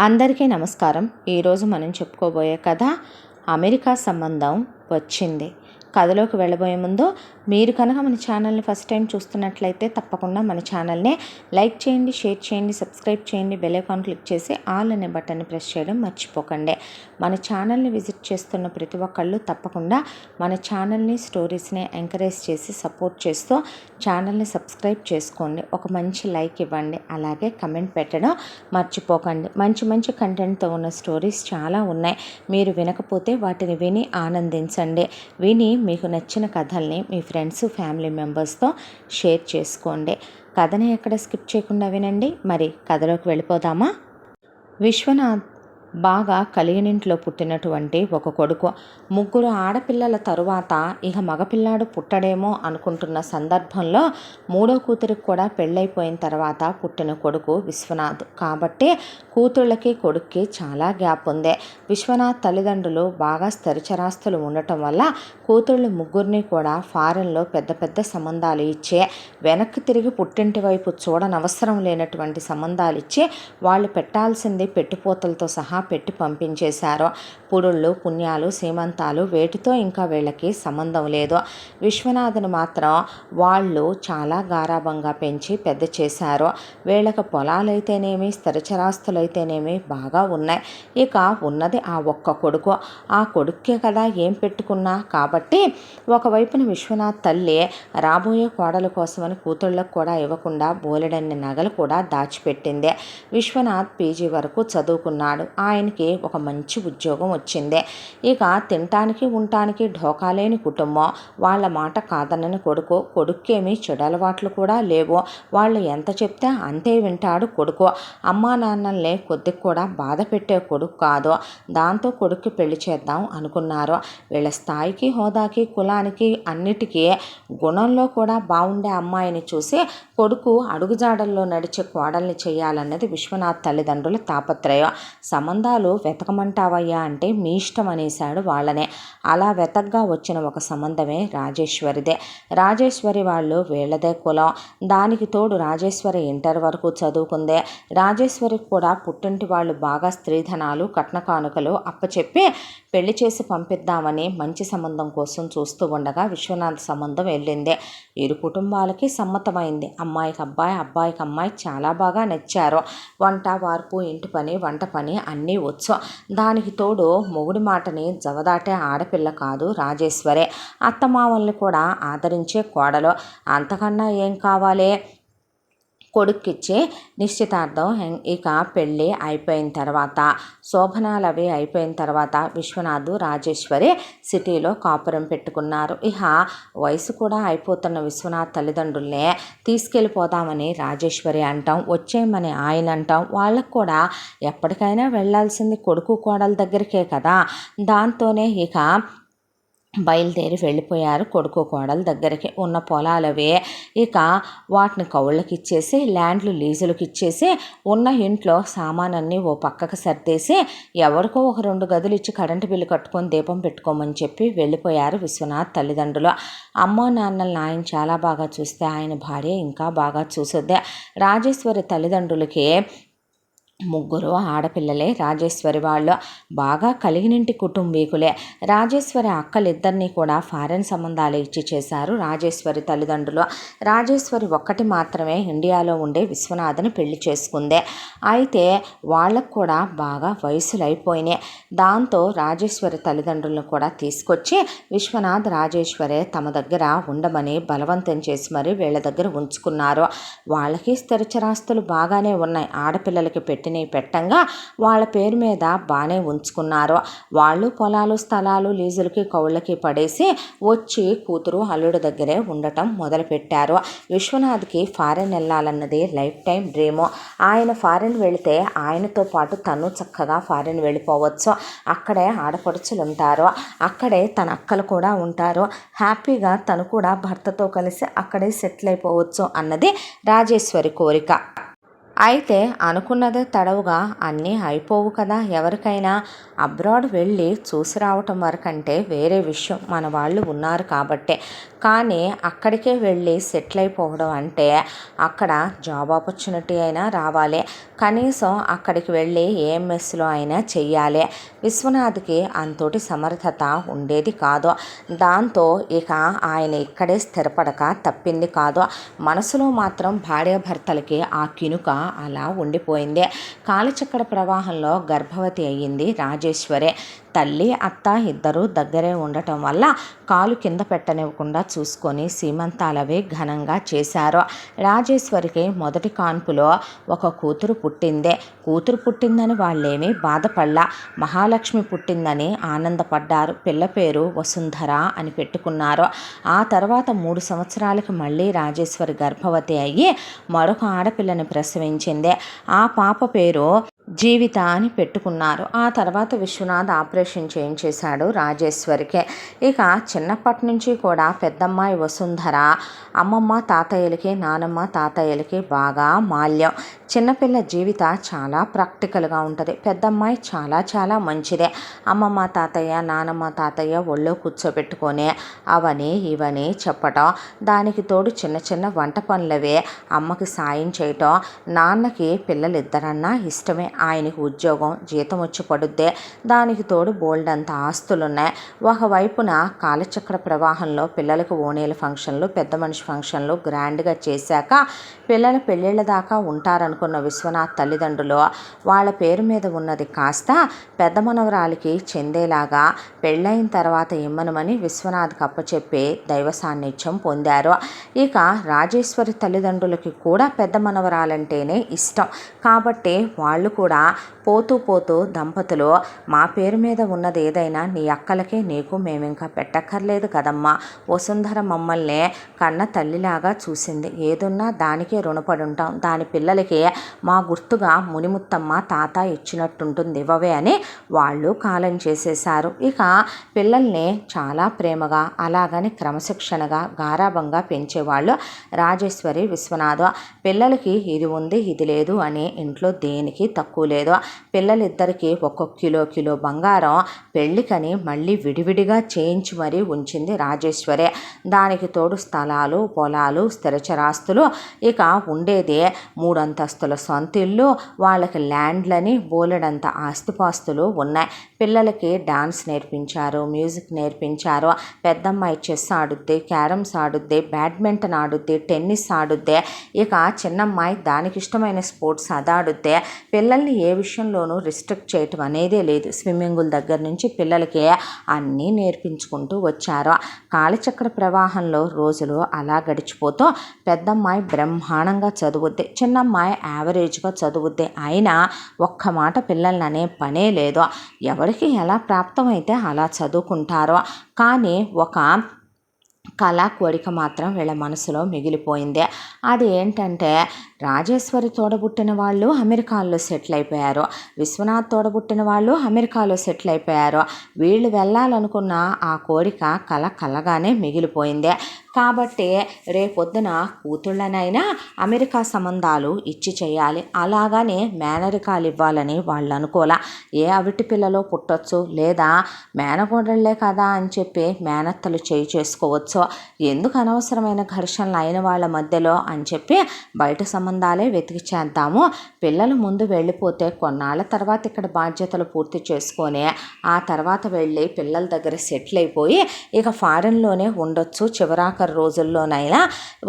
అందరికీ నమస్కారం. ఈరోజు మనం చెప్పుకోబోయే కథ అమెరికా సంబంధం వచ్చింది. కథలోకి వెళ్ళబోయే ముందు మీరు కనుక మన ఛానల్ని ఫస్ట్ టైం చూస్తున్నట్లయితే తప్పకుండా మన ఛానల్ని లైక్ చేయండి, షేర్ చేయండి, సబ్స్క్రైబ్ చేయండి, బెల్ ఐకాన్ క్లిక్ చేసి ఆల్ అనే బటన్ని ప్రెస్ చేయడం మర్చిపోకండి. మన ఛానల్ని విజిట్ చేస్తున్న ప్రతి ఒక్కళ్ళు తప్పకుండా మన ఛానల్ని, స్టోరీస్ని ఎంకరేజ్ చేసి సపోర్ట్ చేస్తూ ఛానల్ని సబ్స్క్రైబ్ చేసుకోండి. ఒక మంచి లైక్ ఇవ్వండి, అలాగే కమెంట్ పెట్టడం మర్చిపోకండి. మంచి మంచి కంటెంట్తో ఉన్న స్టోరీస్ చాలా ఉన్నాయి. మీరు వినకపోతే వాటిని విని ఆనందించండి. విని మీకు నచ్చిన కథల్ని మీ ఫ్రెండ్స్, ఫ్యామిలీ మెంబర్స్తో షేర్ చేసుకోండి. కథని ఎక్కడ స్కిప్ చేయకుండా వినండి. మరి కథలోకి వెళ్ళిపోదామా? విశ్వనాథ్ బాగా కలిగినింట్లో పుట్టినటువంటి ఒక కొడుకు. ముగ్గురు ఆడపిల్లల తరువాత ఇక మగపిల్లాడు పుట్టడేమో అనుకుంటున్న సందర్భంలో మూడో కూతురికి కూడా పెళ్ళైపోయిన తర్వాత పుట్టిన కొడుకు విశ్వనాథ్. కాబట్టి కూతుళ్ళకి కొడుక్కి చాలా గ్యాప్ ఉంది. విశ్వనాథ్ తల్లిదండ్రులు బాగా స్థిరచరాస్తులు ఉండటం వల్ల కూతుళ్ళు ముగ్గురిని కూడా ఫారెన్లో పెద్ద పెద్ద సంబంధాలు ఇచ్చే, వెనక్కి తిరిగి పుట్టింటి వైపు చూడనవసరం లేనటువంటి సంబంధాలు ఇచ్చి వాళ్ళు పెట్టాల్సింది పెట్టుపోతలతో సహా పెట్టి పంపించేశారు. పురుళ్ళు, పుణ్యాలు, సీమంతాలు వేటితో ఇంకా వీళ్ళకి సంబంధం లేదు. విశ్వనాథ్ను మాత్రం వాళ్ళు చాలా గారాబంగా పెంచి పెద్ద చేశారు. వీళ్ళకి పొలాలైతేనేమి, స్థిరచరాస్తులైతేనేమి బాగా ఉన్నాయి. ఇక ఉన్నది ఆ ఒక్క కొడుకు. ఆ కొడుక్కే కదా ఏం పెట్టుకున్నా. కాబట్టి ఒకవైపున విశ్వనాథ్ తల్లి రాబోయే కోడల కోసమని కూతుళ్ళకు కూడా ఇవ్వకుండా బోలెడన్ని నగలు కూడా దాచిపెట్టింది. విశ్వనాథ్ పీజీ వరకు చదువుకున్నాడు. ఆయనకి ఒక మంచి ఉద్యోగం వచ్చింది. ఇక తినటానికి ఉండటానికి ఢోకాలేని కుటుంబం. వాళ్ళ మాట కాదనని కొడుకు. కొడుక్కేమీ చెడు అలవాట్లు కూడా లేవు. వాళ్ళు ఎంత చెప్తే అంతే వింటాడు కొడుకు. అమ్మా నాన్నల్ని కొద్దిగా కూడా బాధ పెట్టే కొడుకు కాదు. దాంతో కొడుక్కి పెళ్లి చేద్దాం అనుకున్నారు. వీళ్ళ స్థాయికి, హోదాకి, కులానికి, అన్నిటికీ గుణంలో కూడా బాగుండే అమ్మాయిని చూసి కొడుకు అడుగుజాడల్లో నడిచే కోడల్ని చేయాలన్నది విశ్వనాథ్ తల్లిదండ్రుల తాపత్రయం. సంబంధాలు వెతకమంటావయ్యా అంటే మీ ఇష్టం అనేశాడు వాళ్ళనే. అలా వెతగ్గా వచ్చిన ఒక సంబంధమే రాజేశ్వరిదే. రాజేశ్వరి వాళ్ళు వీళ్ళదే కులం. దానికి తోడు రాజేశ్వరి ఇంటర్ వరకు చదువుకుందే. రాజేశ్వరికి కూడా పుట్టింటి వాళ్ళు బాగా స్త్రీధనాలు, కట్న కానుకలు అప్పచెప్పి పెళ్లి చేసి పంపిద్దామని మంచి సంబంధం కోసం చూస్తూ ఉండగా విశ్వనాథ్ సంబంధం వెళ్ళింది. ఇరు కుటుంబాలకి సమ్మతమైంది. అమ్మాయికి అబ్బాయి, అబ్బాయికి అమ్మాయి చాలా బాగా నచ్చారు. వంట, వార్పు, ఇంటి పని, వంట పని అన్నీ వచ్చు. దానికి తోడు మొగుడి మాటని జవదాటే ఆడపిల్ల కాదు రాజేశ్వరే. అత్తమామల్ని కూడా ఆదరించే కోడలు. అంతకన్నా ఏం కావాలి? కొడుక్కిచ్చే నిశ్చితార్థం ఇక పెళ్ళి అయిపోయిన తర్వాత, శోభనాలు అవి అయిపోయిన తర్వాత విశ్వనాథ్, రాజేశ్వరి సిటీలో కాపురం పెట్టుకున్నారు. ఇక వయసు కూడా అయిపోతున్న విశ్వనాథ్ తల్లిదండ్రుల్నే తీసుకెళ్ళిపోదామని రాజేశ్వరి అంటాం, వచ్చేయమని ఆయన అంటాం. వాళ్ళకు కూడా ఎప్పటికైనా వెళ్ళాల్సింది కొడుకు కోడల దగ్గరికే కదా. దాంతోనే ఇక బయలుదేరి వెళ్ళిపోయారు కొడుకు కోడల దగ్గరికి. ఉన్న పొలాలవే ఇక వాటిని కౌళ్ళకి ఇచ్చేసి, ల్యాండ్లు లీజులకు ఇచ్చేసి, ఉన్న ఇంట్లో సామానన్నీ ఓ పక్కకు సర్దేసి ఎవరికో ఒక 2 గదులు ఇచ్చి కరెంటు బిల్లు కట్టుకొని దీపం పెట్టుకోమని చెప్పి వెళ్ళిపోయారు విశ్వనాథ్ తల్లిదండ్రులు. అమ్మా నాన్నల్ని ఆయన చాలా బాగా చూస్తే ఆయన భార్య ఇంకా బాగా చూసుద్దే. రాజేశ్వరి తల్లిదండ్రులకి ముగ్గురు ఆడపిల్లలే. రాజేశ్వరి వాళ్ళు బాగా కలిగినింటి కుటుంబీకులే. రాజేశ్వరి అక్కలిద్దరినీ కూడా ఫారెన్ సంబంధాలు ఇచ్చి చేశారు రాజేశ్వరి తల్లిదండ్రులు. రాజేశ్వరి ఒక్కటి మాత్రమే ఇండియాలో ఉండే విశ్వనాథ్ని పెళ్లి చేసుకుందే. అయితే వాళ్ళకు కూడా బాగా వయసులు అయిపోయినాయి. దాంతో రాజేశ్వరి తల్లిదండ్రులను కూడా తీసుకొచ్చి విశ్వనాథ్, రాజేశ్వరే తమ దగ్గర ఉండమని బలవంతం చేసి మరి వీళ్ళ దగ్గర ఉంచుకున్నారు. వాళ్ళకి స్థిరచరాస్తులు బాగానే ఉన్నాయి. ఆడపిల్లలకి పెట్టంగా వాళ్ళ పేరు మీద బాగానే ఉంచుకున్నారు. వాళ్ళు పొలాలు, స్థలాలు లీజులకి, కౌళ్ళకి పడేసి వచ్చి కూతురు, అల్లుడు దగ్గరే ఉండటం మొదలుపెట్టారు. విశ్వనాథ్కి ఫారెన్ వెళ్ళాలన్నది లైఫ్ టైం డ్రీము. ఆయన ఫారెన్ వెళితే ఆయనతో పాటు తను చక్కగా ఫారెన్ వెళ్ళిపోవచ్చు. అక్కడే ఆడపడుచులు ఉంటారు, అక్కడే తన అక్కలు కూడా ఉంటారు. హ్యాపీగా తను కూడా భర్తతో కలిసి అక్కడే సెటిల్ అయిపోవచ్చు అన్నది రాజేశ్వరి కోరిక. అయితే అనుకున్నదే తడవుగా అన్నీ అయిపోవు కదా. ఎవరికైనా అబ్రాడ్ వెళ్ళి చూసి రావటం వరకంటే వేరే విషయం మన వాళ్ళు ఉన్నారు కాబట్టే. కానీ అక్కడికే వెళ్ళి సెటిల్ అయిపోవడం అంటే అక్కడ జాబ్ ఆపర్చునిటీ అయినా రావాలి, కనీసం అక్కడికి వెళ్ళి ఏఎంఎస్లో అయినా చెయ్యాలి. విశ్వనాథ్కి అంతటి సమర్థత ఉండేది కాదు. దాంతో ఇక ఆయన ఇక్కడే స్థిరపడక తప్పింది కాదు. మనసులో మాత్రం భార్యాభర్తలకి ఆ కినుక అలా ఉండిపోయింది. కాలచక్ర ప్రవాహంలో గర్భవతి అయ్యింది రాజేశ్వరి. తల్లి అత్త ఇద్దరూ దగ్గరే ఉండటం వల్ల కాలు కింద పెట్టనివ్వకుండా చూసుకొని సీమంతాలవి ఘనంగా చేశారు. రాజేశ్వరికి మొదటి కాన్పులో ఒక కూతురు పుట్టింది. కూతురు పుట్టిందని వాళ్ళేమీ బాధపడలా. మహాలక్ష్మి పుట్టిందని ఆనందపడ్డారు. పిల్ల పేరు వసుంధర అని పెట్టుకున్నారు. ఆ తర్వాత 3 సంవత్సరాలకి మళ్ళీ రాజేశ్వరి గర్భవతి అయ్యి మరొక ఆడపిల్లని ప్రసవించింది. ఆ పాప పేరు జీవిత అని పెట్టుకున్నారు. ఆ తర్వాత విశ్వనాథ్ ఆపరేషన్ చేయించేశాడు రాజేశ్వరికి. ఇక చిన్నప్పటి నుంచి కూడా పెద్దమ్మాయి వసుంధర అమ్మమ్మ తాతయ్యలకి నానమ్మ తాతయ్యలకి బాగా మాల్యం. చిన్నపిల్ల జీవిత చాలా ప్రాక్టికల్గా ఉంటుంది. పెద్దమ్మాయి చాలా చాలా మంచిదే. అమ్మమ్మ తాతయ్య నానమ్మ తాతయ్య ఒళ్ళో కూర్చోబెట్టుకొని అవని ఇవని చెప్పటం, దానికి తోడు చిన్న చిన్న వంట పనులవే అమ్మకి సాయం చేయటం. నాన్నకి పిల్లలిద్దరన్నా ఇష్టమే. ఆయనకి ఉద్యోగం జీతం వచ్చి పడుద్దే. దానికి తోడు బోల్డంత ఆస్తులున్నాయి. ఒకవైపున కాలచక్ర ప్రవాహంలో పిల్లలకు ఓణీల ఫంక్షన్లు పెద్ద మనిషి ఫంక్షన్లు గ్రాండ్గా చేశాక పిల్లల పెళ్ళిళ్ళ దాకా ఉంటారనుకున్న విశ్వనాథ్ తల్లిదండ్రులు వాళ్ళ పేరు మీద ఉన్నది కాస్త పెద్ద మనవరాలికి చెందేలాగా పెళ్ళైన తర్వాత ఇమ్మనమని విశ్వనాథ్కి అప్పచెప్పి దైవ సాన్నిధ్యం పొందారు. ఇక రాజేశ్వరి తల్లిదండ్రులకి కూడా పెద్ద మనవరాలంటేనే ఇష్టం కాబట్టి వాళ్ళు కూడా పోతూ పోతూ దంపతులు మా పేరు మీద ఉన్నది ఏదైనా నీ అక్కలకే నీకు మేమింకా పెట్టక్కర్లేదు కదమ్మా. వసుంధర మమ్మల్ని కన్న తల్లిలాగా చూసింది. ఏదున్నా దానికే రుణపడి ఉంటాం. దాని పిల్లలకి మా గుర్తుగా మునిముత్తమ్మ తాత ఇచ్చినట్టుంటుంది ఇవ్వవే అని వాళ్ళు కాలం చేసేశారు. ఇక పిల్లల్ని చాలా ప్రేమగా అలాగని క్రమశిక్షణగా గారాబంగా పెంచేవాళ్ళు రాజేశ్వరి విశ్వనాథ్. పిల్లలకి ఇది ఉంది ఇది లేదు అని ఇంట్లో దేనికి తక్కువ లేదు. పిల్లలిద్దరికీ ఒక్కొక్క కిలో బంగారం పెళ్ళికని మళ్ళీ విడివిడిగా చేయించి మరీ ఉంచింది రాజేశ్వరే. దానికి తోడు స్థలాలు పొలాలు స్థిరచరాస్తులు. ఇక ఉండేదే 3 అంతస్తుల సొంత ఇల్లు. వాళ్ళకి ల్యాండ్లని బోలెడంత ఆస్తిపాస్తులు ఉన్నాయి. పిల్లలకి డాన్స్ నేర్పించారు, మ్యూజిక్ నేర్పించారు. పెద్దమ్మాయి చెస్ ఆడుద్ది, క్యారమ్స్ ఆడుద్ది, బ్యాడ్మింటన్ ఆడుద్ది, టెన్నిస్ ఆడుద్ది. ఇక చిన్నమ్మాయి దానికి ఇష్టమైన స్పోర్ట్స్ అదాడుద్ది. పిల్లల్ని ఏ విషయంలోనూ రిస్ట్రిక్ట్ చేయటం అనేదే లేదు. స్విమ్మింగుల దగ్గర నుంచి పిల్లలకి అన్నీ నేర్పించుకుంటూ వచ్చారు. కాలచక్ర ప్రవాహంలో రోజులు అలా గడిచిపోతూ పెద్దమ్మాయి బ్రహ్మాండంగా చదువుద్ది, చిన్నమ్మాయి యావరేజ్గా చదువుద్ది. అయినా ఒక్క మాట పిల్లల్ని అనే పనే లేదు. ఎవరికి ఎలా ప్రాప్తమైతే అలా చదువుకుంటారో. కానీ ఒక కళ కోరిక మాత్రం వీళ్ళ మనసులో మిగిలిపోయింది. అది ఏంటంటే రాజేశ్వరి తోడబుట్టిన వాళ్ళు అమెరికాలో సెటిల్ అయిపోయారు. విశ్వనాథ్ తోడబుట్టిన వాళ్ళు అమెరికాలో సెటిల్ అయిపోయారు. వీళ్ళు వెళ్ళాలనుకున్న ఆ కోరిక కలగానే మిగిలిపోయింది. కాబట్టి రేపొద్దున కూతుళ్ళనైనా అమెరికా సంబంధాలు ఇచ్చి చేయాలి. అలాగని మేనరికాలు ఇవ్వాలని వాళ్ళు అనుకోలే. ఏ అవిటి పిల్లలో పుట్టొచ్చు, లేదా మేనకోడళ్లే కదా అని చెప్పి మేనత్తలు చేయి చేసుకోవచ్చు. ఎందుకు అనవసరమైన ఘర్షణలు అయిన వాళ్ళ మధ్యలో అని చెప్పి బయట సంబంధాలే వెతికి చేద్దాము. పిల్లలు ముందు వెళ్ళిపోతే కొన్నాళ్ళ తర్వాత ఇక్కడ బాధ్యతలు పూర్తి చేసుకొని ఆ తర్వాత వెళ్ళి పిల్లల దగ్గర సెటిల్ అయిపోయి ఇక ఫారెన్లోనే ఉండొచ్చు. చివరాఖరు రోజుల్లోనైనా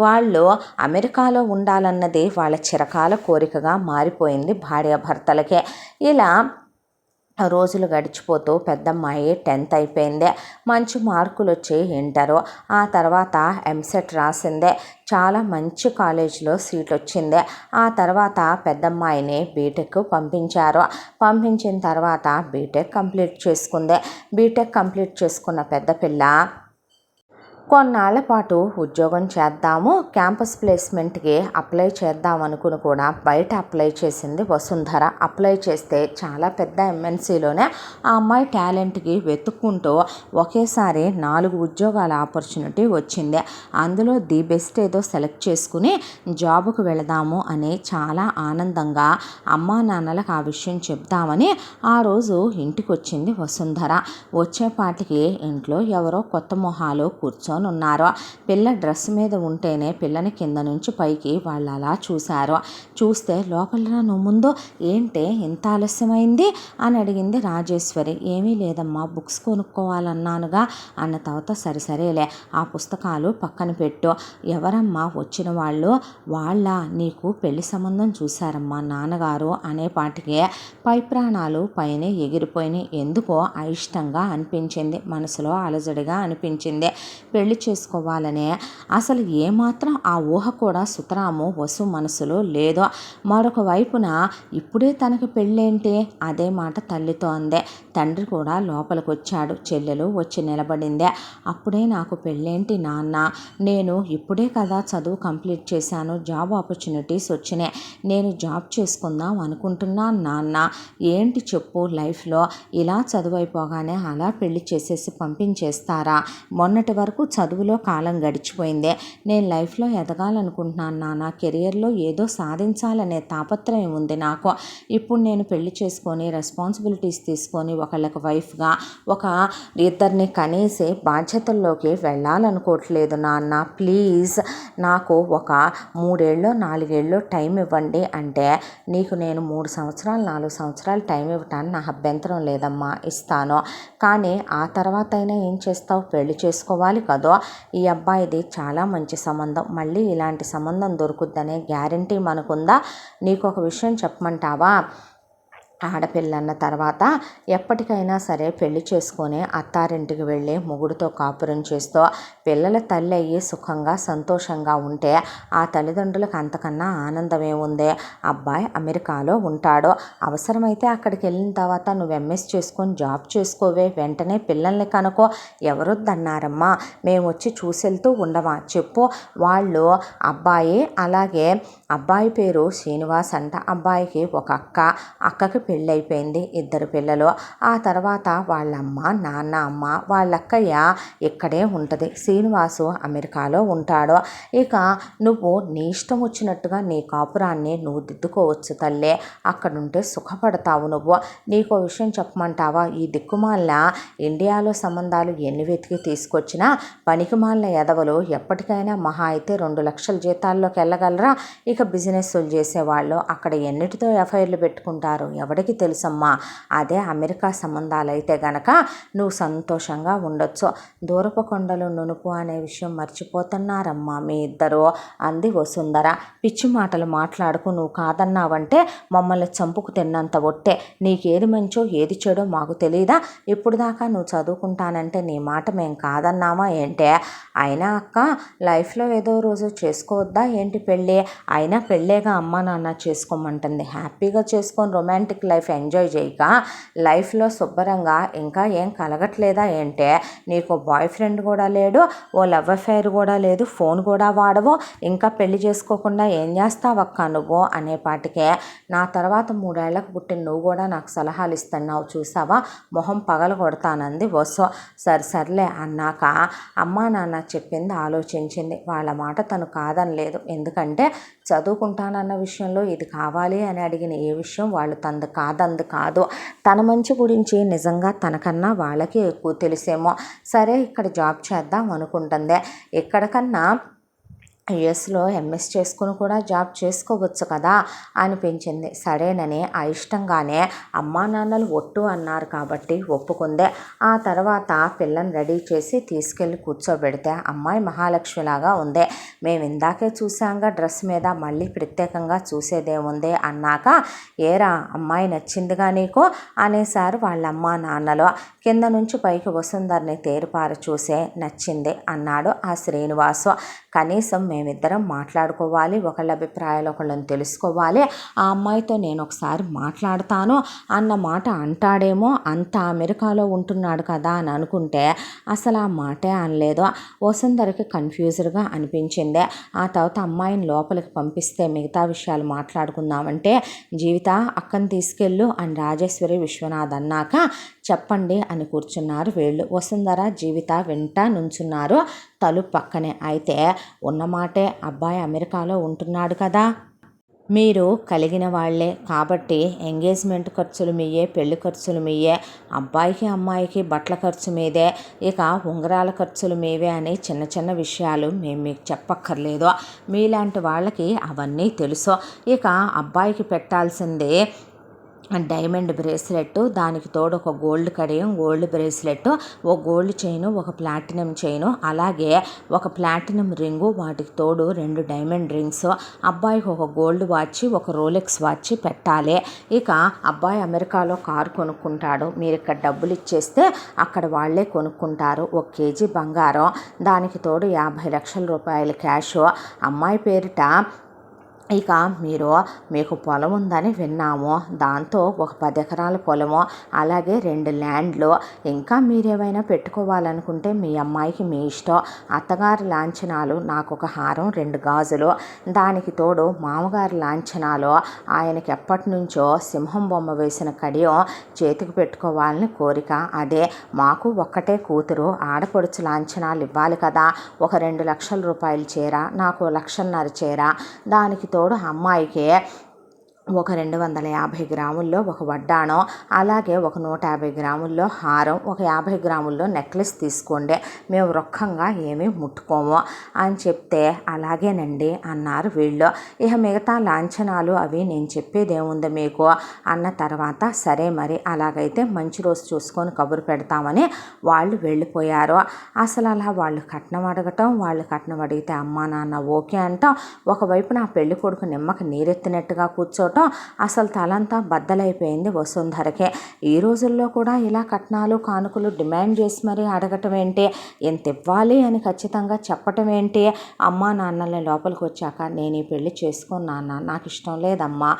వాళ్ళు అమెరికాలో ఉండాలన్నది వాళ్ళ చిరకాల కోరికగా మారిపోయింది భార్యాభర్తలకే. ఇలా రోజులు గడిచిపోతూ పెద్దమ్మాయి 10th అయిపోయింది. మంచి మార్కులు వచ్చి ఇంటరు, ఆ తర్వాత ఎంసెట్ రాసిందే. చాలా మంచి కాలేజీలో సీట్ వచ్చింది. ఆ తర్వాత పెద్దమ్మాయిని బీటెక్ పంపించారు. పంపించిన తర్వాత బీటెక్ కంప్లీట్ చేసుకుంది. బీటెక్ కంప్లీట్ చేసుకున్న పెద్ద పిల్ల కొన్నాళ్ల పాటు ఉద్యోగం చేద్దాము, క్యాంపస్ ప్లేస్మెంట్కి అప్లై చేద్దాం అనుకుని కూడా బయట అప్లై చేసింది వసుంధర. అప్లై చేస్తే చాలా పెద్ద ఎంఎన్సీలోనే ఆ అమ్మాయి టాలెంట్కి వెతుక్కుంటూ ఒకేసారి 4 ఉద్యోగాల ఆపర్చునిటీ వచ్చింది. అందులో ది బెస్ట్ ఏదో సెలెక్ట్ చేసుకుని జాబుకు వెళదాము అని చాలా ఆనందంగా అమ్మా నాన్నలకు ఆ విషయం చెప్దామని ఆ రోజు ఇంటికి వచ్చింది వసుంధర. వచ్చేపాటికి ఇంట్లో ఎవరో కొత్త మొహాలు కూర్చొని కూర్చొని ఉన్నారు. పిల్ల డ్రెస్ మీద ఉంటేనే పిల్లని కింద నుంచి పైకి వాళ్ళు అలా చూశారు. చూస్తే లోపల నువ్వు ముందు ఏంటే ఇంత ఆలస్యమైంది అని అడిగింది రాజేశ్వరి. ఏమీ లేదమ్మా, బుక్స్ కొనుక్కోవాలన్నానుగా అన్న తర్వాత సరిసరేలే ఆ పుస్తకాలు పక్కన పెట్టు. ఎవరమ్మా వచ్చిన వాళ్ళు? వాళ్ళ నీకు పెళ్లి సంబంధం చూశారమ్మా నాన్నగారు అనేపాటికే పై ప్రాణాలు పైన ఎగిరిపోయినాయి. ఎందుకో అయిష్టంగా అనిపించింది, మనసులో అలజడిగా అనిపించింది. పెళ్లి చేసుకోవాలనే అసలు ఏమాత్రం ఆ ఊహ కూడా సుతరాము వసు మనసులో లేదు. మరొక వైపున ఇప్పుడే తనకు పెళ్ళేంటి అదే మాట తల్లితో అందే. తండ్రి కూడా లోపలికి వచ్చాడు. చెల్లెలు వచ్చి నిలబడిందే. అప్పుడే నాకు పెళ్ళేంటి నాన్న, నేను ఇప్పుడే కదా చదువు కంప్లీట్ చేశాను, జాబ్ ఆపర్చునిటీస్ వచ్చినాయి, నేను జాబ్ చేసుకుందాం అనుకుంటున్నాను నాన్న. ఏంటి చెప్పు, లైఫ్లో ఇలా చదువు అయిపోగానే అలా పెళ్లి చేసేసి పంపించేస్తారా? మొన్నటి వరకు చదువులో కాలం గడిచిపోయిందే, నేను లైఫ్లో ఎదగాలనుకుంటున్నాను నాన్న, కెరియర్లో ఏదో సాధించాలనే తాపత్రయం ఉంది నాకు. ఇప్పుడు నేను పెళ్లి చేసుకొని రెస్పాన్సిబిలిటీస్ తీసుకొని ఒకళ్ళకి వైఫ్గా ఒక ఇద్దరిని కనేసి బాధ్యతల్లోకి వెళ్ళాలనుకోవట్లేదు నాన్న. ప్లీజ్ నాకు ఒక 3 ఏళ్ళో 4 ఏళ్ళో టైం ఇవ్వండి అంటే, నీకు నేను 3 సంవత్సరాలు 4 సంవత్సరాలు టైం ఇవ్వటానికి నా అభ్యంతరం లేదమ్మా, ఇస్తాను. కానీ ఆ తర్వాత అయినా ఏం చేస్తావు? పెళ్లి చేసుకోవాలి కదా. ఈ అబ్బాయిది చాలా మంచి సంబంధం, మళ్ళీ ఇలాంటి సంబంధం దొరుకుద్దనే గ్యారంటీ మనకుందా? నీకు ఒక విషయం చెప్పమంటావా? ఆడపిల్లన్న తర్వాత ఎప్పటికైనా సరే పెళ్లి చేసుకొని అత్తారింటికి వెళ్ళి మొగుడితో కాపురం చేస్తూ పిల్లల తల్లి అయ్యి సుఖంగా సంతోషంగా ఉంటే ఆ తల్లిదండ్రులకు అంతకన్నా ఆనందమే ఉంది. అబ్బాయి అమెరికాలో ఉంటాడు, అవసరమైతే అక్కడికి వెళ్ళిన తర్వాత నువ్వు ఎంఎస్ చేసుకొని జాబ్ చేసుకోవే, వెంటనే పిల్లల్ని కనుకో. ఎవరొద్దన్నారమ్మా? మేము వచ్చి చూసెళ్తూ ఉండవా చెప్పు? వాళ్ళు అబ్బాయి, అలాగే అబ్బాయి పేరు శ్రీనివాస్ అంట, అబ్బాయికి ఒక అక్కకి పెళ్ళైపోయింది, 2 పిల్లలు. ఆ తర్వాత వాళ్ళమ్మ నాన్న అమ్మ వాళ్ళక్కయ్య ఇక్కడే ఉంటుంది, శ్రీనివాసు అమెరికాలో ఉంటాడు. ఇక నువ్వు నీ ఇష్టం వచ్చినట్టుగా నీ కాపురాన్ని నువ్వు దిద్దుకోవచ్చు తల్లే, అక్కడుంటే సుఖపడతావు నువ్వు. నీకో విషయం చెప్పమంటావా? ఈ దిక్కుమాలిన ఇండియాలో సంబంధాలు ఎన్ని వెతికి తీసుకొచ్చినా పనికిమాలిన ఎదవలు ఎప్పటికైనా మహా అయితే 2 లక్షల జీతాల్లోకి వెళ్ళగలరా? ఇక బిజినెస్లు చేసేవాళ్ళు అక్కడ ఎన్నిటితో ఎఫ్ఐఆర్లు పెట్టుకుంటారు ఎవరికి తెలుసమ్మా. అదే అమెరికా సంబంధాలు అయితే గనక నువ్వు సంతోషంగా ఉండొచ్చు. దూరపు కొండలు నునుపు అనే విషయం మర్చిపోతున్నారమ్మా మీ ఇద్దరు అంది వసుంధర. పిచ్చి మాటలు మాట్లాడుకు, నువ్వు కాదన్నావంటే మమ్మల్ని చంపుకు తిన్నంత ఒట్టే. నీకేది మంచో ఏది చెడో మాకు తెలియదా? ఇప్పుడు దాకా నువ్వు చదువుకుంటానంటే నీ మాట మేం కాదన్నామా ఏంటే? అయినా అక్క, లైఫ్లో ఏదో రోజు చేసుకోవద్దా ఏంటి పెళ్ళి? అయినా పెళ్ళేగా అమ్మ నాన్న చేసుకోమంటుంది, హ్యాపీగా చేసుకొని రొమాంటిక్ లైఫ్ ఎంజాయ్ చేయక లైఫ్లో శుభ్రంగా ఇంకా ఏం కలగట్లేదా ఏంటే? నీకు బాయ్ ఫ్రెండ్ కూడా లేడు, ఓ లవ్ అఫైర్ కూడా లేదు, ఫోన్ కూడా వాడవు, ఇంకా పెళ్లి చేసుకోకుండా ఏం చేస్తావక్క నువ్వు అనేపాటికే నా తర్వాత 3 ఏళ్లకు పుట్టిన నువ్వు కూడా నాకు సలహాలు ఇస్తున్నావు చూసావా, మొహం పగల కొడతానంది వసు. సర్లే అన్నాక అమ్మా నాన్న చెప్పింది ఆలోచించింది. వాళ్ళ మాట తను కాదనలేదు, ఎందుకంటే చదువుకుంటానన్న విషయంలో ఇది కావాలి అని అడిగిన ఏ విషయం వాళ్ళు కాదంది కాదు. తన మంచి గురించి నిజంగా తనకన్నా వాళ్ళకే ఎక్కువ తెలిసేమో. సరే ఇక్కడ జాబ్ చేద్దాం అనుకుంటుంది. ఎక్కడికన్నా యుఎస్లో ఎంఎస్ చేసుకుని కూడా జాబ్ చేసుకోవచ్చు కదా అనిపించింది. సరేనని అయిష్టంగానే అమ్మా నాన్నలు ఒట్టు అన్నారు కాబట్టి ఒప్పుకుందే. ఆ తర్వాత పిల్లని రెడీ చేసి తీసుకెళ్ళి కూర్చోబెడితే అమ్మాయి మహాలక్ష్మిలాగా ఉంది. మేము ఇందాకే చూసాంగా డ్రెస్ మీద, మళ్ళీ ప్రత్యేకంగా చూసేదేముంది అన్నాక, ఏరా అమ్మాయి నచ్చిందిగా నీకు అనేసారు వాళ్ళ అమ్మా నాన్నలు. కింద నుంచి పైకి వసుంధరని తేరిపార చూసే నచ్చింది అన్నాడు ఆ శ్రీనివాసు. కనీసం మేమిద్దరం మాట్లాడుకోవాలి, ఒకళ్ళ అభిప్రాయాలు ఒకళ్ళని తెలుసుకోవాలి, ఆ అమ్మాయితో నేను ఒకసారి మాట్లాడతాను అన్న మాట అంటాడేమో, అంత అమెరికాలో ఉంటున్నాడు కదా అని అనుకుంటే అసలు ఆ మాటే అనలేదు. వసుంధరకి కన్ఫ్యూజ్డ్గా అనిపించింది. ఆ తర్వాత అమ్మాయిని లోపలికి పంపిస్తే మిగతా విషయాలు మాట్లాడుకుందామంటే, జీవిత అక్కని తీసుకెళ్ళు అని రాజేశ్వరి విశ్వనాథ్ అన్నాక చెప్పండి అని కూర్చున్నారు వీళ్ళు. వసుంధర జీవిత వెంట నుంచున్నారు తలుపు పక్కనే. అయితే ఉన్నమాటే అబ్బాయి అమెరికాలో ఉంటున్నాడు కదా మీరు కలిగిన వాళ్ళే కాబట్టి ఎంగేజ్మెంట్ ఖర్చులు మీయే, పెళ్లి ఖర్చులు మీయే, అబ్బాయికి అమ్మాయికి బట్టల ఖర్చు మీదే, ఇక ఉంగరాల ఖర్చులు మీవే అని చిన్న చిన్న విషయాలు మేము మీకు చెప్పక్కర్లేదు. మీలాంటి వాళ్ళకి అవన్నీ తెలుసు. ఇక అబ్బాయికి పెట్టాల్సిందే డైమండ్ బ్రేస్లెట్, దానికి తోడు ఒక గోల్డ్ కడియం, గోల్డ్ బ్రేస్లెట్, ఒక గోల్డ్ చైను, ఒక ప్లాటినం చైను, అలాగే ఒక ప్లాటినం రింగు, వాటికి తోడు 2 డైమండ్ రింగ్స్, అబ్బాయికి ఒక గోల్డ్ వాచ్, ఒక రోలెక్స్ వాచ్ పెట్టాలి. ఇక అబ్బాయి అమెరికాలో కారు కొనుక్కుంటాడు, మీరు ఇక్కడ డబ్బులు ఇచ్చేస్తే అక్కడ వాళ్ళే కొనుక్కుంటారు. 1 కేజీ బంగారం, దానికి తోడు 50 లక్షల రూపాయల క్యాష్ అమ్మాయి పేరిట. ఇక మీకు పొలం ఉందని విన్నాము, దాంతో ఒక 10 ఎకరాల పొలము, అలాగే 2 ల్యాండ్లు, ఇంకా మీరేమైనా పెట్టుకోవాలనుకుంటే మీ అమ్మాయికి మీ ఇష్టం. అత్తగారి లాంఛనాలు నాకు ఒక హారం, 2 గాజులు, దానికి తోడు మామగారి లాంఛనాలు, ఆయనకి ఎప్పటి నుంచో సింహం బొమ్మ వేసిన కడియం చేతికి పెట్టుకోవాలని కోరిక. అదే మాకు ఒక్కటే కూతురు, ఆడపడుచు లాంఛనాలు ఇవ్వాలి కదా. ఒక 2 లక్షల రూపాయల చీర, నాకు 1.5 లక్షల చీర, దానికి తోడు అమ్మాయికి ఒక 250 గ్రాముల్లో ఒక వడ్డాణం, అలాగే ఒక 150 గ్రాముల్లో హారం, ఒక 50 గ్రాముల్లో నెక్లెస్ తీసుకోండి, మేము రొక్కంగా ఏమీ ముట్టుకోము అని చెప్తే అలాగేనండి అన్నారు వీళ్ళు. ఇక మిగతా లాంఛనాలు అవి నేను చెప్పేదేముంది మీకు అన్న తర్వాత, సరే మరి అలాగైతే మంచి రోజు చూసుకొని కబురు పెడతామని వాళ్ళు వెళ్ళిపోయారు. అసలు అలా వాళ్ళు కట్నం అడగటం, వాళ్ళు కట్నం అడిగితే అమ్మా నాన్న ఓకే అంటాం, ఒకవైపు నా పెళ్లి కొడుకు నిమ్మకి నీరెత్తినట్టుగా కూర్చోటం, అసలు తలంతా బద్దలైపోయింది వసుంధరకే. ఈ రోజుల్లో కూడా ఇలా కట్నాలు కానుకలు డిమాండ్ చేసి మరీ అడగటం ఏంటి, ఎంత ఇవ్వాలి అని ఖచ్చితంగా చెప్పటం ఏంటి. అమ్మా నాన్నల లోపలికి వచ్చాక నేను ఈ పెళ్లి చేసుకోను నాన్న, నాకు ఇష్టం లేదమ్మా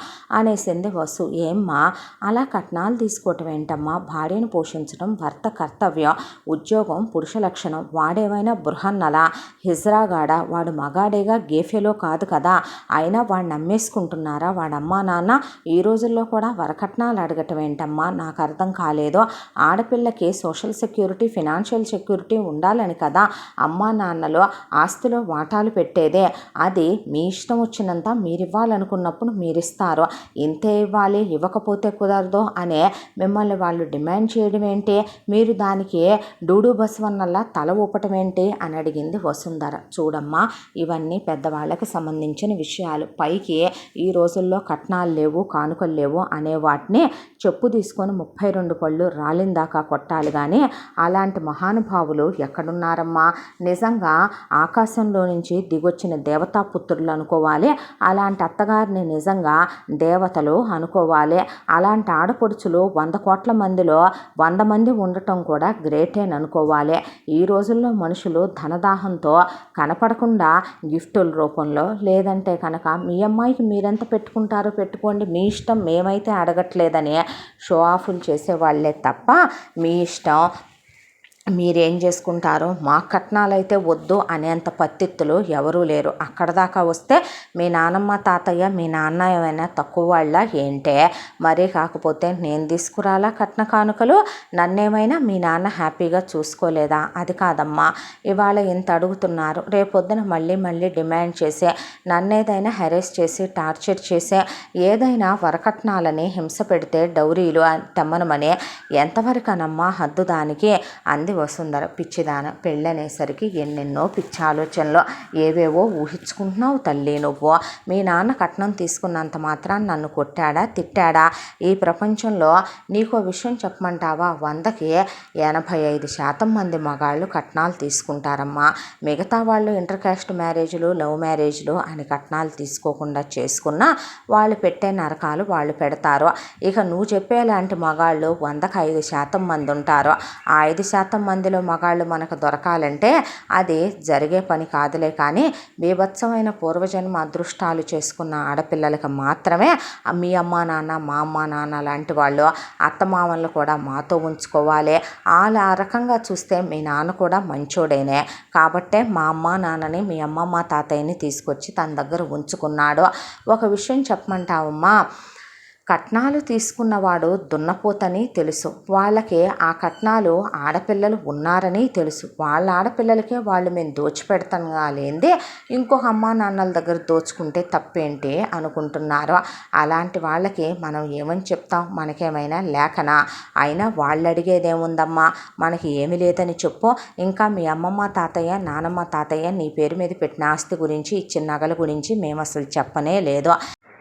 అనేసింది వసు. ఏమ్మా అలా కట్నాలు తీసుకోవటం ఏంటమ్మా, భార్యను పోషించడం భర్త కర్తవ్యం, ఉద్యోగం పురుష లక్షణం, వాడేమైనా బృహన్నలా హిజ్రాగాడ, వాడు మగాడేగా, గేఫెలో కాదు కదా, అయినా వాడు నమ్మేసుకుంటున్నారా వాడమ్మా నాన్న. ఈ రోజుల్లో కూడా వరకట్నాలు అడగటం ఏంటమ్మా, నాకు అర్థం కాలేదు. ఆడపిల్లకి సోషల్ సెక్యూరిటీ, ఫినాన్షియల్ సెక్యూరిటీ ఉండాలని కదా అమ్మా నాన్నలో ఆస్తిలో వాటాలు పెట్టేదే. అది మీ ఇష్టం వచ్చినంత మీరు ఇవ్వాలనుకున్నప్పుడు మీరు ఇస్తారు, ఇంతే ఇవ్వాలి, ఇవ్వకపోతే కుదరదు అనే మిమ్మల్ని వాళ్ళు డిమాండ్ చేయడం ఏంటి, మీరు దానికి డూడు బసవన్నల్లా తల ఊపటం ఏంటి అని అడిగింది వసుంధర. చూడమ్మా ఇవన్నీ పెద్దవాళ్ళకి సంబంధించిన విషయాలు, పైకి ఈ రోజుల్లో కట్నాలు లేవు కానుకలు లేవు అనే వాటిని చెప్పు తీసుకొని 32 పళ్ళు రాలిందాకా కొట్టాలి కానీ అలాంటి మహానుభావులు ఎక్కడున్నారమ్మా. నిజంగా ఆకాశంలో నుంచి దిగొచ్చిన దేవతాపుత్రులు అనుకోవాలి, అలాంటి అత్తగారిని నిజంగా దేవతలు అనుకోవాలి. అలాంటి ఆడపడుచులు 100 కోట్ల మందిలో 100 మంది ఉండటం కూడా గ్రేటేననుకోవాలి. ఈ రోజుల్లో మనుషులు ధనదాహంతో కనపడకుండా గిఫ్టుల రూపంలో, లేదంటే కనుక మీ అమ్మాయికి మీరెంత పెట్టుకుంటారో పెట్టుకోండి మీ ఇష్టం, మేమైతే అడగట్లేదని షో ఆఫ్లు చేసేవాళ్ళే తప్ప మీ ఇష్టం మీరేం చేసుకుంటారో, మా కట్నాలు అయితే వద్దు అనేంత పత్తిత్తులు ఎవరూ లేరు. అక్కడ దాకా వస్తే మీ నానమ్మ తాతయ్య మీ నాన్న ఏమైనా తక్కువ వాళ్ళ ఏంటే, మరీ కాకపోతే నేను తీసుకురాలా కట్న కానుకలు, నన్నేమైనా మీ నాన్న హ్యాపీగా చూసుకోలేదా, అది కాదమ్మా ఇవాళ ఇంత అడుగుతున్నారు, రేపొద్దున మళ్ళీ డిమాండ్ చేసే, నన్నేదైనా హెరేస్ చేసి టార్చర్ చేసే, ఏదైనా వరకట్నాలని హింస పెడితే డౌరీలు తెమ్మనమని ఎంతవరకనమ్మా హద్దు దానికి అంది వసుంధర. పిచ్చిదాన, పెళ్ళనేసరికి ఎన్నెన్నో పిచ్చి ఆలోచనలు, ఏవేవో ఊహించుకుంటున్నావు తల్లి నువ్వు. మీ నాన్న కట్నం తీసుకున్నంత మాత్రాన్ని నన్ను కొట్టాడా తిట్టాడా, ఈ ప్రపంచంలో నీకో విషయం చెప్పమంటావా, 100కి 85% మంది మగాళ్ళు కట్నాలు తీసుకుంటారమ్మా. మిగతా వాళ్ళు ఇంటర్ కాస్ట్ మ్యారేజ్లు, లవ్ మ్యారేజ్లు అని కట్నాలు తీసుకోకుండా చేసుకున్నా వాళ్ళు పెట్టే నరకాలు వాళ్ళు పెడతారు. ఇక నువ్వు చెప్పేలాంటి మగాళ్ళు 100కి 5% మంది ఉంటారు. ఆ 5% మందిలో మగాళ్ళు మనకు దొరకాలంటే అది జరిగే పని కాదులే. కానీ బీభత్సమైన పూర్వజన్మ అదృష్టాలు చేసుకున్న ఆడపిల్లలకి మాత్రమే మీ అమ్మా నాన్న మా అమ్మా నాన్న లాంటి వాళ్ళు అత్తమామలు కూడా మాతో ఉంచుకోవాలి. ఆ రకంగా చూస్తే మీ నాన్న కూడా మంచోడేనే కాబట్టే మా అమ్మా నాన్నని మీ అమ్మమ్మ తాతయ్యని తీసుకొచ్చి తన దగ్గర ఉంచుకున్నాడు. ఒక విషయం చెప్పమంటావమ్మా, కట్నాలు తీసుకున్నవాడు దున్నపోతని తెలుసు. వాళ్ళకి ఆ కట్నాలు ఆడపిల్లలు ఉన్నారని తెలుసు. వాళ్ళ ఆడపిల్లలకే వాళ్ళు మేము దోచిపెడతాం లేనిదే ఇంకొక అమ్మా నాన్నల దగ్గర దోచుకుంటే తప్పేంటి అనుకుంటున్నారు. అలాంటి వాళ్ళకి మనం ఏమని చెప్తాం? మనకేమైనా లేఖనా? అయినా వాళ్ళు అడిగేదేముందమ్మా, మనకి ఏమి లేదని చెప్పు. ఇంకా మీ అమ్మమ్మ తాతయ్య నానమ్మ తాతయ్య నీ పేరు మీద పెట్టిన ఆస్తి గురించి ఇచ్చిన నగల గురించి మేము అసలు చెప్పనే లేదు.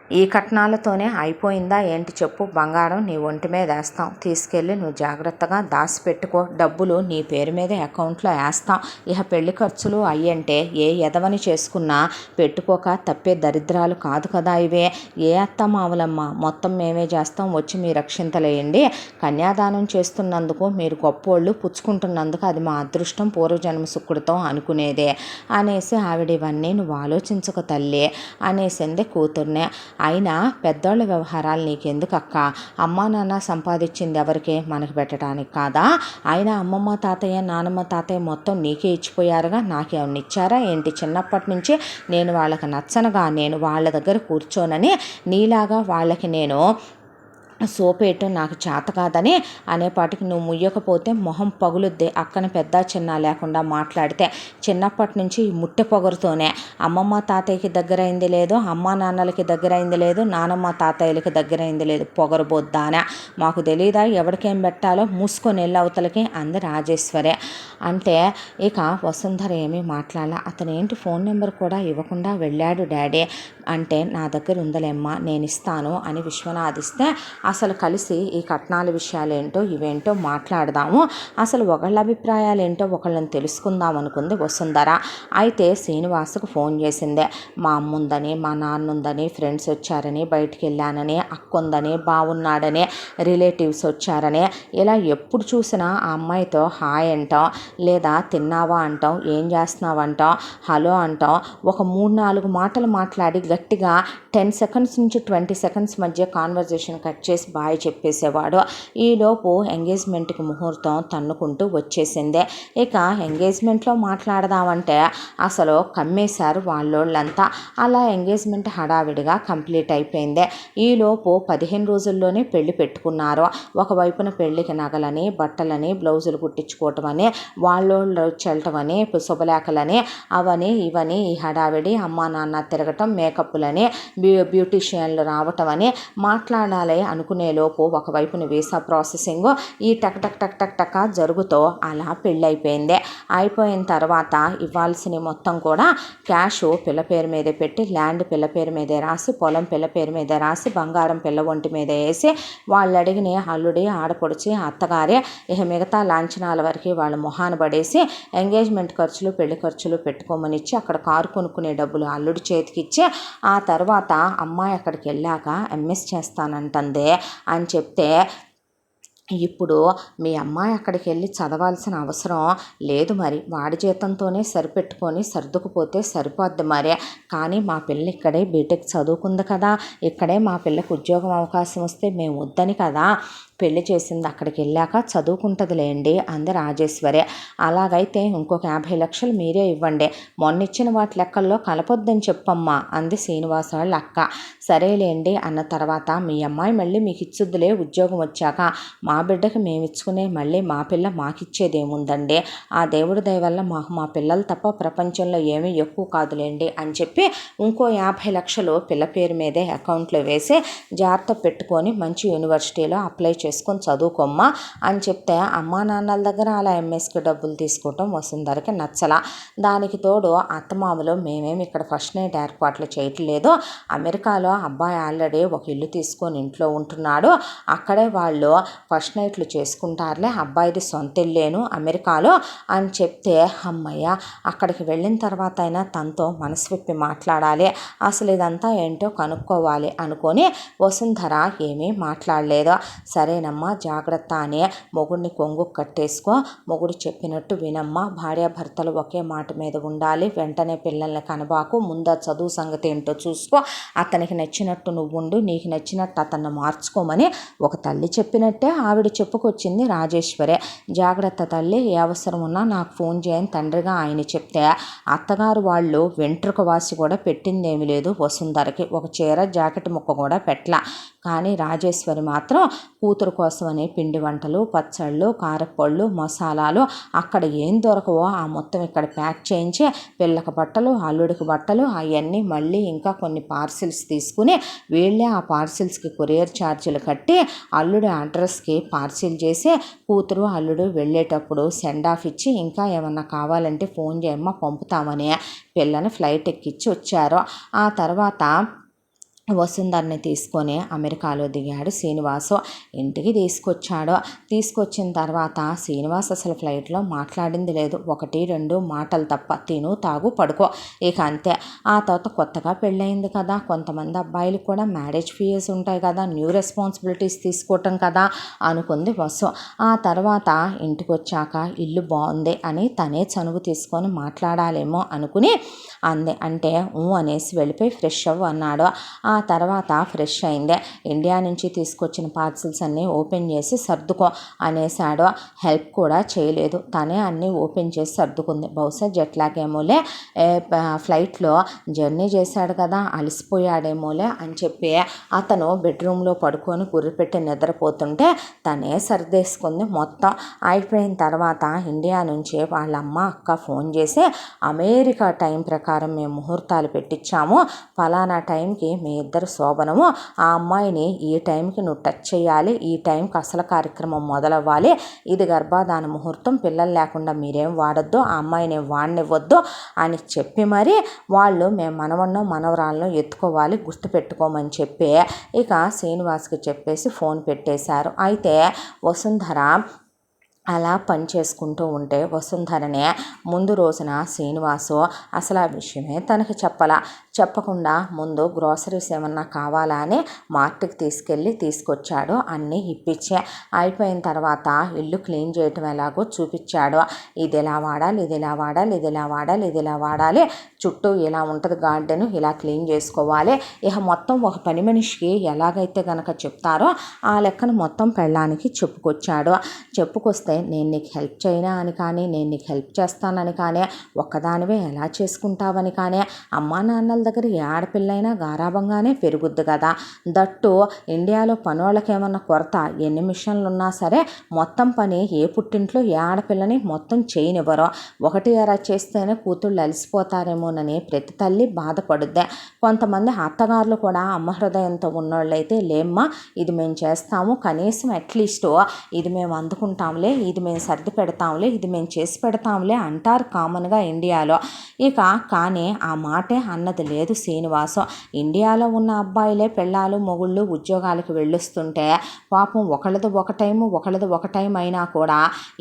ఈ కట్నాలతోనే అయిపోయిందా ఏంటి చెప్పు? బంగారం నీ ఒంటి మీద వేస్తాం, తీసుకెళ్ళి నువ్వు జాగ్రత్తగా దాచిపెట్టుకో, డబ్బులు నీ పేరు మీద అకౌంట్లో వేస్తాం. ఇక పెళ్లి ఖర్చులు అయ్యంటే ఏ ఎదవని చేసుకున్నా పెట్టుకోక తప్పే దరిద్రాలు కాదు కదా ఇవే. ఏ అత్త మావులమ్మ, మొత్తం మేమే చేస్తాం, వచ్చి మీ రక్షింతలేయండి. కన్యాదానం చేస్తున్నందుకు మీరు గొప్పోళ్ళు, పుచ్చుకుంటున్నందుకు అది మా అదృష్టం, పూర్వజన్మ సుక్కుడితో అనుకునేదే అనేసి ఆవిడ ఇవన్నీ నువ్వు ఆలోచించక తల్లి అనేసింది కూతుర్నే. అయినా పెద్దోళ్ళ వ్యవహారాలు నీకెందుకు అక్క? అమ్మా నాన్న సంపాదించింది ఎవరికి? మనకు పెట్టడానికి కాదా? అయినా అమ్మమ్మ తాతయ్య నానమ్మ తాతయ్య మొత్తం నీకే ఇచ్చిపోయారుగా, నాకేమన్నా ఇచ్చారా ఏంటి? చిన్నప్పటి నుంచి నేను వాళ్ళకి నచ్చనగా నేను వాళ్ళ దగ్గర కూర్చోనని నీలాగా వాళ్ళకి నేను సోపేటు నాకు చేత కాదని అనేపాటికి నువ్వు ముయ్యకపోతే మొహం పగులుద్ది. అక్కన పెద్ద చిన్న లేకుండా మాట్లాడితే చిన్నప్పటి నుంచి ముట్టె పొగరుతోనే అమ్మమ్మ తాతయ్యకి దగ్గరైంది లేదు, అమ్మ నాన్నలకి దగ్గరైంది లేదు, నానమ్మ తాతయ్యలకి దగ్గరైంది లేదు. పొగరుబోద్దానా? మాకు తెలియదా ఎవరికేం పెట్టాలో? మూసుకొని వెళ్ళి అవతలకి అంది రాజేశ్వరి. అంటే ఇక వసుంధర ఏమీ మాట్లాడాల. అతనేంటి ఫోన్ నెంబర్ కూడా ఇవ్వకుండా వెళ్ళాడు డాడీ అంటే, నా దగ్గర ఉందలేమ్మా నేను ఇస్తాను అని విశ్వనాథిస్తే, అసలు కలిసి ఈ కట్నాల విషయాలేంటో ఇవేంటో మాట్లాడదాము, అసలు ఒకళ్ళ అభిప్రాయాలు ఏంటో ఒకళ్ళని తెలుసుకుందాం అనుకుంది వసుంధర. అయితే శ్రీనివాసుకు ఫోన్ చేసిందే. మా అమ్ముందని, మా నాన్నుందని, ఫ్రెండ్స్ వచ్చారని, బయటికి వెళ్ళానని, అక్కుందని, బాగున్నాడని, రిలేటివ్స్ వచ్చారని, ఇలా ఎప్పుడు చూసినా ఆ అమ్మాయితో హాయ్ అంటాం, లేదా తిన్నావా అంటాం, ఏం చేస్తున్నావు అంటాం, హలో అంటాం. ఒక 3-4 మాటలు మాట్లాడి గట్టిగా 10 సెకండ్స్ నుంచి 20 సెకండ్స్ మధ్య కాన్వర్జేషన్ కట్ చేసి బాయ్ చెప్పేసేవాడు. ఈలోపు ఎంగేజ్మెంట్కి ముహూర్తం తన్నుకుంటూ వచ్చేసిందే. ఇక ఎంగేజ్మెంట్లో మాట్లాడదామంటే అసలు కమ్మేశారు వాళ్ళోళ్ళంతా. అలా ఎంగేజ్మెంట్ హడావిడిగా కంప్లీట్ అయిపోయింది. ఈలోపు 15 రోజుల్లోనే పెళ్లి పెట్టుకున్నారు. ఒకవైపున పెళ్లికి నగలని, బట్టలని, బ్లౌజులు కుట్టించుకోవటం అని, వాళ్ళోళ్ళు చెల్లటమని, శుభలేఖలని, అవని ఇవని ఈ హడావిడి, అమ్మా నాన్న తిరగటం, మేకప్లని, బ్యూటీషియన్లు రావటం అని మాట్లాడాలి అనుకునేలోపు ఒకవైపున వీసా ప్రాసెసింగ్ ఈ టక్ టక్ టక్ టక్ టక్ జరుగుతూ అలా పెళ్ళైపోయింది. అయిపోయిన తర్వాత ఇవ్వాల్సిన మొత్తం కూడా క్యాష్ పిల్ల పేరు మీదే పెట్టి, ల్యాండ్ పిల్ల పేరు మీదే రాసి, పొలం పిల్ల పేరు మీదే రాసి, బంగారం పిల్ల ఒంటి మీద వేసి, వాళ్ళు అడిగిన అల్లుడి, ఆడపడిచి, అత్తగారే ఇక మిగతా లాంఛనాల వరకు వాళ్ళ మొహాన పడేసి ఎంగేజ్మెంట్ ఖర్చులు, పెళ్లి ఖర్చులు పెట్టుకోమని ఇచ్చి, అక్కడ కారు కొనుక్కునే డబ్బులు అల్లుడి చేతికి ఇచ్చి, ఆ తర్వాత అమ్మాయి అక్కడికి వెళ్ళాక ఎంఎస్ చేస్తానంటుంది అని చెప్తే, ఇప్పుడు మీ అమ్మాయి అక్కడికి వెళ్ళి చదవాల్సిన అవసరం లేదు, మరి వాడి జీతంతోనే సరిపెట్టుకొని సర్దుకుపోతే సరిపోద్ది మరి. కానీ మా పిల్ల ఇక్కడే బీటెక్ చదువుకుంది కదా, ఇక్కడే మా పిల్లకి ఉద్యోగం అవకాశం వస్తే మేము వద్దని కదా పెళ్లి చేసింది, అక్కడికి వెళ్ళాక చదువుకుంటుందిలేండి అంది రాజేశ్వరి. అలాగైతే ఇంకొక 50 లక్షలు మీరే ఇవ్వండి, మొన్నిచ్చిన వాటి లెక్కల్లో కలపొద్దని చెప్పమ్మా అంది శ్రీనివాస వాళ్ళ అక్క. సరేలేండి అన్న తర్వాత, మీ అమ్మాయి మళ్ళీ మీకు ఇచ్చుద్దులే ఉద్యోగం వచ్చాక, మా బిడ్డకి మేము ఇచ్చుకునే మళ్ళీ మా పిల్ల మాకిచ్చేదేముందండి, ఆ దేవుడి దయ వల్ల మాకు మా పిల్లలు తప్ప ప్రపంచంలో ఏమీ ఎక్కువ కాదులేండి అని చెప్పి ఇంకో 50 లక్షలు పిల్ల పేరు మీదే అకౌంట్లో వేసి జాగ్రత్త పెట్టుకొని మంచి యూనివర్సిటీలో అప్లై చేసుకొని చదువుకోమ్మా అని చెప్తే, అమ్మా నాన్నల దగ్గర అలా ఎంఎస్కి డబ్బులు తీసుకోవటం వసుంధరకి నచ్చలా. దానికి తోడు అత్తమామలు మేమేమి ఇక్కడ ఫస్ట్ నైట్ ఏర్పాట్లు చేయట్లేదు, అమెరికాలో అబ్బాయి ఆల్రెడీ ఒక ఇల్లు తీసుకొని ఇంట్లో ఉంటున్నాడు, అక్కడే వాళ్ళు ఫస్ట్ నైట్లు చేసుకుంటారులే, అబ్బాయిది సొంత ఇల్లేను అమెరికాలో అని చెప్తే, అమ్మయ్య అక్కడికి వెళ్ళిన తర్వాత అయినా తనతో మనసు విప్పి మాట్లాడాలి, అసలు ఇదంతా ఏంటో కనుక్కోవాలి అనుకొని వసుంధర ఏమీ మాట్లాడలేదు. సరేనమ్మా జాగ్రత్త అని మొగుడిని కొంగు కట్టేసుకో, మొగుడు చెప్పినట్టు వినమ్మా, భార్యాభర్తలు ఒకే మాట మీద ఉండాలి, వెంటనే పిల్లల్ని కనబాకు, ముందు చదువు సంగతి ఏంటో చూసుకో, అతనికి నచ్చినట్టు నువ్వు ఉండు, నీకు నచ్చినట్టు అతన్ని మార్చుకోమని ఒక తల్లి చెప్పినట్టే ఆవిడ చెప్పుకొచ్చింది రాజేశ్వరి. జాగ్రత్త తల్లి, ఏ అవసరం ఉన్నా నాకు ఫోన్ చేయని తండ్రిగా ఆయన చెప్తే, అత్తగారు వాళ్ళు వెంట్రుక వాసి కూడా పెట్టిందేమీ లేదు వసుంధరకి, ఒక చీర జాకెట్ ముక్క కూడా పెట్టలా. కానీ రాజేశ్వరి మాత్రం కూతురు కోసమని పిండి వంటలు, పచ్చళ్ళు, కారప్పళ్ళు, మసాలాలు అక్కడ ఏం దొరకవో ఆ మొత్తం ఇక్కడ ప్యాక్ చేయించి పిల్లకి బట్టలు, అల్లుడికి బట్టలు అవన్నీ మళ్ళీ ఇంకా కొన్ని పార్సిల్స్ తీసుకుని వీళ్ళే ఆ పార్సిల్స్కి కొరియర్ ఛార్జీలు కట్టి అల్లుడి అడ్రస్కి పార్సిల్ చేసి కూతురు అల్లుడు వెళ్ళేటప్పుడు సెండ్ ఆఫ్ ఇచ్చి ఇంకా ఏమన్నా కావాలంటే ఫోన్ చేయమ్మా పంపుతామని పిల్లని ఫ్లైట్ ఎక్కించి వచ్చారు. ఆ తర్వాత వసుంధరని తీసుకొని అమెరికాలో దిగాడు శ్రీనివాసు. ఇంటికి తీసుకొచ్చిన తర్వాత శ్రీనివాస్ అసలు ఫ్లైట్లో మాట్లాడింది లేదు, 1-2 మాటలు తప్ప. తిను, తాగు, పడుకో, ఇక అంతే. ఆ తర్వాత కొత్తగా పెళ్ళయింది కదా, కొంతమంది అబ్బాయిలు కూడా మ్యారేజ్ ఫీజెస్ ఉంటాయి కదా, న్యూ రెస్పాన్సిబిలిటీస్ తీసుకోవటం కదా అనుకుంది వసు. ఆ తర్వాత ఇంటికి వచ్చాక ఇల్లు బాగుంది అని తనే చనువు తీసుకొని మాట్లాడాలేమో అనుకుని అంది. అంటే అనేసి వెళ్ళిపోయి ఫ్రెష్ అవ్వు అన్నాడు. ఆ తర్వాత ఫ్రెష్ అయిందే. ఇండియా నుంచి తీసుకొచ్చిన పార్సిల్స్ అన్నీ ఓపెన్ చేసి సర్దుకో అనేసాడు. హెల్ప్ కూడా చేయలేదు, తనే అన్నీ ఓపెన్ చేసి సర్దుకుంది. బహుశా జెట్లాగేమోలే, ఫ్లైట్లో జర్నీ చేశాడు కదా అలసిపోయాడేమోలే అని చెప్పి అతను బెడ్రూమ్లో పడుకొని గుర్రిపెట్టి నిద్రపోతుంటే తనే సర్దేసుకుంది. మొత్తం అయిపోయిన తర్వాత ఇండియా నుంచి వాళ్ళ అమ్మ అక్క ఫోన్ చేసి అమెరికా టైం ప్రకారం మేము ముహూర్తాలు పెట్టించాము, ఫలానా టైంకి మీ ఇద్దరు శోభనము, ఆ అమ్మాయిని ఈ టైంకి నువ్వు టచ్ చేయాలి, ఈ టైంకి అసలు కార్యక్రమం మొదలవ్వాలి, ఇది గర్భాధాన ముహూర్తం, పిల్లలు లేకుండా మీరేం వాడద్దు, ఆ అమ్మాయిని వాడనివ్వద్దు అని చెప్పి మరి వాళ్ళు మేము మనవరాలను ఎత్తుకోవాలి గుర్తుపెట్టుకోమని చెప్పి ఇక శ్రీనివాస్కి చెప్పేసి ఫోన్ పెట్టేశారు. అయితే వసుంధర అలా పని చేసుకుంటూ ఉంటే వసుంధరనే ముందు రోజున శ్రీనివాసు అసలు ఆ విషయమే తనకి చెప్పకుండా ముందు గ్రోసరీస్ ఏమన్నా కావాలా అని మార్ట్కి తీసుకొచ్చాడు. అన్నీ ఇప్పించే అయిపోయిన తర్వాత ఇల్లు క్లీన్ చేయటం ఎలాగో చూపించాడు. ఇది ఇలా వాడాలి, ఇది ఇలా వాడాలి, ఇది ఇలా వాడాలి, ఇది ఇలా వాడాలి, చుట్టూ ఇలా ఉంటుంది గార్డెన్, ఇలా క్లీన్ చేసుకోవాలి. ఇక మొత్తం ఒక పని మనిషికి ఎలాగైతే గనక చెప్తారో ఆ లెక్కను మొత్తం పెళ్ళానికి చెప్పుకొస్తే నేను నీకు హెల్ప్ చేయనా అని కానీ, నేను నీకు హెల్ప్ చేస్తానని కానీ, ఒక్కదానివే ఎలా చేసుకుంటావని కానీ, అమ్మా నాన్నల దగ్గర ఏ ఆడపిల్లైనా గారాబంగానే పెరుగుద్ది కదా. దట్టు ఇండియాలో పనోళ్ళకి ఏమన్నా కొరత, ఎన్ని మిషన్లు ఉన్నా సరే మొత్తం పని ఏ పుట్టింట్లో ఏ ఆడపిల్లని మొత్తం చేయనివ్వరు. 1 చేస్తేనే కూతుళ్ళు అలసిపోతారేమోనని ప్రతి తల్లి బాధపడుద్ది. కొంతమంది అత్తగారులు కూడా అమ్మ హృదయంతో ఉన్నోళ్ళైతే లేమ్మా ఇది మేము చేస్తాము, కనీసం అట్లీస్ట్ ఇది మేము అందుకుంటాంలే, ఇది మేము సర్ది పెడతాంలే, ఇది మేము చేసి పెడతాంలే అంటారు కామన్గా ఇండియాలో. ఇక కానీ ఆ మాటే అన్నది లేదు శ్రీనివాసు. ఇండియాలో ఉన్న అబ్బాయిలే పెళ్ళాలు మొగుళ్ళు ఉద్యోగాలకు వెళ్ళొస్తుంటే పాపం ఒకళ్ళది ఒక టైం అయినా కూడా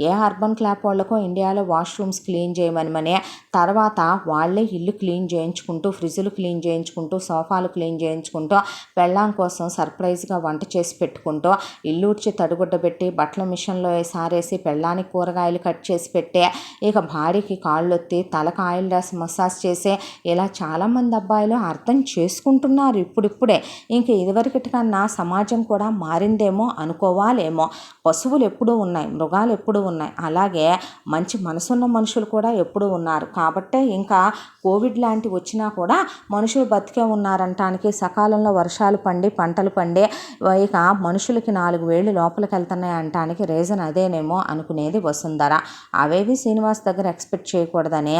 ఏ అర్బన్ క్లాప్ వాళ్ళకో ఇండియాలో వాష్రూమ్స్ క్లీన్ చేయమని తర్వాత వాళ్ళే ఇల్లు క్లీన్ చేయించుకుంటూ, ఫ్రిడ్జ్లు క్లీన్ చేయించుకుంటూ, సోఫాలు క్లీన్ చేయించుకుంటూ, పెళ్ళాం కోసం సర్ప్రైజ్గా వంట చేసి పెట్టుకుంటూ, ఇల్లుడ్చి తడిగుడ్డ పెట్టి బట్టల మిషన్లో సారేసి పెళ్ళానికి కూరగాయలు కట్ చేసి పెట్టే, ఇక భార్యకి కాళ్ళొత్తి తలకు ఆయిల్ రాసి మసాజ్ చేసే, ఇలా చాలామంది అబ్బాయిలు అర్థం చేసుకుంటున్నారు ఇప్పుడిప్పుడే. ఇంక ఇదివరకటి కన్నా సమాజం కూడా మారిందేమో అనుకోవాలేమో. పశువులు ఎప్పుడూ ఉన్నాయి, మృగాలు ఎప్పుడూ ఉన్నాయి, అలాగే మంచి మనసున్న మనుషులు కూడా ఎప్పుడూ ఉన్నారు. కాబట్టే ఇంకా కోవిడ్ లాంటివి వచ్చినా కూడా మనుషులు బతికే ఉన్నారంటానికి, సకాలంలో వర్షాలు పండి పంటలు పండే, ఇక మనుషులకి 4 వేళ్ళు లోపలికి వెళ్తున్నాయి అంటానికి రీజన్ అదేనేమో అనుకునేది వసుంధర. అవేవి శ్రీనివాస్ దగ్గర ఎక్స్పెక్ట్ చేయకూడదని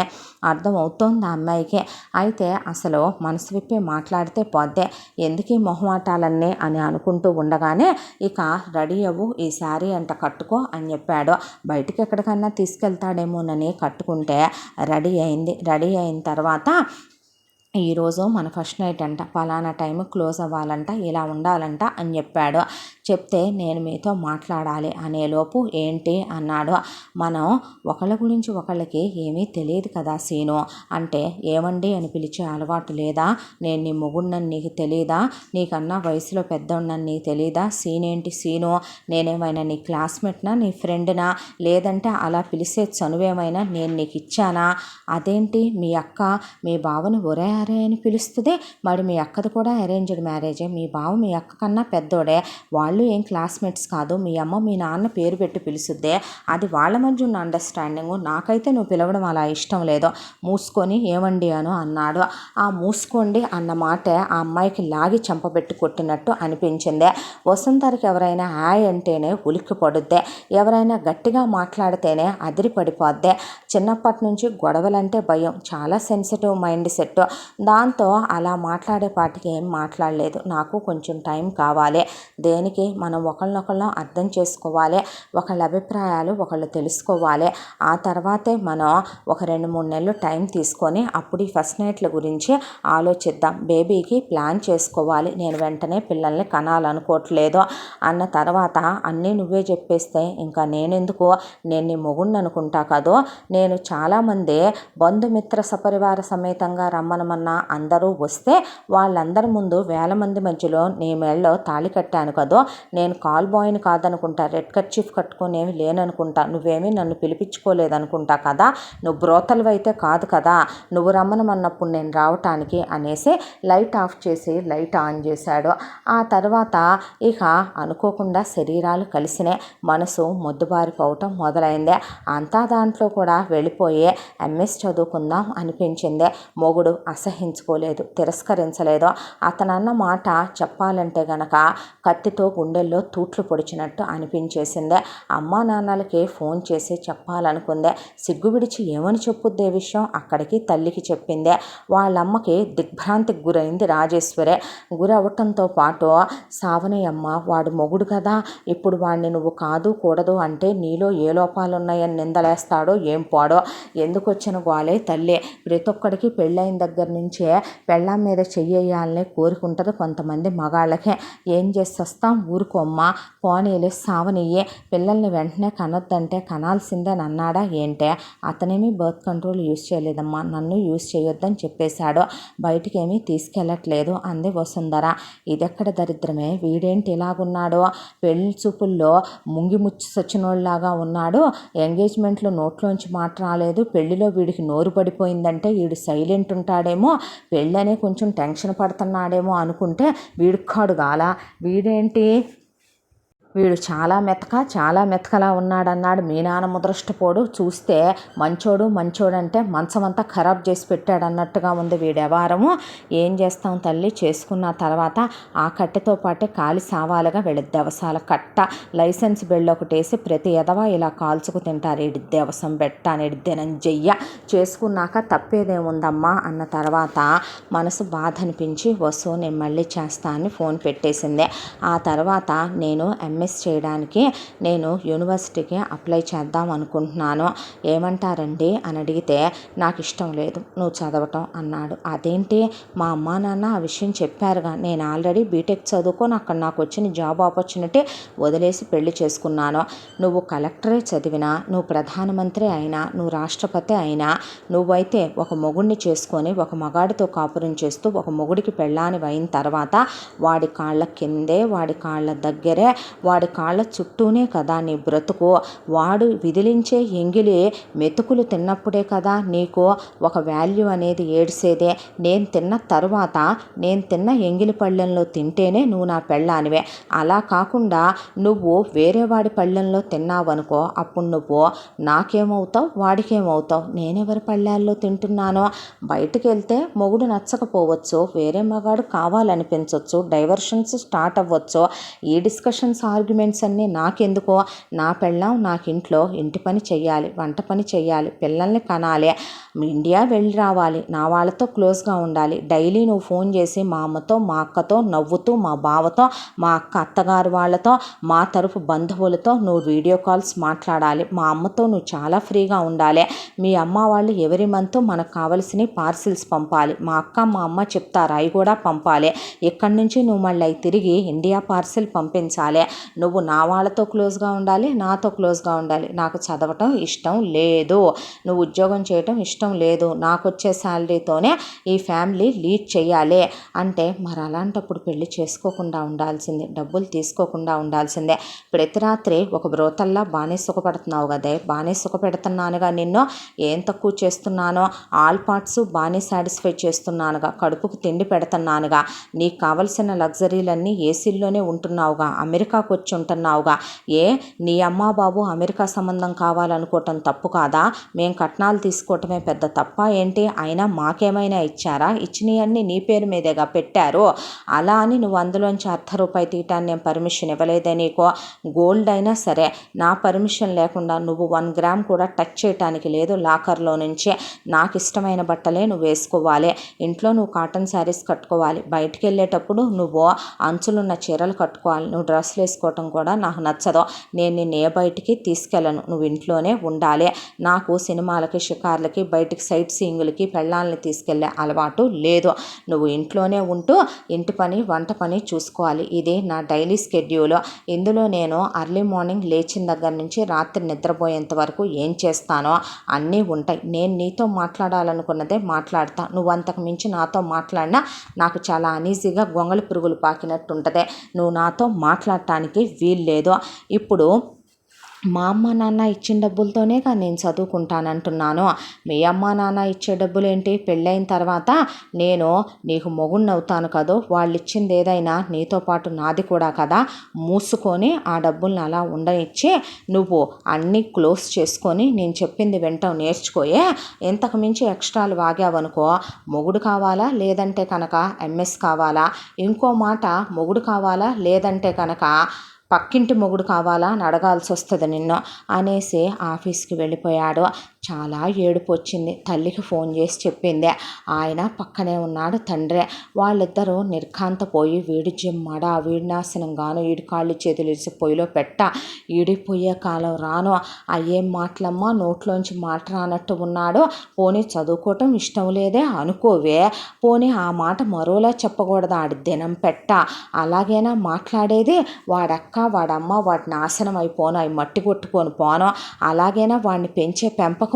అర్థం అవుతోంది ఆ అమ్మాయికి. అయితే అసలు మనసు విప్పి మాట్లాడితే పోద్దే, ఎందుకు ఈ మొహమాటాలన్నీ అని అనుకుంటూ ఉండగానే ఇక రెడీ అవ్వు, ఈ శారీ అంట కట్టుకో అని చెప్పాడు. బయటికి ఎక్కడికన్నా తీసుకెళ్తాడేమోనని కట్టుకుంటే రెడీ అయింది. రెడీ అయిన తర్వాత ఈరోజు మన ఫస్ట్ నైట్ అంట, ఫలానా టైం క్లోజ్ అవ్వాలంట, ఇలా ఉండాలంట అని చెప్పాడు. చెప్తే నేను మీతో మాట్లాడాలి అనేలోపు ఏంటి అన్నాడు. మనం ఒకళ్ళ గురించి ఒకళ్ళకి ఏమీ తెలియదు కదా సీను, అంటే ఏమండి అని పిలిచే అలవాటు లేదా, నేను నీ మొగుడినని నీకు తెలియదా, నీకన్నా వయసులో పెద్దోడినని నీకు తెలియదా, సీనేంటి సీను, నేనేమైనా నీ క్లాస్మేట్నా, నీ ఫ్రెండ్నా, లేదంటే అలా పిలిచే చనువేమైనా నేను నీకు ఇచ్చానా, అదేంటి మీ అక్క మీ బావని ఒరే సరే అని పిలుస్తుంది. మరి మీ అక్కది కూడా అరేంజ్డ్ మ్యారేజే, మీ బావ మీ అక్క కన్నా పెద్దోడే, వాళ్ళు ఏం క్లాస్మేట్స్ కాదు, మీ అమ్మ మీ నాన్న పేరు పెట్టి పిలుస్తుందే, అది వాళ్ళ మధ్య ఉన్న అండర్స్టాండింగు, నాకైతే నువ్వు పిలవడం అలా ఇష్టం లేదు, మూసుకొని ఏమండి అను అన్నాడు. ఆ మూసుకోండి అన్న మాటే ఆ అమ్మాయికి లాగి చెంపబెట్టి కొట్టినట్టు అనిపించింది. వసుంధరకి ఎవరైనా హాయ్ అంటేనే ఉలిక్కి పడుద్దే, ఎవరైనా గట్టిగా మాట్లాడితేనే అదిరి పడిపోద్దే. చిన్నప్పటి నుంచి గొడవలంటే భయం, చాలా సెన్సిటివ్ మైండ్ సెట్. దాంతో అలా మాట్లాడేపాటికి ఏం మాట్లాడలేదు. నాకు కొంచెం టైం కావాలి, దేనికి మనం ఒకళ్ళనొకళ్ళం అర్థం చేసుకోవాలి, ఒకళ్ళ అభిప్రాయాలు ఒకళ్ళు తెలుసుకోవాలి, ఆ తర్వాతే మనం ఒక 2-3 నెలలు టైం తీసుకొని అప్పుడు ఈ ఫస్ట్ నైట్ల గురించి ఆలోచిద్దాం, బేబీకి ప్లాన్ చేసుకోవాలి, నేను వెంటనే పిల్లల్ని కనాలనుకోవట్లేదు అన్న తర్వాత అన్నీ నువ్వే చెప్పేస్తే ఇంకా నేనెందుకు, నేను నీ మొగుడిని అనుకుంటా కదో, నేను చాలామంది బంధుమిత్ర సపరివార సమేతంగా రమ్మనమన్నా అందరూ వస్తే వాళ్ళందరి ముందు 1000 మంది మధ్యలో నీ మెడలో తాళి కట్టాను కదో, నేను కాల్ బాయ్ని కాదనుకుంటా, రెడ్ కర్చీఫ్ కట్టుకునేవి లేననుకుంటా, నువ్వేమీ నన్ను పిలిపించుకోలేదనుకుంటా కదా, నువ్వు బ్రోతలు అయితే కాదు కదా, నువ్వు రమ్మనమన్నప్పుడు నేను రావటానికి అనేసి లైట్ ఆఫ్ చేసి లైట్ ఆన్ చేశాడు. ఆ తర్వాత ఇక అనుకోకుండా శరీరాలు కలిసినాయి, మనసు మొద్దుబారిపోవటం మొదలైంది. అంతా దాంట్లో కూడా వెళ్ళిపోయి ఎంఎస్ చదువుకుందాం అనిపించింది. మొగుడు అసహించుకోలేదు, తిరస్కరించలేదు. అతనన్న మాట చెప్పాలంటే గనక కత్తితో గుండెల్లో తూట్లు పొడిచినట్టు అనిపించేసింది. అమ్మా నాన్నలకి ఫోన్ చేసి చెప్పాలనుకుంది. సిగ్గు విడిచి ఏమని చెప్పుద్దే విషయం అక్కడికి తల్లికి చెప్పింది. వాళ్ళమ్మకి దిగ్భ్రాంతికి గురైంది రాజేశ్వరే. గురవటంతో పాటు సావని అమ్మ వాడు మొగుడు కదా, ఇప్పుడు వాడిని నువ్వు కాదు కూడదు అంటే నీలో ఏ లోపాలు ఉన్నాయని నిందలేస్తాడో ఏం పాడో, ఎందుకు వచ్చిన గోలే తల్లి, ప్రతి ఒక్కడికి పెళ్ళైన దగ్గర నుంచే పెళ్ళాం మీద చెయ్యాలనే కోరుకుంటుంది కొంతమంది మగాళ్ళకే, ఏం చేసి వస్తాం, ఊరుకోమ్మా పోనీలే సావనియ్యే, పిల్లల్ని వెంటనే కనొద్దంటే కనాల్సిందే అన్నాడా ఏంటే, అతనేమీ బర్త్ కంట్రోల్ యూజ్ చేయలేదమ్మా, నన్ను యూజ్ చేయొద్దని చెప్పేశాడు, బయటికేమీ తీసుకెళ్ళట్లేదు అంది వసుంధర. ఇదెక్కడ దరిద్రమే, వీడేంటి ఇలాగున్నాడో, పెళ్లి చూపుల్లో ముంగిముచ్చి సచ్చినోళ్ళలాగా ఉన్నాడు, ఎంగేజ్మెంట్లో నోట్లోంచి మాట రాలేదు, పెళ్లిలో వీడికి నోరు పడిపోయిందంటే వీడు సైలెంట్ ఉంటాడేమో, పెళ్ళనే కొంచెం టెన్షన్ పడుతున్నాడేమో అనుకుంటే వీడికాడు గాల, వీడేంటి వీడు చాలా మెతకలా ఉన్నాడన్నాడు మీ నాన్న ముద్రష్టపోడు, చూస్తే మంచోడంటే మంచమంతా ఖరాబ్ చేసి పెట్టాడన్నట్టుగా ఉంది వీడి వ్యవహారము. ఏం చేస్తాం తల్లి, చేసుకున్న తర్వాత ఆ కట్టెతో పాటే కాలి సావాలుగా వీళ్ళ దవసాల కట్ట, లైసెన్స్ బిళ్ళ ఒకటేసి ప్రతి ఎదవా ఇలా కాల్చుకు తింటారు, ఇడి దేవసం బెట్ట ఇడిదేనం చెయ్య, చేసుకున్నాక తప్పేదేముందమ్మా అన్న తర్వాత మనసు బాధ అనిపించి వసు నేను మళ్ళీ చేస్తా అని ఫోన్ పెట్టేసింది. ఆ తర్వాత నేను ఎంఎస్ చేయడానికి నేను యూనివర్సిటీకి అప్లై చేద్దాం అనుకుంటున్నాను, ఏమంటారండి అని అడిగితే నాకు ఇష్టం లేదు నువ్వు చదవటం అన్నాడు. అదేంటి, మా అమ్మా నాన్న ఆ విషయం చెప్పారుగా, నేను ఆల్రెడీ బీటెక్ చదువుకొని అక్కడ నాకు వచ్చిన జాబ్ ఆపర్చునిటీ వదిలేసి పెళ్లి చేసుకున్నాను, నువ్వు కలెక్టరే చదివినా, నువ్వు ప్రధానమంత్రి అయినా, నువ్వు రాష్ట్రపతి అయినా, నువ్వైతే ఒక మొగుడిని చేసుకొని ఒక మగాడితో కాపురం చేస్తూ ఒక మొగుడికి పెళ్ళాని అయిన తర్వాత వాడి కాళ్ళ కిందే వాడి కాళ్ళ దగ్గరే వాడి కాళ్ళ చుట్టూనే కదా నీ బ్రతుకు, వాడు విదిలించే ఎంగిలి మెతుకులు తిన్నప్పుడే కదా నీకు ఒక వాల్యూ అనేది ఏడ్సేదే, నేను తిన్న తరువాత నేను తిన్న ఎంగిలి పళ్ళెంలో తింటేనే నువ్వు నా పెళ్ళానివే, అలా కాకుండా నువ్వు వేరే వాడి పళ్ళెంలో తిన్నావనుకో అప్పుడు నువ్వు నాకేమవుతావు వాడికేమవుతావు, నేనెవరి పళ్ళాల్లో తింటున్నానో, బయటకు వెళ్తే మొగుడు నచ్చకపోవచ్చు, వేరే మగాడు కావాలనిపించవచ్చు, డైవర్షన్స్ స్టార్ట్ అవ్వచ్చు, ఈ డిస్కషన్స్ ఆర్గ్యుమెంట్స్ అన్నీ నాకెందుకో, నా పెళ్ళాం నాకు ఇంట్లో ఇంటి పని చెయ్యాలి, వంట పని చెయ్యాలి, పిల్లల్ని కనాలి, ఇండియా వెళ్ళి రావాలి, నా వాళ్ళతో క్లోజ్గా ఉండాలి, డైలీ నువ్వు ఫోన్ చేసి మా అమ్మతో మా అక్కతో నవ్వుతూ, మా బావతో మా అక్క అత్తగారు వాళ్ళతో మా తరఫు బంధువులతో నువ్వు వీడియో కాల్స్ మాట్లాడాలి, మా అమ్మతో నువ్వు చాలా ఫ్రీగా ఉండాలి, మీ అమ్మ వాళ్ళు ఎవరి మంత్ మనకు కావలసిన పార్సిల్స్ పంపాలి, మా అక్క మా అమ్మ చెప్తారు అవి కూడా పంపాలి, ఇక్కడి నుంచి నువ్వు మళ్ళీ తిరిగి ఇండియా పార్సిల్ పంపించాలి, నువ్వు నా వాళ్ళతో క్లోజ్గా ఉండాలి, నాతో క్లోజ్గా ఉండాలి. నాకు చదవటం ఇష్టం లేదు, నువ్వు ఉద్యోగం చేయటం ఇష్టం లేదు, నాకు వచ్చే శాలరీతోనే ఈ ఫ్యామిలీ లీడ్ చేయాలి అంటే మరి అలాంటప్పుడు పెళ్లి చేసుకోకుండా ఉండాల్సిందే, డబ్బులు తీసుకోకుండా ఉండాల్సిందే. ప్రతి రాత్రి ఒక బ్రోతల్లా బాగానే సుఖపడుతున్నావు కదే, బాగానే సుఖపెడుతున్నానుగా నిన్ను, ఏం తక్కువ చేస్తున్నానో ఆల్ పార్ట్స్ బాగానే సాటిస్ఫై చేస్తున్నానుగా, కడుపుకు తిండి పెడుతున్నానుగా, నీకు కావలసిన లగ్జరీలన్నీ ఏసీల్లోనే ఉంటున్నావుగా, అమెరికాకు వచ్చి ఉంటున్నావుగా. నీ అమ్మా బాబు అమెరికా సంబంధం కావాలనుకోవటం తప్పు కాదా? మేం కట్నాలు తీసుకోవటమే పెద్ద తప్ప ఏంటి? అయినా మాకేమైనా ఇచ్చారా? ఇచ్చినవన్నీ నీ పేరు మీదేగా పెట్టారు. అలా అని నువ్వు అందులోంచి ₹1 తీయటాన్ని నేను పర్మిషన్ ఇవ్వలేదే నీకు. గోల్డ్ అయినా సరే నా పర్మిషన్ లేకుండా నువ్వు 1 గ్రామ్ కూడా టచ్ చేయటానికి లేదు. లాకర్లో నుంచి నాకు ఇష్టమైన బట్టలే నువ్వు వేసుకోవాలి. ఇంట్లో నువ్వు కాటన్ శారీస్ కట్టుకోవాలి, బయటికి వెళ్ళేటప్పుడు నువ్వు అంచులున్న చీరలు కట్టుకోవాలి. నువ్వు డ్రెస్సులు వేసుకోవటం కూడా నాకు నచ్చదు. నేను నిన్ను ఏ బయటికి తీసుకెళ్ళను, నువ్వు ఇంట్లోనే ఉండాలి. నాకు సినిమాలకి, షికార్లకి, బయటికి సైట్ సీయింగ్లకి పెళ్ళాలని తీసుకెళ్లే అలవాటు లేదు. నువ్వు ఇంట్లోనే ఉంటూ ఇంటి పని, వంట పని చూసుకోవాలి. ఇది నా డైలీ షెడ్యూల్. ఇందులో నేను అర్లీ మార్నింగ్ లేచిన దగ్గర నుంచి రాత్రి నిద్రపోయేంత వరకు ఏం చేస్తానో అన్నీ ఉంటాయి. నేను నీతో మాట్లాడాలనుకున్నదే మాట్లాడతా. నువ్వు అంతకు మించి నాతో మాట్లాడినా నాకు చాలా అనీజీగా గొంగళి పురుగులు పాకినట్టు ఉంటుంది. నువ్వు నాతో మాట్లాడటానికి వీల్లేదు. ఇప్పుడు మా అమ్మ నాన్న ఇచ్చిన డబ్బులతోనేగా నేను చదువుకుంటానంటున్నాను. మీ అమ్మ నాన్న ఇచ్చే డబ్బులు ఏంటి? పెళ్ళైన తర్వాత నేను నీకు మొగుడిని అవుతాను కదూ, వాళ్ళు ఇచ్చింది ఏదైనా నీతో పాటు నాది కూడా కదా. మూసుకొని ఆ డబ్బుల్ని అలా ఉండనిచ్చి నువ్వు అన్నీ క్లోజ్ చేసుకొని నేను చెప్పింది వింటావు, నేర్చుకోయే. ఇంతకు మించి ఎక్స్ట్రాలు వాగావనుకో, మొగుడు కావాలా లేదంటే కనుక ఎంఎస్ కావాలా, ఇంకో మాట మొగుడు కావాలా లేదంటే కనుక పక్కింటి మొగుడు కావాలా అని అడగాల్సి వస్తుంది నిన్ను అనేసి ఆఫీస్కి వెళ్ళిపోయాడు. చాలా ఏడుపు వచ్చింది. తల్లికి ఫోన్ చేసి చెప్పింది. ఆయన పక్కనే ఉన్నాడు తండ్రి. వాళ్ళిద్దరూ నిర్ఘాంతపోయి వీడి జిమ్మడా, వీడి నాశనంగాను, వీడి కాళ్ళు చేతులు ఇరిసి పొయ్యిలో పెట్ట, ఈడిపోయే కాలం రాను, అయ్యేం మాటలమ్మా, నోట్లోంచి మాట రానట్టు ఉన్నాడు. పోనీ చదువుకోవటం ఇష్టం లేదే అనుకోవే, పోనీ ఆ మాట మరోలా చెప్పకూడదు, ఆడి దినం పెట్ట. అలాగేనా మాట్లాడేది? వాడక్క, వాడమ్మ, వాడి నాశనం అయిపోను, అవి మట్టి కొట్టుకొని పోను. అలాగైనా వాడిని పెంచే పెంపకము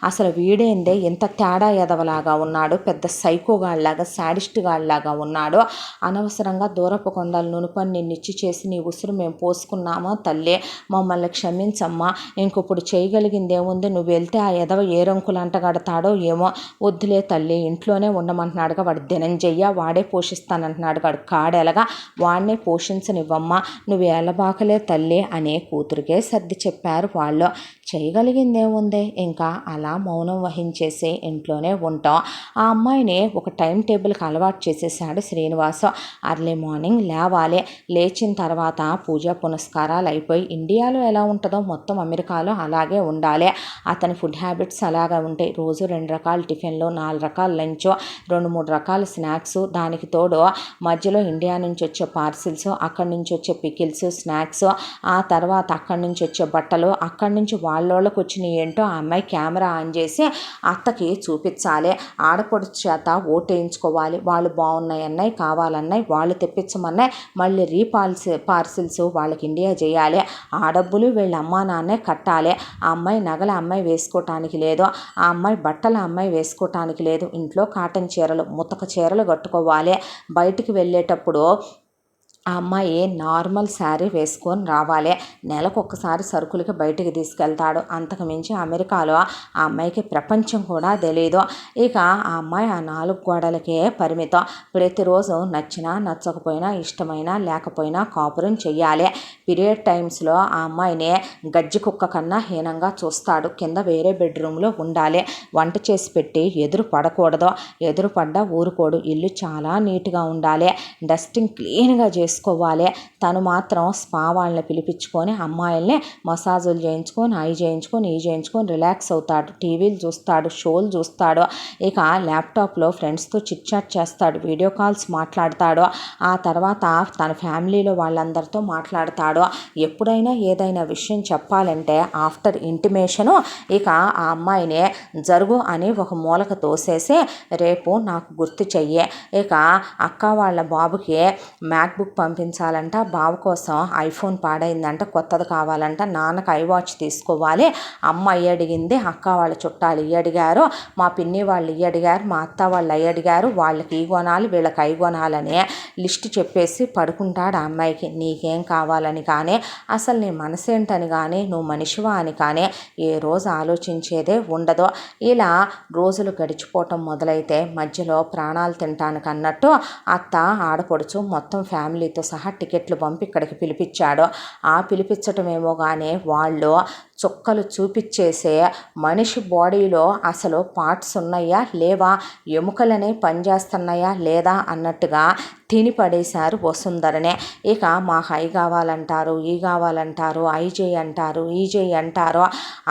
అసలు వీడేందే ఇంత తేడా ఎదవలాగా ఉన్నాడు, పెద్ద సైకోగాళ్ళలాగా, శాడిస్ట్గాళ్ళలాగా ఉన్నాడు. అనవసరంగా దూరపు కొండలు నునుపని నిన్నిచ్చి చేసి నీ ఉసురు మేము పోసుకున్నామో తల్లి, మమ్మల్ని క్షమించమ్మా. ఇంకొప్పుడు చేయగలిగింది ఏముంది? నువ్వు వెళ్తే ఆ ఎదవ ఏ రంకులు అంటగడతాడో ఏమో. వద్దులే తల్లి, ఇంట్లోనే ఉండమంటున్నాడుగా, వాడు దినంజయ్య, వాడే పోషిస్తానంటున్నాడు వాడు కాడెలగా, వాడినే పోషించనివ్వమ్మా, నువ్వు ఎలబాకలే తల్లి అనే కూతురికే సర్ది చెప్పారు వాళ్ళు. చేయగలిగిందేముంది? ఇంకా అలా మౌనం వహించేసి ఇంట్లోనే ఉంటాం. ఆ అమ్మాయిని ఒక టైం టేబుల్కి అలవాటు చేసేసాడు శ్రీనివాసు. అర్లీ మార్నింగ్ లేవాలి, లేచిన తర్వాత పూజా పునస్కారాలు అయిపోయి, ఇండియాలో ఎలా ఉంటుందో మొత్తం అమెరికాలో అలాగే ఉండాలి. అతని ఫుడ్ హ్యాబిట్స్ అలాగే ఉంటాయి. రోజు 2 రకాల టిఫిన్లు, 4 రకాల లంచ్, 2-3 రకాల స్నాక్స్, దానికి తోడు మధ్యలో ఇండియా నుంచి వచ్చే పార్సిల్స్, అక్కడి నుంచి వచ్చే పికిల్స్, స్నాక్స్, ఆ తర్వాత అక్కడి నుంచి వచ్చే బట్టలు, అక్కడి నుంచి వాళ్ళకి వచ్చినాయి ఏంటో ఆ అమ్మాయి కెమెరా ఆన్ చేసి అత్తకి చూపించాలి. ఆడపడుచు చేత ఓటేయించుకోవాలి. వాళ్ళు బాగున్నాయన్నాయి, కావాలన్నాయి, వాళ్ళు తెప్పించమన్నాయి, మళ్ళీ పార్సిల్స్ వాళ్ళకి ఇండియా చేయాలి. ఆ డబ్బులు వీళ్ళ అమ్మా నాన్నే కట్టాలి. ఆ అమ్మాయి నగల అమ్మాయి వేసుకోవటానికి లేదు, ఆ అమ్మాయి బట్టల అమ్మాయి వేసుకోవటానికి లేదు. ఇంట్లో కాటన్ చీరలు, ముతక చీరలు కట్టుకోవాలి. బయటికి వెళ్ళేటప్పుడు ఆ అమ్మాయి నార్మల్ శారీ వేసుకొని రావాలి. నెలకొకసారి సరుకులకి బయటికి తీసుకెళ్తాడు. అంతకు మించి అమెరికాలో ఆ అమ్మాయికి ప్రపంచం కూడా తెలియదు. ఇక ఆ అమ్మాయి ఆ 4 గోడలకే పరిమితం. ప్రతిరోజు నచ్చినా నచ్చకపోయినా, ఇష్టమైనా లేకపోయినా కాపురం చెయ్యాలి. పీరియడ్ టైమ్స్లో ఆ అమ్మాయిని గజ్జి కుక్క కన్నా హీనంగా చూస్తాడు. కింద వేరే బెడ్రూమ్లో ఉండాలి. వంట చేసి పెట్టి ఎదురు పడకూడదు, ఎదురు పడ్డా ఊరుకోడు. ఇల్లు చాలా నీట్గా ఉండాలి, డస్టింగ్ క్లీన్గా చేసుకోవాలి. తను మాత్రం స్పా వాళ్ళని పిలిపించుకొని అమ్మాయిల్ని మసాజులు చేయించుకొని, అవి చేయించుకొని, ఈ చేయించుకొని రిలాక్స్ అవుతాడు. టీవీలు చూస్తాడు, షోలు చూస్తాడు. ఇక ల్యాప్టాప్లో ఫ్రెండ్స్తో చిట్ చాట్ చేస్తాడు, వీడియో కాల్స్ మాట్లాడతాడు. ఆ తర్వాత తన ఫ్యామిలీలో వాళ్ళందరితో మాట్లాడతాడు. ఎప్పుడైనా ఏదైనా విషయం చెప్పాలంటే ఆఫ్టర్ ఇంటిమేషను ఇక ఆ అమ్మాయిని జరుగు అని ఒక మూలకు తోసేసి రేపు నాకు గుర్తు చెయ్యి, ఇక అక్క వాళ్ళ బాబుకి మ్యాక్బుక్ పంపించాలంట, బావ కోసం ఐఫోన్ పాడైందంట, కొత్తది కావాలంట, నాన్నకు ఐవాచ్ తీసుకోవాలి, అమ్మ అయ్యి అడిగింది, అక్క వాళ్ళ చుట్టాలు ఇవి అడిగారు, మా పిన్ని వాళ్ళు ఇవి అడిగారు, మా అత్త వాళ్ళు అవి అడిగారు, వాళ్ళకి ఈ కొనాలి వీళ్ళకి అవి కొనాలని లిస్ట్ చెప్పేసి పడుకుంటాడు. ఆ అమ్మాయికి నీకేం కావాలని కానీ, అసలు నీ మనసేంటని కానీ, నువ్వు మనిషివా అని కానీ ఏ రోజు ఆలోచించేదే ఉండదు. ఇలా రోజులు గడిచిపోవటం మొదలైతే మధ్యలో ప్రాణాలు తింటానికి అన్నట్టు అత్త ఆడపడుచు మొత్తం ఫ్యామిలీతో సహా టికెట్లు పంపి ఇక్కడికి పిలిపించాడు. ఆ పిలిపించటమేమో కానీ వాళ్ళు చుక్కలు చూపించేసే మనిషి బాడీలో అసలు పార్ట్స్ ఉన్నాయా లేవా, ఎముకలనే పనిచేస్తున్నాయా లేదా అన్నట్టుగా తిని పడేశారు వసుంధరనే. ఇక మా హై కావాలంటారు, ఈ కావాలంటారు, ఐ చేయి అంటారు, ఈ చేయి అంటారు,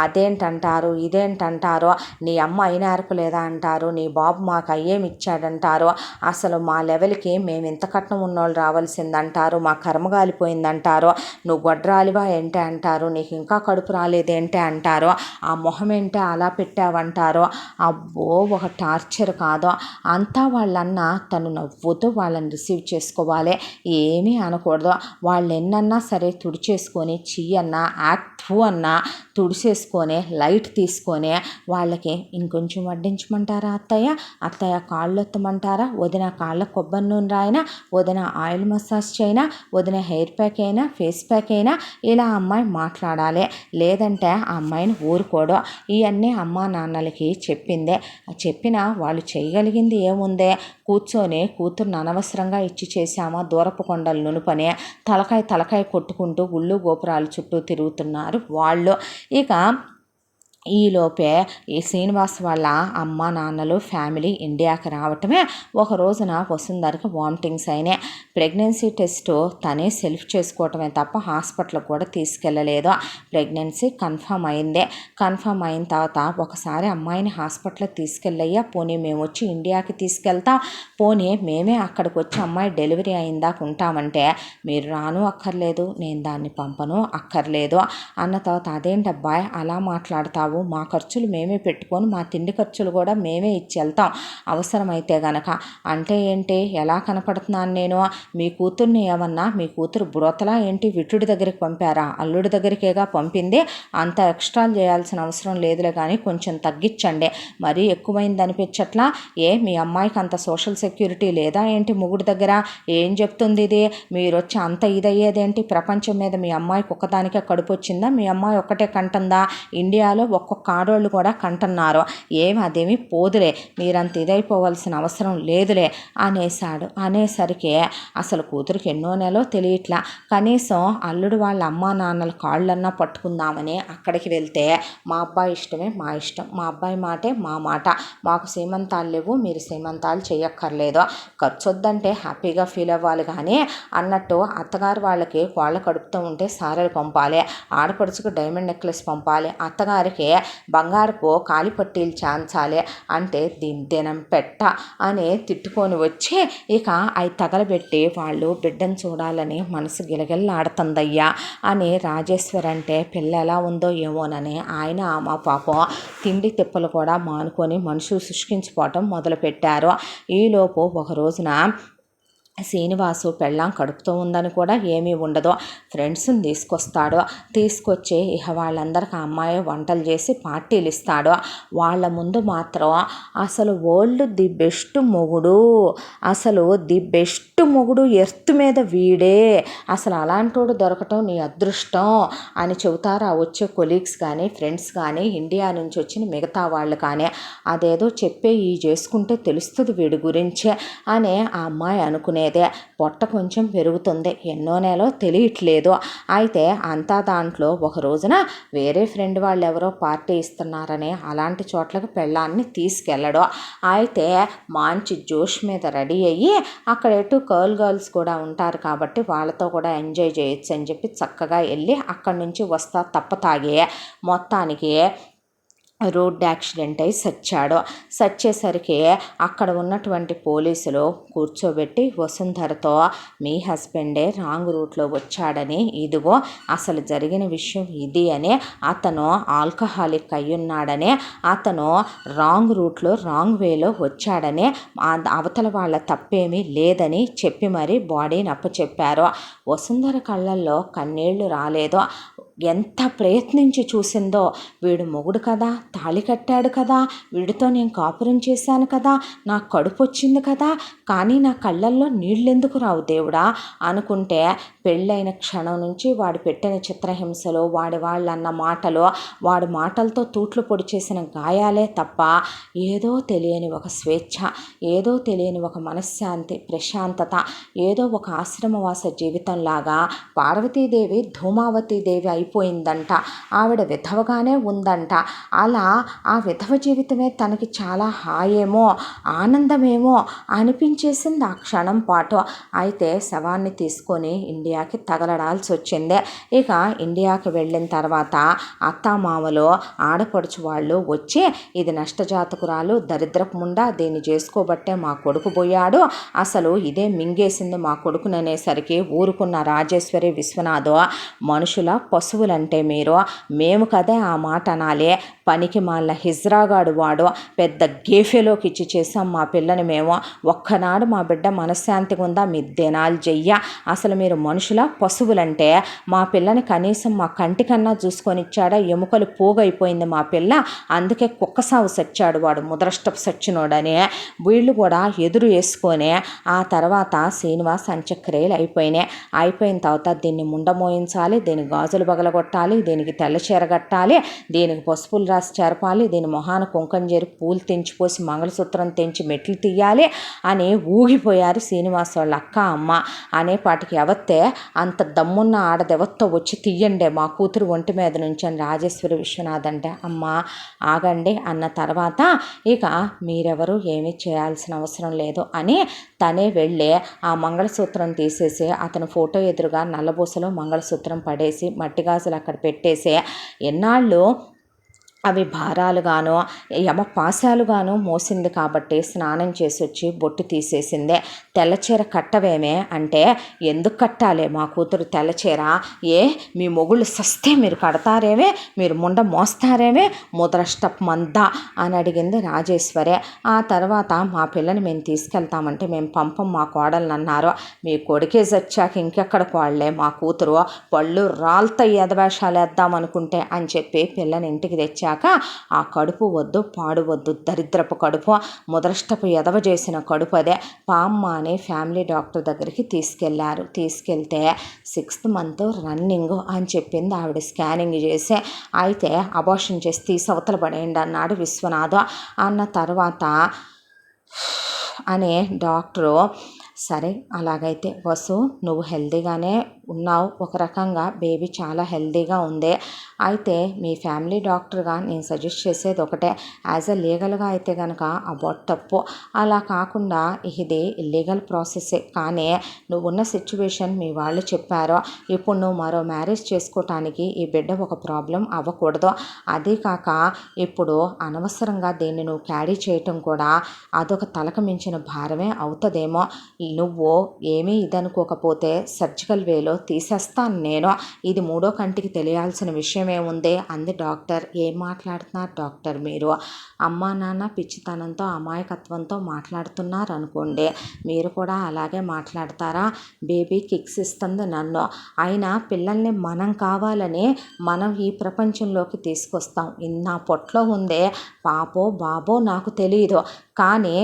అదేంటంటారు, ఇదేంటంటారు, నీ అమ్మ అయినారపలేదా అంటారు, నీ బాబు మాకు అయ్యేమి ఇచ్చాడంటారు, అసలు మా లెవెల్కి మేము ఇంత కట్నం ఉన్నోళ్ళు రావాల్సిందంటారు, మా కర్మగాలిపోయిందంటారు, నువ్వు గొడ్రాలివా ఏంటి అంటారు, నీకు ఇంకా కడుపు రాలేదేంటి అంటారు, ఆ మొహం ఏంటి అలా పెట్టావంటారు. అబ్బో ఒక టార్చర్ కాదు. అంతా వాళ్ళన్న తను నవ్వుతూ వాళ్ళని రిసీవ్ చేసుకోవాలి, ఏమీ అనకూడదు. వాళ్ళు ఎన్నన్నా సరే తుడిచేసుకొని చెయ్యన్నా యాక్టివ్ అన్నా తుడిచేసుకొని లైట్ తీసుకొని వాళ్ళకి ఇంకొంచెం వడ్డించమంటారా అత్తయ్య, అత్తయ్య కాళ్ళు ఎత్తమంటారా, వదిన కాళ్ళ కొబ్బరి నూనె రాయినా, వదిన ఆయిల్ మసాజ్ చేయనా, వదిన హెయిర్ ప్యాక్ అయినా, ఫేస్ ప్యాక్ అయినా, ఇలా అమ్మాయి మాట్లాడాలి. లేదంటే ఆ అమ్మాయిని ఊరుకోడు. ఇవన్నీ అమ్మా నాన్నలకి చెప్పిందే. చెప్పినా వాళ్ళు చేయగలిగింది ఏముందే, కూర్చొని కూతుర్ని అనవసరంగా ఇచ్చి చేశామా దూరపు కొండలు నునుపనే తలకాయ కొట్టుకుంటూ గుళ్ళు గోపురాలు చుట్టూ తిరుగుతున్నారు వాళ్ళు. ఇక ఈలోపే ఈ శ్రీనివాస్ వాళ్ళ అమ్మ నాన్నలు ఫ్యామిలీ ఇండియాకి రావటమే ఒక రోజున వసుంధరకి వామిటింగ్స్ అయినాయి. ప్రెగ్నెన్సీ టెస్ట్ తనే సెల్ఫ్ చేసుకోవటమే తప్ప హాస్పిటల్కి కూడా తీసుకెళ్ళలేదు. ప్రెగ్నెన్సీ కన్ఫర్మ్ అయిందే. కన్ఫర్మ్ అయిన తర్వాత ఒకసారి అమ్మాయిని హాస్పిటల్కి తీసుకెళ్ళయ్యా, పోనీ మేము వచ్చి ఇండియాకి తీసుకెళ్తాం, పోనీ మేమే అక్కడికి వచ్చి అమ్మాయి డెలివరీ అయిందాక ఉంటామంటే మీరు రాను అక్కర్లేదు, నేను దాన్ని పంపను అక్కర్లేదు అన్న తర్వాత అదేంటి అబ్బాయి అలా మాట్లాడతావు, మా ఖర్చులు మేమే పెట్టుకొని మా తిండి ఖర్చులు కూడా మేమే ఇచ్చి వెళ్తాం అవసరమైతే గనక అంటే ఏంటి, ఎలా కనపడుతున్నాను నేను, మీ కూతుర్ని ఏమన్నా మీ కూతురు బుడతలా ఏంటి, విటుడి దగ్గరికి పంపారా, అల్లుడి దగ్గరికేగా పంపింది, అంత ఎక్స్ట్రాలు చేయాల్సిన అవసరం లేదులే కానీ కొంచెం తగ్గించండి, మరీ ఎక్కువైంది అనిపించట్లా, మీ అమ్మాయికి అంత సోషల్ సెక్యూరిటీ లేదా ఏంటి మొగుడి దగ్గర, ఏం చెప్తుంది ఇది, మీరు వచ్చి అంత ఇదయ్యేదేంటి, ప్రపంచం మీద మీ అమ్మాయికి ఒక్కదానికే కడుపు వచ్చిందా, మీ అమ్మాయి ఒక్కటే కంటుందా, ఇండియాలో ఒక్కొక్క ఆడోళ్ళు కూడా కంటున్నారు, అదేమి పోదులే, మీరంత ఇదైపోవాల్సిన అవసరం లేదులే అనేసాడు. అనేసరికి అసలు కూతురికి ఎన్నో నెలలో తెలియట్లా, కనీసం అల్లుడు వాళ్ళ అమ్మా నాన్నల కాళ్ళన్నా పట్టుకుందామని అక్కడికి వెళ్తే మా అబ్బాయి ఇష్టమే మా ఇష్టం, మా అబ్బాయి మాటే మా మాట, మాకు సీమంతాలు లేవు, మీరు సీమంతాలు చేయక్కర్లేదు, ఖర్చు వద్దంటే హ్యాపీగా ఫీల్ అవ్వాలి కానీ అన్నట్టు అత్తగారు వాళ్ళకి కోళ్ళ కడుపుతూ ఉంటే సారెలు పంపాలి, ఆడపడుచుకు డైమండ్ నెక్లెస్ పంపాలి, అత్తగారికి బంగారపు కాలిపట్టీలు చాంచాలి అంటే దినం పెట్ట అని తిట్టుకొని వచ్చి ఇక అవి తగలబెట్టి వాళ్ళు బిడ్డను చూడాలని మనసు గిలగిల్లాడుతుందయ్యా అని రాజేశ్వర్ అంటే పిల్ల ఎలా ఉందో ఏమోనని ఆయన మా పాపం తిండి తిప్పలు కూడా మానుకొని మనుషులు శుష్కించిపోవటం మొదలుపెట్టారు. ఈలోపు ఒక రోజున శ్రీనివాసు పెళ్ళాం కడుపుతూ ఉందని కూడా ఏమీ ఉండదు, ఫ్రెండ్స్ని తీసుకొచ్చి ఇక వాళ్ళందరికీ అమ్మాయి వంటలు చేసి పార్టీలు ఇస్తాడు. వాళ్ళ ముందు మాత్రం అసలు ది బెస్ట్ మొగుడు ఎర్త్ మీద వీడే, అసలు అలాంటోడు దొరకటం నీ అదృష్టం అని చెబుతారు ఆ వచ్చే కొలీగ్స్ కానీ ఫ్రెండ్స్ కానీ ఇండియా నుంచి వచ్చిన మిగతా వాళ్ళు కానీ, అదేదో చెప్పే చేసుకుంటే తెలుస్తుంది వీడి గురించే అనే ఆ అమ్మాయి అనుకునే పొట్ట కొంచెం పెరుగుతుంది, ఎన్నో నెలలో తెలియట్లేదు. అయితే అంతా దాంట్లో ఒక రోజున వేరే ఫ్రెండ్ వాళ్ళు ఎవరో పార్టీ ఇస్తున్నారని అలాంటి చోట్లకి పెళ్ళాన్ని తీసుకెళ్ళడం. అయితే మంచి జోష్ మీద రెడీ అయ్యి అక్కడ ఎటు గర్ల్స్ కూడా ఉంటారు కాబట్టి వాళ్ళతో కూడా ఎంజాయ్ చేయొచ్చు అని చెప్పి చక్కగా వెళ్ళి అక్కడి నుంచి వస్తా తప్ప తాగే మొత్తానికి రోడ్ యాక్సిడెంట్ అయి చచ్చాడు. చచ్చేసరికి అక్కడ ఉన్నటువంటి పోలీసులు కూర్చోబెట్టి వసుంధరతో మీ హస్బెండే రాంగ్ రూట్లో వచ్చాడని, ఇదిగో అసలు జరిగిన విషయం ఇది అని, అతను ఆల్కహాలిక్ అయ్యున్నాడని, అతను రాంగ్ రూట్లో రాంగ్ వేలో వచ్చాడని, అవతల వాళ్ళ తప్పేమీ లేదని చెప్పి మరీ బాడీని అప్పచెప్పారు. వసుంధర కళ్ళల్లో కన్నీళ్లు రాలేదు. ఎంత ప్రయత్నించి చూసిందో, వీడు మొగుడు కదా, తాళి కట్టాడు కదా, వీడితో నేను కాపురం చేశాను కదా, నా కడుపు వచ్చింది కదా, కానీ నా కళ్ళల్లో నీళ్ళెందుకు రావు దేవుడా అనుకుంటే, పెళ్ళైన క్షణం నుంచి వాడు పెట్టిన చిత్రహింసలు, వాడి వాళ్ళన్న మాటలు, వాడి మాటలతో తూట్లు పొడి చేసిన గాయాలే తప్ప ఏదో తెలియని ఒక స్వేచ్ఛ, ఏదో తెలియని ఒక మనశ్శాంతి, ప్రశాంతత, ఏదో ఒక ఆశ్రమవాస జీవితంలాగా పార్వతీదేవి ధూమావతీదేవి అయిపోయిందంట. ఆవిడ విధవగానే ఉందంట. అలా ఆ విధవ జీవితమే తనకి చాలా హాయేమో, ఆనందమేమో అనిపించేసింది ఆ క్షణం పాటు. అయితే శవాన్ని తీసుకొని ఇండియాకి తగలడాల్సి వచ్చింది. ఇక ఇండియాకి వెళ్ళిన తర్వాత అత్తామామలు, ఆడపడుచు వాళ్ళు వచ్చి, ఇది నష్టజాతకురాలు, దరిద్రపు ముండా, దీన్ని చేసుకోబట్టే మా కొడుకు పోయాడు, అసలు ఇదే మింగేసింది మా కొడుకుననేసరికి ఊరుకున్న రాజేశ్వరి, విశ్వనాథ్, మనుషుల పశువులంటే మీరు, మేము కదే ఆ మాట అనాలి, పనికి మాలిన హిజ్రాగాడు వాడు, పెద్ద గేఫెలోకి ఇచ్చి చేసాం మా పిల్లని మేము, ఒక్కనాడు మా బిడ్డ మనశ్శాంతిగా ఉందా, మీ దినాలు చెయ్య, అసలు మీరు మనుషుల పశువులంటే, మా పిల్లని కనీసం మా కంటికన్నా చూసుకొని ఇచ్చాడా, ఎముకలు పోగైపోయింది మా పిల్ల, అందుకే కుక్క సాగు సచ్చాడు వాడు, ముదరష్టపు సచ్చినోడని వీళ్ళు కూడా ఎదురు వేసుకొని, ఆ తర్వాత శ్రీనివాస్ అంత్యక్రియలు అయిపోయిన తర్వాత దీన్ని ముండమోయించాలి, దీనికి గాజులు పగలగొట్టాలి, దీనికి తెల్ల చీర కట్టాలి, దీనికి పసుపులు రాసి చేరపాలి, దీని మొహాన కుంకం చేరి పూలు తెంచిపోసి మంగళసూత్రం తెంచి మెట్లు తీయాలి అని ఊగిపోయారు శ్రీనివాస్ వాళ్ళ అక్క అమ్మ. అనేపాటికి ఎవత్తే అంత దమ్మున్న ఆడదెవత్తో వచ్చి తీయండి మా కూతురు ఒంటి మీద నుంచి అని రాజేశ్వరి, విశ్వనాథ్ అంటే, అమ్మ ఆగండి అన్న తర్వాత, ఇక మీరెవరు ఏమీ చేయాల్సిన అవసరం లేదు అని తనే వెళ్ళి ఆ మంగళసూత్రం తీసేసి అతను ఫోటో ఎదురుగా నల్లబూసలో మంగళసూత్రం పడేసి మట్టి గాజులు అక్కడ పెట్టేసి, ఎన్నాళ్ళు అవి భారాలుగాను యమపాశాలుగాను మోసింది కాబట్టి స్నానం చేసి వచ్చి బొట్టు తీసేసిందే. తెల్లచీర కట్టవేమే అంటే, ఎందుకు కట్టాలి మా కూతురు తెల్లచీర, ఏ మీ మొగుళ్ళు సస్తే మీరు కడతారేమే, మీరు ముండ మోస్తారేమే, ముదరష్టప్ మంద అని అడిగింది రాజేశ్వరే. ఆ తర్వాత మా పిల్లని మేము తీసుకెళ్తామంటే మేము పంపం మా కోడలను అన్నారు. మీ కొడుకే చచ్చాక ఇంకెక్కడ కోడలే మా కూతురు, పళ్ళు రాల్త ఎదవేషాలు వేద్దామనుకుంటే అని చెప్పి పిల్లని ఇంటికి తెచ్చాక, ఆ కడుపు వద్దు, పాడు వద్దు, దరిద్రపు కడుపు, ముదరష్టపు ఎదవ చేసిన కడుపు అదే, పామ్మ అని ఫ్యామిలీ డాక్టర్ దగ్గరికి తీసుకెళ్తే 6th month రన్నింగ్ అని చెప్పింది ఆవిడ స్కానింగ్ చేసి. అయితే అబార్షన్ చేసి తీసవతల పడేయండి అన్నాడు విశ్వనాథ్. అన్న తర్వాత అనే డాక్టరు, సరే అలాగైతే వసు నువ్వు హెల్తీగానే ఉన్నావు, ఒక రకంగా బేబీ చాలా హెల్తీగా ఉంది, అయితే మీ ఫ్యామిలీ డాక్టర్గా నేను సజెస్ట్ చేసేది ఒకటే, యాజ్ ఎ లీగల్గా అయితే కనుక అబార్ట్ తప్పు, అలా కాకుండా ఇది ఇల్లీగల్ ప్రాసెస్సే, కానీ నువ్వున్న సిచ్యువేషన్ మీ వాళ్ళు చెప్పారో, ఇప్పుడు నువ్వు మరో మ్యారేజ్ చేసుకోవటానికి ఈ బిడ్డ ఒక ప్రాబ్లం అవ్వకూడదు, అదే కాక ఇప్పుడు అనవసరంగా దీన్ని నువ్వు క్యారీ చేయటం కూడా అదొక తలకు మించిన భారమే అవుతుందేమో, నువ్వు ఏమీ ఇదనుకోకపోతే సర్జికల్ వేలో తీసేస్తాను నేను, ఇది 3వ కంటికి తెలియాల్సిన విషయం ఏముంది అంది డాక్టర్. ఏం మాట్లాడుతున్నారు డాక్టర్ మీరు, అమ్మా నాన్న పిచ్చితనంతో అమాయకత్వంతో మాట్లాడుతున్నారు అనుకోండి, మీరు కూడా అలాగే మాట్లాడతారా, బేబీ కిక్స్ ఇస్తుంది నన్ను, అయినా పిల్లల్ని మనం కావాలని మనం ఈ ప్రపంచంలోకి తీసుకొస్తాం, నా పొట్లో ఉందే పాపో బాబో నాకు తెలియదు, కానీ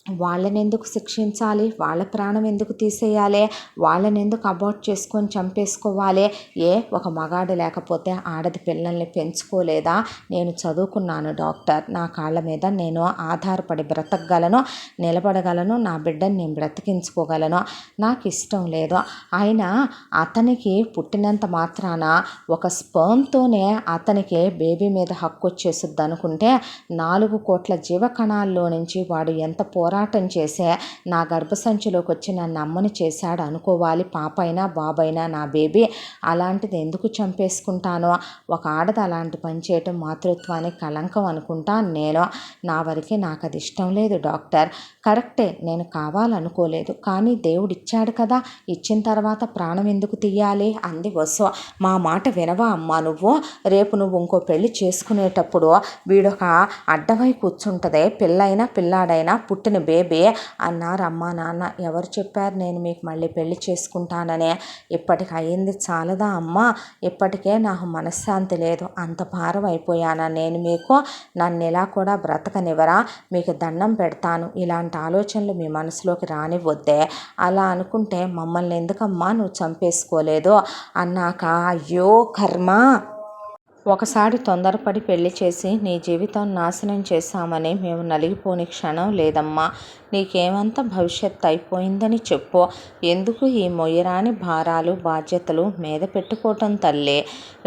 వాళ్ళని ఎందుకు శిక్షించాలి, వాళ్ళ ప్రాణం ఎందుకు తీసేయాలి, వాళ్ళని ఎందుకు అబార్ట్ చేసుకొని చంపేసుకోవాలి, ఒక మగాడు లేకపోతే ఆడది పిల్లల్ని పెంచుకోలేదా, నేను చదువుకున్నాను డాక్టర్, నా కాళ్ళ మీద నేను ఆధారపడి బ్రతకగలను, నిలబడగలను, నా బిడ్డని నేను బ్రతికించుకోగలను, నాకు ఇష్టం లేదు, అయినా అతనికి పుట్టినంత మాత్రాన ఒక స్పర్మ్తోనే అతనికి బేబీ మీద హక్కు వచ్చేస్తుంది అనుకుంటే 4 కోట్ల జీవకణాల్లో నుంచి వాడు ఎంత పోరాటం చేసే నా గర్భసంచిలోకి వచ్చి నన్ను అమ్మని చేశాడు అనుకోవాలి. పాపైనా బాబైనా నా బేబీ. అలాంటిది ఎందుకు చంపేసుకుంటానో? ఒక ఆడది అలాంటి పని చేయటం మాతృత్వానికి కళంకం అనుకుంటాను నేను. నా వరకే నాకు అది ఇష్టం లేదు డాక్టర్. కరెక్టే, నేను కావాలనుకోలేదు, కానీ దేవుడు ఇచ్చాడు కదా, ఇచ్చిన తర్వాత ప్రాణం ఎందుకు తీయాలి అంది వసు. మా మాట వినవా అమ్మా నువ్వు? రేపు నువ్వు ఇంకో పెళ్లి చేసుకునేటప్పుడు వీడొక అడ్డమై కూర్చుంటదే, పిల్లైనా పిల్లాడైనా పుట్టిన బేబీ అన్నారు అమ్మా నాన్న. ఎవరు చెప్పారు నేను మీకు మళ్ళీ పెళ్లి చేసుకుంటాననే? ఇప్పటికి అయింది చాలదా అమ్మా? ఇప్పటికే నాకు మనశ్శాంతి లేదు, అంత భారం అయిపోయానా నేను మీకు? నన్ను ఇలా కూడా బ్రతకనివ్వరా? మీకు దండం పెడతాను, ఇలాంటి ఆలోచనలు మీ మనసులోకి రానివ్వద్దే. అలా అనుకుంటే మమ్మల్ని ఎందుకమ్మా నువ్వు చంపేసుకోలేదు అన్నాక, అయ్యో కర్మ, ఒకసారి తొందరపడి పెళ్లి చేసి నీ జీవితం నాశనం చేశామని మేము నలిగిపోని క్షణం లేదమ్మా. నీకేమంత భవిష్యత్తు అయిపోయిందని చెప్పు. ఎందుకు ఈ మొయ్యరాని భారాలు బాధ్యతలు మీద పెట్టుకోవటం తల్లి?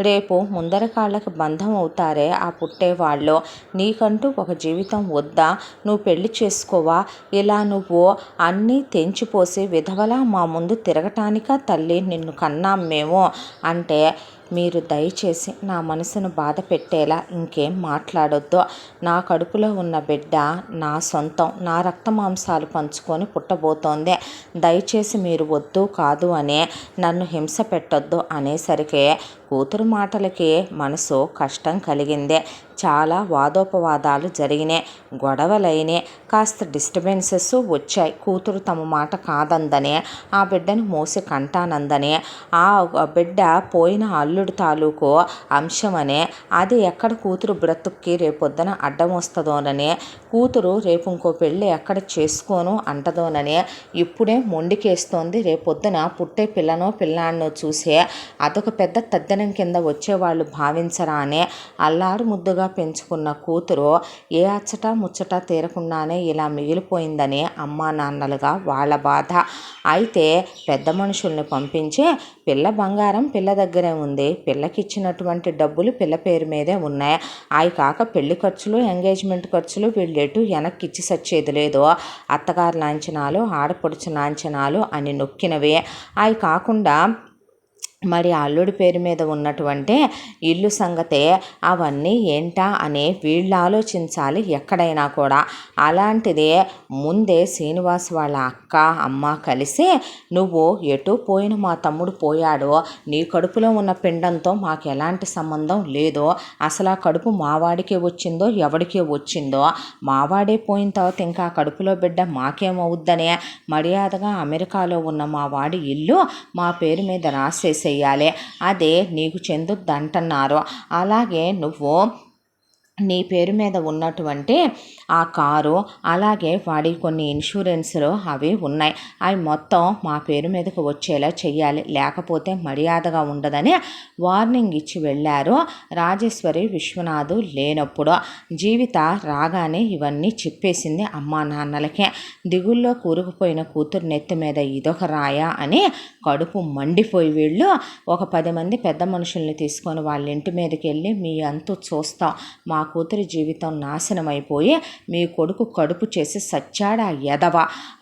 రేపు ముందర కాళ్ళకి బంధం అవుతారే ఆ పుట్టేవాళ్ళు. నీకంటూ ఒక జీవితం వద్దా? నువ్వు పెళ్లి చేసుకోవా? ఇలా నువ్వు అన్నీ తెంచిపోసి విధవలా మా ముందు తిరగటానికా తల్లి నిన్ను కన్నాం మేము అంటే, మీరు దయచేసి నా మనసును బాధ పెట్టేలా ఇంకేం మాట్లాడొద్దు. నా కడుపులో ఉన్న బిడ్డ నా సొంతం, నా రక్త మాంసాలు పంచుకొని పుట్టబోతోంది. దయచేసి మీరు వద్దు కాదు అనే నన్ను హింస పెట్టొద్దు అనేసరికి కూతురు మాటలకి మనసు కష్టం కలిగింది. చాలా వాదోపవాదాలు జరిగినాయి, గొడవలైనాయి, కాస్త డిస్టర్బెన్సెస్ వచ్చాయి. కూతురు తమ మాట కాదందని, ఆ బిడ్డను మోసి కంటానందని, ఆ బిడ్డ పోయిన అల్లుడు తాలూకు అంశమనే, అది ఎక్కడ కూతురు బ్రతుక్కి రేపొద్దున అడ్డం వస్తుందోనని, కూతురు రేపు ఇంకో పెళ్ళి ఎక్కడ చేసుకోను అంటదోనని ఇప్పుడే మొండికేస్తోంది. రేపొద్దున పుట్టే పిల్లనో పిల్లాడినో చూసే అదొక పెద్ద తద్దెనం కింద వచ్చేవాళ్ళు భావించరా అని అల్లారు ముద్దుగా పెంచుకున్న కూతురు ఏ అచ్చట ముచ్చట తీరకుండానే ఇలా మిగిలిపోయిందని అమ్మా నాన్నలుగా వాళ్ళ బాధ. అయితే పెద్ద మనుషుల్ని పంపించి పిల్ల బంగారం పిల్ల దగ్గరే ఉంది, పిల్లకిచ్చినటువంటి డబ్బులు పిల్ల పేరు మీదే ఉన్నాయి, అవి కాక పెళ్లి ఖర్చులు ఎంగేజ్మెంట్ ఖర్చులు వీళ్ళు ఎటు వెనక్కి ఇచ్చి సచ్చేది లేదు, అత్తగారు లాంఛనాలు ఆడపడుచు లాంఛనాలు అని నొక్కినవే. అవి కాకుండా మరి అల్లుడి పేరు మీద ఉన్నటువంటి ఇల్లు సంగతే, అవన్నీ ఏంటా అని వీళ్ళు ఆలోచించాలి ఎక్కడైనా కూడా. అలాంటిదే ముందే శ్రీనివాస్ వాళ్ళ అక్క అమ్మ కలిసి, నువ్వు ఎటు పోయిన మా తమ్ముడు పోయాడో, నీ కడుపులో ఉన్న పిండంతో మాకు ఎలాంటి సంబంధం లేదో, అసలు ఆ కడుపు మావాడికే వచ్చిందో ఎవడికే వచ్చిందో, మావాడే పోయిన తర్వాత ఇంకా కడుపులో బిడ్డ మాకేమవుద్దనే మర్యాదగా అమెరికాలో ఉన్న మా వాడి ఇల్లు మా పేరు మీద రాసేసేయాలి, అదే నీకు చెందుద్దంటున్నారు. అలాగే నువ్వు నీ పేరు మీద ఉన్నటువంటి ఆ కారు, అలాగే వాడి కొన్ని ఇన్సూరెన్స్లు అవి ఉన్నాయి, అవి మొత్తం మా పేరు మీదకి వచ్చేలా చెయ్యాలి, లేకపోతే మర్యాదగా ఉండదని వార్నింగ్ ఇచ్చి వెళ్ళారు రాజేశ్వరి విశ్వనాథు లేనప్పుడు. జీవిత రాగానే ఇవన్నీ చెప్పేసింది అమ్మా నాన్నలకే. దిగుల్లో కూరుకుపోయిన కూతురు నెత్తి మీద ఇదొక రాయా అని కడుపు మండిపోయి వీళ్ళు ఒక 10 మంది పెద్ద మనుషుల్ని తీసుకొని వాళ్ళ ఇంటి మీదకి వెళ్ళి, మీ అంతు చూస్తాం, మా కూతురి జీవితం నాశనం అయిపోయి మీ కొడుకు కడుపు చేసి సచ్చాడు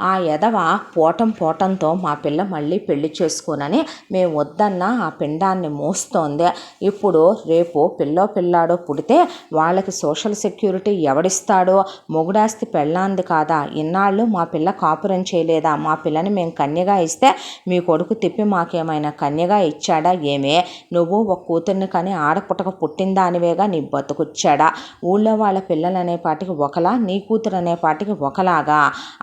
ఆ ఎదవ పోటంతో మా పిల్ల మళ్ళీ పెళ్లి చేసుకోనని మేము వద్దన్నా ఆ పిండాన్ని మోస్తోంది. ఇప్పుడు రేపు పిల్లాడో పుడితే వాళ్ళకి సోషల్ సెక్యూరిటీ ఎవడిస్తాడో? మొగుడాస్తి పెళ్ళాంది కాదా? ఇన్నాళ్ళు మా పిల్ల కాపురం చేయలేదా? మా పిల్లని మేము కన్యగా ఇస్తే మీ కొడుకు తిప్పి మాకేమైనా కన్యగా ఇచ్చాడా ఏమే? నువ్వు ఒక కూతుర్ని కానీ ఆడపుట్టక పుట్టిందానివేగా, నీ బతుకొచ్చాడా? ఊళ్ళో వాళ్ళ పిల్లలు అనేపాటికి ఒకలా, నీ కూతురు అనేపాటికి ఒకలాగా.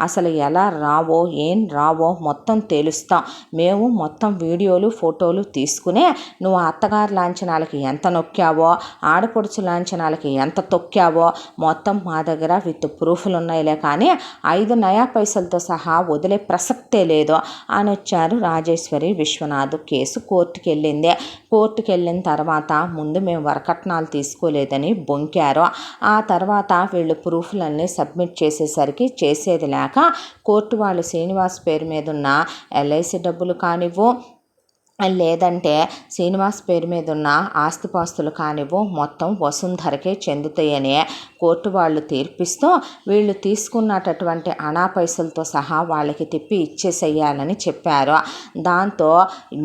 అసలు ఎలా రావో ఏం రావో మొత్తం తేలుస్తాం మేము. మొత్తం వీడియోలు ఫోటోలు తీసుకునే నువ్వు అత్తగారి లాంఛనాలకి ఎంత నొక్కావో, ఆడపడుచు లాంఛనాలకి ఎంత తొక్కావో మొత్తం మా దగ్గర విత్ ప్రూఫ్లు ఉన్నాయిలే, కానీ 5 నయా పైసలతో సహా వదిలే ప్రసక్తే లేదు అని వచ్చారు రాజేశ్వరి విశ్వనాథ్. కేసు కోర్టుకి వెళ్ళింది. కోర్టుకి వెళ్ళిన తర్వాత ముందు మేము వరకట్నాలు తీసుకోలేదని బొంకారు. ఆ తర్వాత వీళ్ళు ప్రూఫ్లన్నీ సబ్మిట్ చేసేసరికి చేసేది లేక కోర్టు వాళ్ళు శ్రీనివాస్ పేరు మీద ఉన్న LIC డబ్బులు కానివ్వు, లేదంటే శ్రీనివాస్ పేరు మీద ఉన్న ఆస్తిపాస్తులు కానివ్వు మొత్తం వసుంధరకే చెందుతాయని కోర్టు వాళ్ళు తీర్పిస్తూ వీళ్ళు తీసుకున్నటువంటి అనా పైసలతో సహా వాళ్ళకి తిప్పి ఇచ్చేసేయాలని చెప్పారు. దాంతో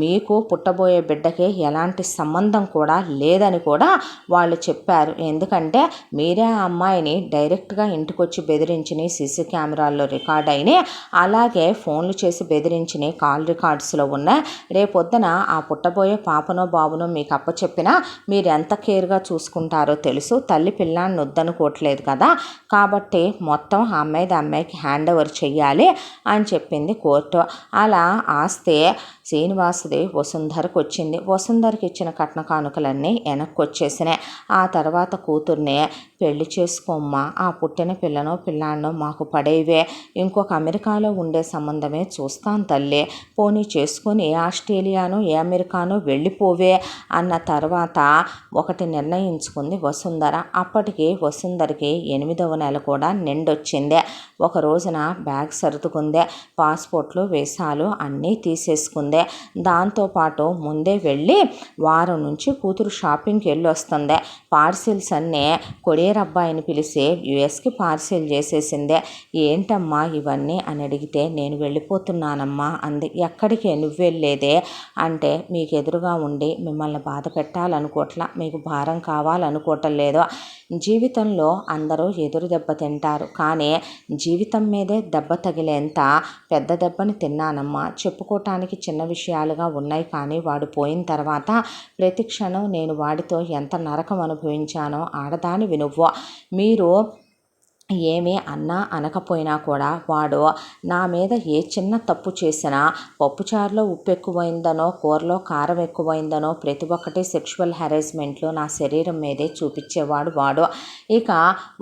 మీకు పుట్టబోయే బిడ్డకి ఎలాంటి సంబంధం కూడా లేదని కూడా వాళ్ళు చెప్పారు. ఎందుకంటే మీరే ఆ అమ్మాయిని డైరెక్ట్గా ఇంటికొచ్చి బెదిరించినాయి సీసీ కెమెరాల్లో రికార్డ్ అయినాయి, అలాగే ఫోన్లు చేసి బెదిరించినాయి కాల్ రికార్డ్స్లో ఉన్నాయి. రేపొద్దున ఆ పుట్టబోయే పాపనో బాబునో మీకు అప్పచెప్పినా మీరు ఎంత కేర్గా చూసుకుంటారో తెలుసు. తల్లి పిల్లాన్ని వద్దనుకోవట్లేదు కదా, కాబట్టి మొత్తం ఆ అమ్మాయికి హ్యాండ్ ఓవర్ చెయ్యాలి అని చెప్పింది కోర్టు. అలా ఆస్తి శ్రీనివాసుది వసుంధరకు వచ్చింది. వసుంధరకి ఇచ్చిన కట్న కానుకలన్నీ వెనక్కి వచ్చేసినాయి. ఆ తర్వాత కూతుర్ని పెళ్లి చేసుకోమ్మా, ఆ పుట్టిన పిల్లనో పిల్లాన్నో మాకు పడేవే, ఇంకొక అమెరికాలో ఉండే సంబంధమే చూస్తాను తల్లి, పోనీ చేసుకొని ఆస్ట్రేలియానో ఏ అమెరికానో వెళ్ళిపోవే అన్న తర్వాత ఒకటి నిర్ణయించుకుంది వసుంధర. అప్పటికి వసుంధరకి 8వ నెల కూడా నిండొచ్చింది. ఒక రోజున బ్యాగ్ సర్దుకుందే, పాస్పోర్ట్లు వీసాలు అన్నీ తీసేసుకుంది. దాంతోపాటు ముందే వెళ్ళి వారం నుంచి కూతురు షాపింగ్కి వెళ్ళి వస్తుంది. పార్సిల్స్ అన్నీ కొరియర్ అబ్బాయిని పిలిచి యుఎస్కి పార్సిల్ చేసేసిందే. ఏంటమ్మా ఇవన్నీ అని అడిగితే నేను వెళ్ళిపోతున్నానమ్మా అంది. ఎక్కడికి నువ్వు వెళ్ళేదే అంటే మీకు ఎదురుగా ఉండి మిమ్మల్ని బాధ పెట్టాలనుకోవట్లా, మీకు భారం కావాలనుకోవటం లేదు. జీవితంలో అందరూ ఎదురు దెబ్బ తింటారు, కానీ జీవితం మీదే దెబ్బ తగిలేంత పెద్ద దెబ్బని తిన్నానమ్మా. చెప్పుకోవటానికి చిన్న విషయాలుగా ఉన్నాయి, కానీ వాడు పోయిన తర్వాత ప్రతి క్షణం నేను వాడితో ఎంత నరకం అనుభవించానో ఆడదానివి నువ్వు. మీరు ఏమీ అన్నా అనకపోయినా కూడా వాడు నా మీద ఏ చిన్న తప్పు చేసినా పప్పుచారులో ఉప్పు ఎక్కువైందనో కూరలో కారం ఎక్కువైందనో ప్రతి ఒక్కటి సెక్షువల్ హెరాస్మెంట్లో నా శరీరం మీదే చూపించేవాడు వాడు. ఇక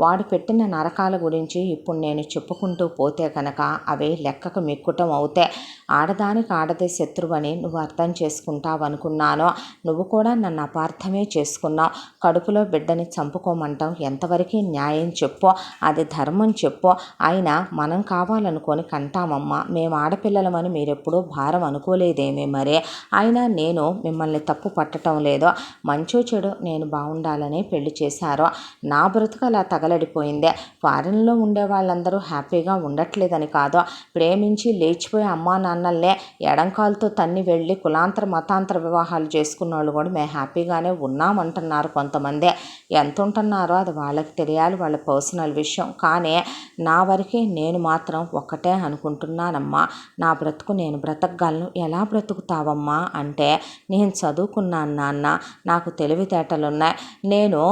వాడు పెట్టిన నరకాల గురించి ఇప్పుడు నేను చెప్పుకుంటూ పోతే కనుక అవి లెక్కకు మిక్కుటం అవుతాయి. ఆడదానికి ఆడదే శత్రువని నువ్వు అర్థం చేసుకుంటావు అనుకున్నాను, నువ్వు కూడా నన్ను అపార్థమే చేసుకున్నావు. కడుపులో బిడ్డని చంపుకోమంటాం ఎంతవరకు న్యాయం చెప్పు, అది ధర్మం చెప్పు. అయినా మనం కావాలనుకొని కంటామమ్మా, మేము ఆడపిల్లలమని మీరెప్పుడూ భారం అనుకోలేదేమే మరే. అయినా నేను మిమ్మల్ని తప్పు పట్టడం లేదో, మంచో చెడు నేను బాగుండాలని పెళ్లి చేశారో. నా బ్రతుకు అలా తగలడిపోయిందే. ఫారెన్లో ఉండే వాళ్ళందరూ హ్యాపీగా ఉండట్లేదని కాదు, ప్రేమించి లేచిపోయి అమ్మా నాన్నల్నే ఎడంకాలతో తన్ని వెళ్ళి కులాంతర మతాంతర వివాహాలు చేసుకున్న వాళ్ళు కూడా మేము హ్యాపీగానే ఉన్నామంటున్నారు కొంతమంది. ఎంత ఉంటున్నారో అది వాళ్ళకి తెలియాలి, వాళ్ళ పర్సనల్ విషయం. కానీ నా వరకే నేను మాత్రం ఒక్కటే అనుకుంటున్నానమ్మా, నా బ్రతుకు నేను బ్రతకగలను. ఎలా బ్రతుకుతావమ్మా అంటే, నేను చదువుకున్నాను నాన్న, నాకు తెలివితేటలున్నాయి, నేను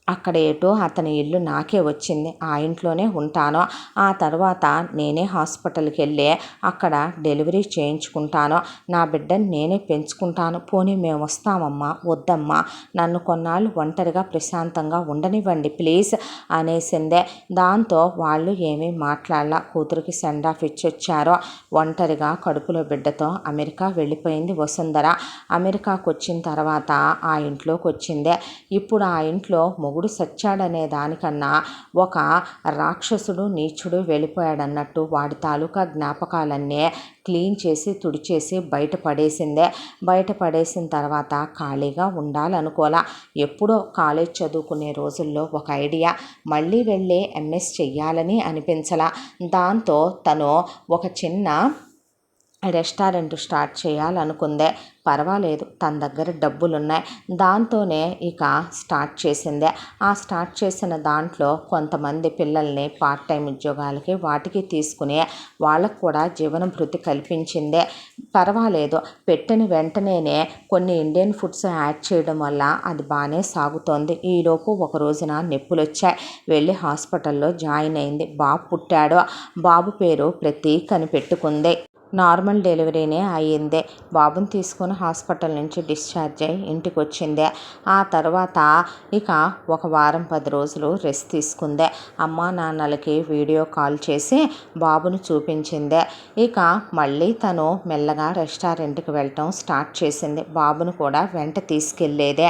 అక్కడ ఏటో అతని ఇల్లు నాకే వచ్చింది, ఆ ఇంట్లోనే ఉంటాను. ఆ తర్వాత నేనే హాస్పిటల్కి వెళ్ళి అక్కడ డెలివరీ చేయించుకుంటాను, నా బిడ్డని నేనే పెంచుకుంటాను. పోనీ మేము వస్తామమ్మా. వద్దమ్మా, నన్ను కొన్నాళ్ళు ఒంటరిగా ప్రశాంతంగా ఉండనివ్వండి ప్లీజ్ అనేసిందే. దాంతో వాళ్ళు ఏమీ మాట్లాడాల. కూతురికి సెండ్ ఆఫ్ ఇచ్చొచ్చారో. ఒంటరిగా కడుపులో బిడ్డతో అమెరికా వెళ్ళిపోయింది వసుంధర. అమెరికాకు వచ్చిన తర్వాత ఆ ఇంట్లోకి వచ్చిందే. ఇప్పుడు ఆ ఇంట్లో మొగుడు సచ్చాడనే దానికన్నా ఒక రాక్షసుడు నీచుడు వెళ్ళిపోయాడన్నట్టు వాడి తాలూకా జ్ఞాపకాలన్నీ క్లీన్ చేసి తుడిచేసి బయటపడేసిన తర్వాత ఖాళీగా ఉండాలనుకోలా. ఎప్పుడో కాలేజ్ చదువుకునే రోజుల్లో ఒక ఐడియా, మళ్ళీ వెళ్ళి ఎంఎస్ చెయ్యాలని అనిపించలా. దాంతో తను ఒక చిన్న రెస్టారెంట్ స్టార్ట్ చేయాలనుకుందే. పర్వాలేదు, తన దగ్గర డబ్బులున్నాయి, దాంతోనే ఇక స్టార్ట్ చేసిందే. ఆ స్టార్ట్ చేసిన దాంట్లో కొంతమంది పిల్లల్ని పార్ట్ టైం ఉద్యోగాలకి వాటికి తీసుకుని వాళ్ళకు కూడా జీవన భృతి కల్పించిందే. పర్వాలేదు, పెట్టిన వెంటనేనే కొన్ని ఇండియన్ ఫుడ్స్ యాడ్ చేయడం వల్ల అది బాగానే సాగుతోంది. ఈలోపు ఒక రోజున నొప్పులు వచ్చాయి, వెళ్ళి హాస్పిటల్లో జాయిన్ అయింది. బాబు పుట్టాడు. బాబు పేరు ప్రతీక్ అని పెట్టుకుంది. నార్మల్ డెలివరీనే అయ్యిందే. బాబుని తీసుకొని హాస్పిటల్ నుంచి డిశ్చార్జ్ అయ్యి ఇంటికి వచ్చిందే. ఆ తర్వాత ఇక ఒక వారం 10 రోజులు రెస్ట్ తీసుకుందే. అమ్మా నాన్నలకి వీడియో కాల్ చేసి బాబుని చూపించిందే. ఇక మళ్ళీ తను మెల్లగా రెస్టారెంట్కి వెళ్ళటం స్టార్ట్ చేసింది. బాబును కూడా వెంట తీసుకెళ్ళేదే.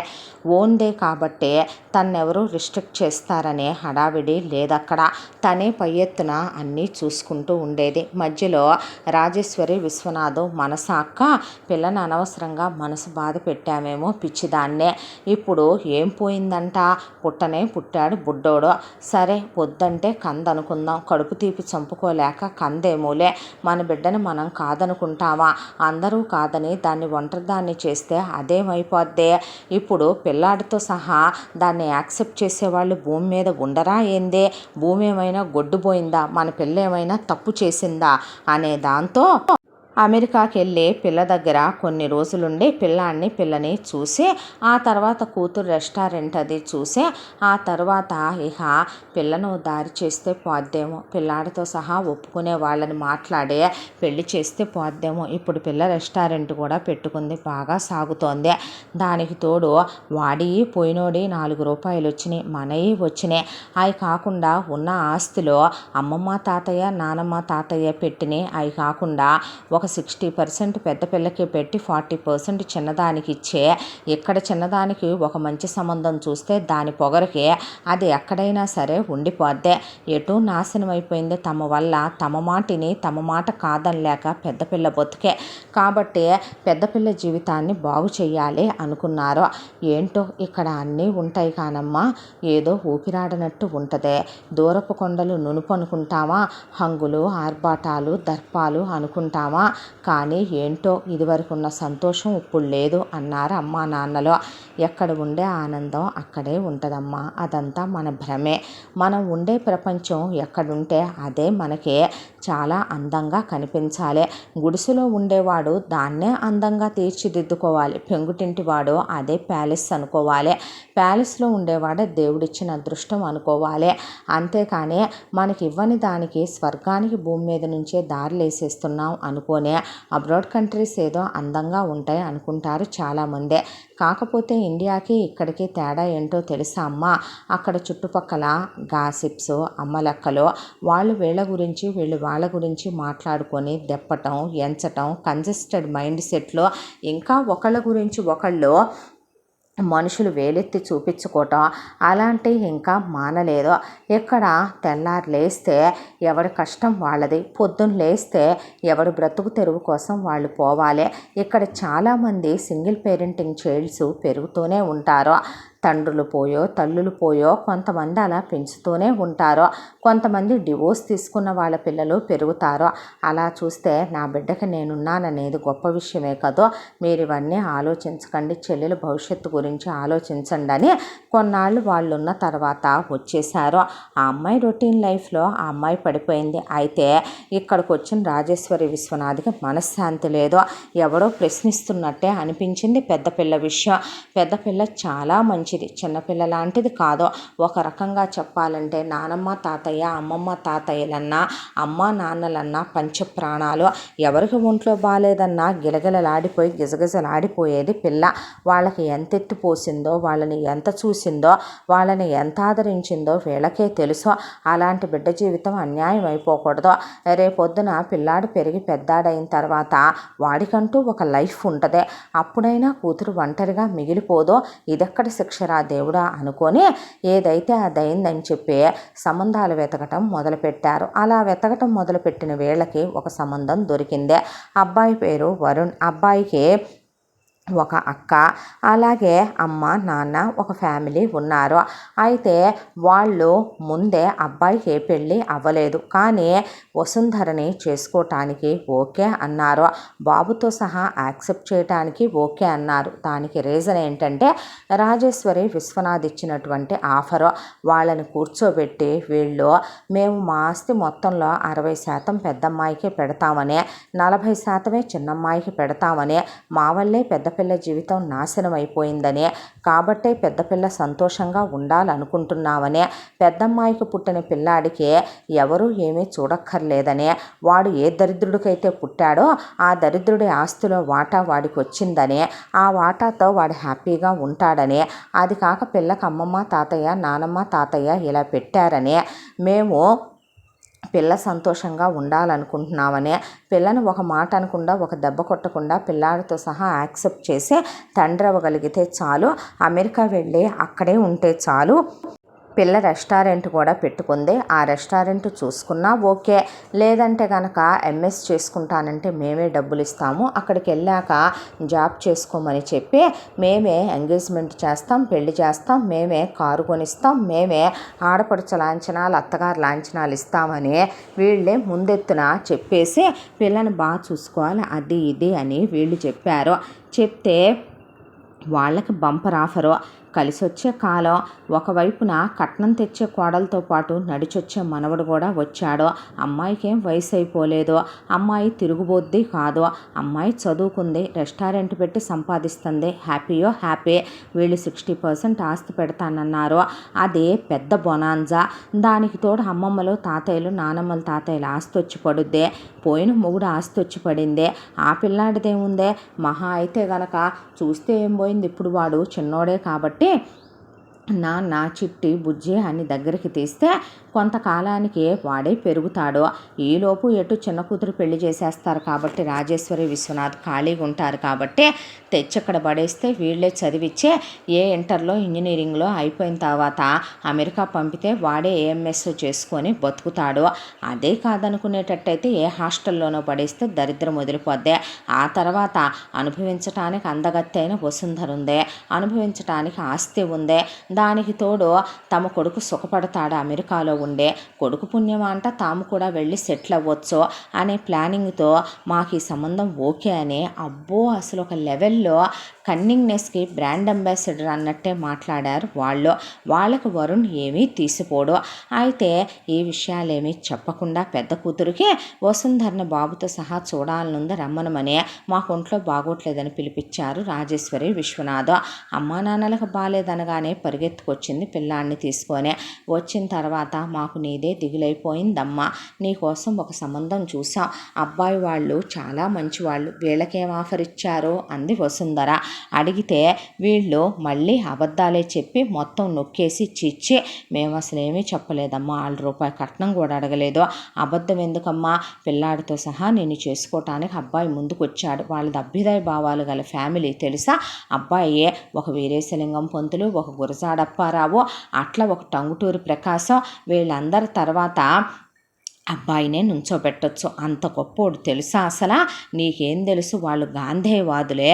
ఓన్దే కాబట్టి తన్నెవరూ రిస్ట్రిక్ట్ చేస్తారనే హడావిడి లేదక్కడ. తనే పై ఎత్తున అన్నీ చూసుకుంటూ ఉండేది. మధ్యలో రాజేష్ రాజేశ్వరి విశ్వనాథ్ మనసు అక్క పిల్లని అనవసరంగా మనసు బాధ పెట్టామేమో పిచ్చిదాన్నే, ఇప్పుడు ఏం పోయిందంట, పుట్టనే పుట్టాడు బుడ్డోడు, సరే వద్దంటే కందనుకుందాం, కడుపు తీపి చంపుకోలేక కందేమోలే, మన బిడ్డను మనం కాదనుకుంటామా, అందరూ కాదని దాన్ని ఒంటరిదాన్ని చేస్తే అదేమైపోద్దే, ఇప్పుడు పిల్లాడితో సహా దాన్ని యాక్సెప్ట్ చేసేవాళ్ళు భూమి మీద ఉండరా ఏందే, భూమి ఏమైనా గొడ్డుపోయిందా, మన పిల్ల ఏమైనా తప్పు చేసిందా అనే దాంతో అమెరికాకి వెళ్ళి పిల్ల దగ్గర కొన్ని రోజులుండి పిల్లని చూసి ఆ తర్వాత కూతురు రెస్టారెంట్ అది చూసి ఆ తర్వాత ఇక పిల్లను దారి చేస్తే పోద్దేమో, పిల్లాడితో సహా ఒప్పుకునే వాళ్ళని మాట్లాడే పెళ్లి చేస్తే పోద్దేమో, ఇప్పుడు పిల్ల రెస్టారెంట్ కూడా పెట్టుకుంది, బాగా సాగుతోంది. దానికి తోడు వాడి పోయినోడి 4 రూపాయలు వచ్చినాయి, మనయి వచ్చినాయి. అవి కాకుండా ఉన్న ఆస్తిలో అమ్మమ్మ తాతయ్య నానమ్మ తాతయ్య పెట్టినాయి, అవి కాకుండా ఒక 60% పెద్ద పిల్లకి పెట్టి 40% చిన్నదానికి ఇచ్చే, ఇక్కడ చిన్నదానికి ఒక మంచి సంబంధం చూస్తే దాని పొగరికి అది ఎక్కడైనా సరే ఉండిపోద్దే, ఎటు నాశనం అయిపోయింది తమ వల్ల, తమ మాట కాదనలేక పెద్ద పిల్ల బతుకే, కాబట్టి పెద్ద పిల్ల జీవితాన్ని బాగు చేయాలి అనుకున్నారు. ఏంటో ఇక్కడ అన్నీ ఉంటాయి కానమ్మా, ఏదో ఊపిరాడనట్టు ఉంటుంది, దూరపు కొండలు నునుపు అనుకుంటామా, హంగులు ఆర్భాటాలు దర్పాలు అనుకుంటామా, కానీ ఏంటో ఇదివరకు ఉన్న సంతోషం ఇప్పుడు లేదు అన్నారు అమ్మా నాన్నలో. ఎక్కడ ఉండే ఆనందం అక్కడే ఉంటుందమ్మా, అదంతా మన భ్రమే, మనం ఉండే ప్రపంచం ఎక్కడుంటే అదే మనకి చాలా అందంగా కనిపించాలి. గుడిసెలో ఉండేవాడు దాన్నే అందంగా తీర్చిదిద్దుకోవాలి, పెంకుటింటి వాడు అదే ప్యాలెస్ అనుకోవాలి, ప్యాలెస్లో ఉండేవాడే దేవుడిచ్చిన అదృష్టం అనుకోవాలి, అంతేకాని మనకి ఇవ్వని దానికి స్వర్గానికి భూమి మీద నుంచే దారులు వేసేస్తున్నాం అనుకోనే అబ్రాడ్ కంట్రీస్ ఏదో అందంగా ఉంటాయి అనుకుంటారు చాలామంది. కాకపోతే ఇండియాకి ఇక్కడికి తేడా ఏంటో తెలుసా అమ్మ, అక్కడ చుట్టుపక్కల గాసిప్స్ అమ్మలక్కలు వాళ్ళు వీళ్ళ గురించి వీళ్ళు వాళ్ళ గురించి మాట్లాడుకొని దెప్పటం ఎంచటం, కంజెస్టెడ్ మైండ్ సెట్లో ఇంకా ఒకళ్ళ గురించి ఒకళ్ళు మనుషులు వేలెత్తి చూపించుకోవటం అలాంటివి ఇంకా మానలేదు. ఇక్కడ తెల్లారు లేస్తే ఎవరి కష్టం వాళ్ళది, పొద్దున్న లేస్తే ఎవరి బ్రతుకు తెరువు కోసం వాళ్ళు పోవాలి. ఇక్కడ చాలామంది సింగిల్ పేరెంటింగ్ చైల్డ్స్ పెరుగుతూనే ఉంటారు, తండ్రులు పోయో తల్లులు పోయో కొంతమంది అలా పెంచుతూనే ఉంటారు, కొంతమంది డివోర్స్ తీసుకున్న వాళ్ళ పిల్లలు పెరుగుతారు. అలా చూస్తే నా బిడ్డకి నేనున్నాననేది గొప్ప విషయమే కదా, మీరు ఇవన్నీ ఆలోచించకండి, చెల్లెల భవిష్యత్తు గురించి ఆలోచించండి అని కొన్నాళ్ళు వాళ్ళు ఉన్న తర్వాత వచ్చేసారు. ఆ అమ్మాయి రొటీన్ లైఫ్లో ఆ అమ్మాయి పడిపోయింది. అయితే ఇక్కడికి వచ్చిన రాజేశ్వరి విశ్వనాథ్కి మనశ్శాంతి లేదు, ఎవరో ప్రశ్నిస్తున్నట్టే అనిపించింది పెద్ద పిల్ల విషయం. పెద్ద పిల్ల చాలా మంచిది, చిన్నపిల్ల లాంటిది కాదు. ఒక రకంగా చెప్పాలంటే నానమ్మ తాతయ్య అమ్మమ్మ తాతయ్యలన్నా అమ్మ నాన్నలన్నా పంచప్రాణాలు, ఎవరికి ఒంట్లో బాగాలేదన్నా గిలగిలలాడిపోయి గిజగిజలాడిపోయేది పిల్ల. వాళ్ళకి ఎంత ఎత్తిపోసిందో, వాళ్ళని ఎంత చూసిందో, వాళ్ళని ఎంత ఆదరించిందో వీళ్ళకే తెలుసు. అలాంటి బిడ్డ జీవితం అన్యాయం అయిపోకూడదు. రేపొద్దున పిల్లాడు పెరిగి పెద్దాడైన తర్వాత వాడికంటూ ఒక లైఫ్ ఉంటుంది, అప్పుడైనా కూతురు ఒంటరిగా మిగిలిపోదో, ఇదెక్కడ శిక్షరా దేవుడా అనుకొని ఏదైతే అదైందని చెప్పి సంబంధాలు వెతకటం మొదలుపెట్టారు. అలా వెతకటం మొదలుపెట్టిన వీళ్ళకి ఒక సంబంధం దొరికింది. అబ్బాయి పేరు వరుణ్, అబ్బాయికి ఒక అక్క అలాగే అమ్మ నాన్న ఒక ఫ్యామిలీ ఉన్నారు. అయితే వాళ్ళు ముందే అబ్బాయికి ఏ పెళ్ళి అవ్వలేదు, కానీ వసుంధరని చేసుకోవటానికి ఓకే అన్నారు, బాబుతో సహా యాక్సెప్ట్ చేయటానికి ఓకే అన్నారు. దానికి రీజన్ ఏంటంటే రాజేశ్వరి విశ్వనాథ్ ఇచ్చినటువంటి ఆఫరు. వాళ్ళని కూర్చోబెట్టి వీళ్ళు మేము మా ఆస్తి మొత్తంలో 60% పెద్దమ్మాయికి పెడతామని, 40% చిన్నమ్మాయికి పెడతామని, మా వల్లే పెద్ద పిల్ల జీవితం నాశనం అయిపోయిందని, కాబట్టే పెద్ద పిల్ల సంతోషంగా ఉండాలనుకుంటున్నామని, పెద్దమ్మాయికి పుట్టిన పిల్లాడికి ఎవరూ ఏమీ చూడక్కర్లేదని, వాడు ఏ దరిద్రుడికైతే పుట్టాడో ఆ దరిద్రుడి ఆస్తిలో వాటా వాడికి వచ్చిందని, ఆ వాటాతో వాడు హ్యాపీగా ఉంటాడని, అది కాక పిల్లకి అమ్మమ్మ తాతయ్య నానమ్మ తాతయ్య ఇలా పెట్టారని, మేము పిల్ల సంతోషంగా ఉండాలనుకుంటున్నామని, పిల్లని ఒక మాట అనకుండా ఒక దెబ్బ కొట్టకుండా పిల్లాడితో సహా యాక్సెప్ట్ చేసి తండ్రి అవ్వగలిగితే చాలు, అమెరికా వెళ్ళి అక్కడే ఉంటే చాలు, పిల్ల రెస్టారెంట్ కూడా పెట్టుకుంది. ఆ రెస్టారెంట్ చూసుకున్నా ఓకే, లేదంటే కనుక ఎంఎస్ చేసుకుంటానంటే మేమే డబ్బులు ఇస్తాము, అక్కడికి వెళ్ళాక జాబ్ చేసుకోమని చెప్పి మేమే ఎంగేజ్మెంట్ చేస్తాం, పెళ్లి చేస్తాం, మేమే కారు కొనిస్తాం, మేమే ఆడపడుచ లాంఛనాలు అత్తగారు లాంఛనాలు ఇస్తామని వీళ్ళే ముందెత్తున చెప్పేసి పిల్లని బాగా చూసుకోవాలి అది ఇది అని వీళ్ళు చెప్పారు. చెప్తే వాళ్ళకి బంపర్ ఆఫరు, కలిసి వచ్చే కాలం. ఒకవైపున కట్నం తెచ్చే కోడలతో పాటు నడిచొచ్చే మనవడు కూడా వచ్చాడు. అమ్మాయికి ఏం వయసు అయిపోలేదు, అమ్మాయి తిరుగుబోద్ది కాదు, అమ్మాయి చదువుకుంది, రెస్టారెంట్ పెట్టి సంపాదిస్తుంది, హ్యాపీయో హ్యాపీ. వీళ్ళు 60% ఆస్తి పెడతానన్నారు, అదే పెద్ద బొనాన్జా. దానికి తోడు అమ్మమ్మలు తాతయ్యలు నానమ్మలు తాతయ్యలు ఆస్తి వచ్చి పడుద్దే, పోయిన మొగుడు ఆస్తి వచ్చి పడిందే. ఆ పిల్లాడిదేముందే, మహా అయితే గనక చూస్తే ఏం పోయింది, ఇప్పుడు వాడు చిన్నోడే కాబట్టి నాన్న చిట్టి బుజ్జి అని దగ్గరికి తీస్తే కొంతకాలానికి వాడే పెరుగుతాడు. ఈలోపు ఎటు చిన్న కూతురు పెళ్లి చేసేస్తారు కాబట్టి రాజేశ్వరి విశ్వనాథ్ ఖాళీగా ఉంటారు కాబట్టి తెచ్చక్కడ పడేస్తే వీళ్ళే చదివిచ్చే ఏ ఇంటర్లో ఇంజనీరింగ్లో అయిపోయిన తర్వాత అమెరికా పంపితే వాడే ఏఎంఎస్ చేసుకొని బతుకుతాడు. అదే కాదనుకునేటట్టయితే ఏ హాస్టల్లోనో పడేస్తే దరిద్రం వదిలిపోద్ది. ఆ తర్వాత అనుభవించటానికి అందగత్తైన వసుంధర ఉందే, అనుభవించటానికి ఆస్తి ఉందే, దానికి తోడు తమ కొడుకు సుఖపడతాడు అమెరికాలో ఉండే, కొడుకు పుణ్యం అంట తాము కూడా వెళ్ళి సెటిల్ అవ్వచ్చు అనే ప్లానింగ్తో మాకు ఈ సంబంధం ఓకే అని అబ్బో అసలు ఒక లెవెల్లో కన్నింగ్నెస్కి బ్రాండ్ అంబాసిడర్ అన్నట్టే మాట్లాడారు వాళ్ళు. వాళ్ళకు వరుణ్ ఏమీ తీసిపోడు. అయితే ఈ విషయాలేమీ చెప్పకుండా పెద్ద కూతురికి వసుంధరని బాబుతో సహా చూడాలనుంది, రమ్మనమని మా ఒంట్లో బాగోట్లేదని పిలిపించారు రాజేశ్వరి విశ్వనాథ్. అమ్మా నాన్నలకు బాగాలేదనగానే పరిగెత్తుకొచ్చింది పిల్లాన్ని తీసుకొని. వచ్చిన తర్వాత మాకు నీదే దిగులైపోయిందమ్మా, నీకోసం ఒక సంబంధం చూసాం, అబ్బాయి వాళ్ళు చాలా మంచివాళ్ళు, వీళ్ళకేం ఆఫర్ ఇచ్చారు అంది వసుంధర. అడిగితే వీళ్ళు మళ్ళీ అబద్ధాలే చెప్పి మొత్తం నొక్కేసి చిచ్చి మేము అసలు ఏమీ చెప్పలేదమ్మా, ₹1 కట్నం కూడా అడగలేదు, అబద్ధం ఎందుకమ్మా, పిల్లాడితో సహా నేను చేసుకోవటానికి అబ్బాయి ముందుకు వచ్చాడు, వాళ్ళది అభ్యుదయ భావాలు గల ఫ్యామిలీ తెలుసా, అబ్బాయి ఒక వీరేశలింగం పంతులు, ఒక గురజాడప్పారావు, అట్లా ఒక టంగుటూరి ప్రకాశం, వీళ్ళందరి తర్వాత అబ్బాయినే నుంచోబెట్టచ్చు, అంత గొప్పోడు తెలుసా, అసలు నీకేం తెలుసు, వాళ్ళు గాంధేయవాదులే,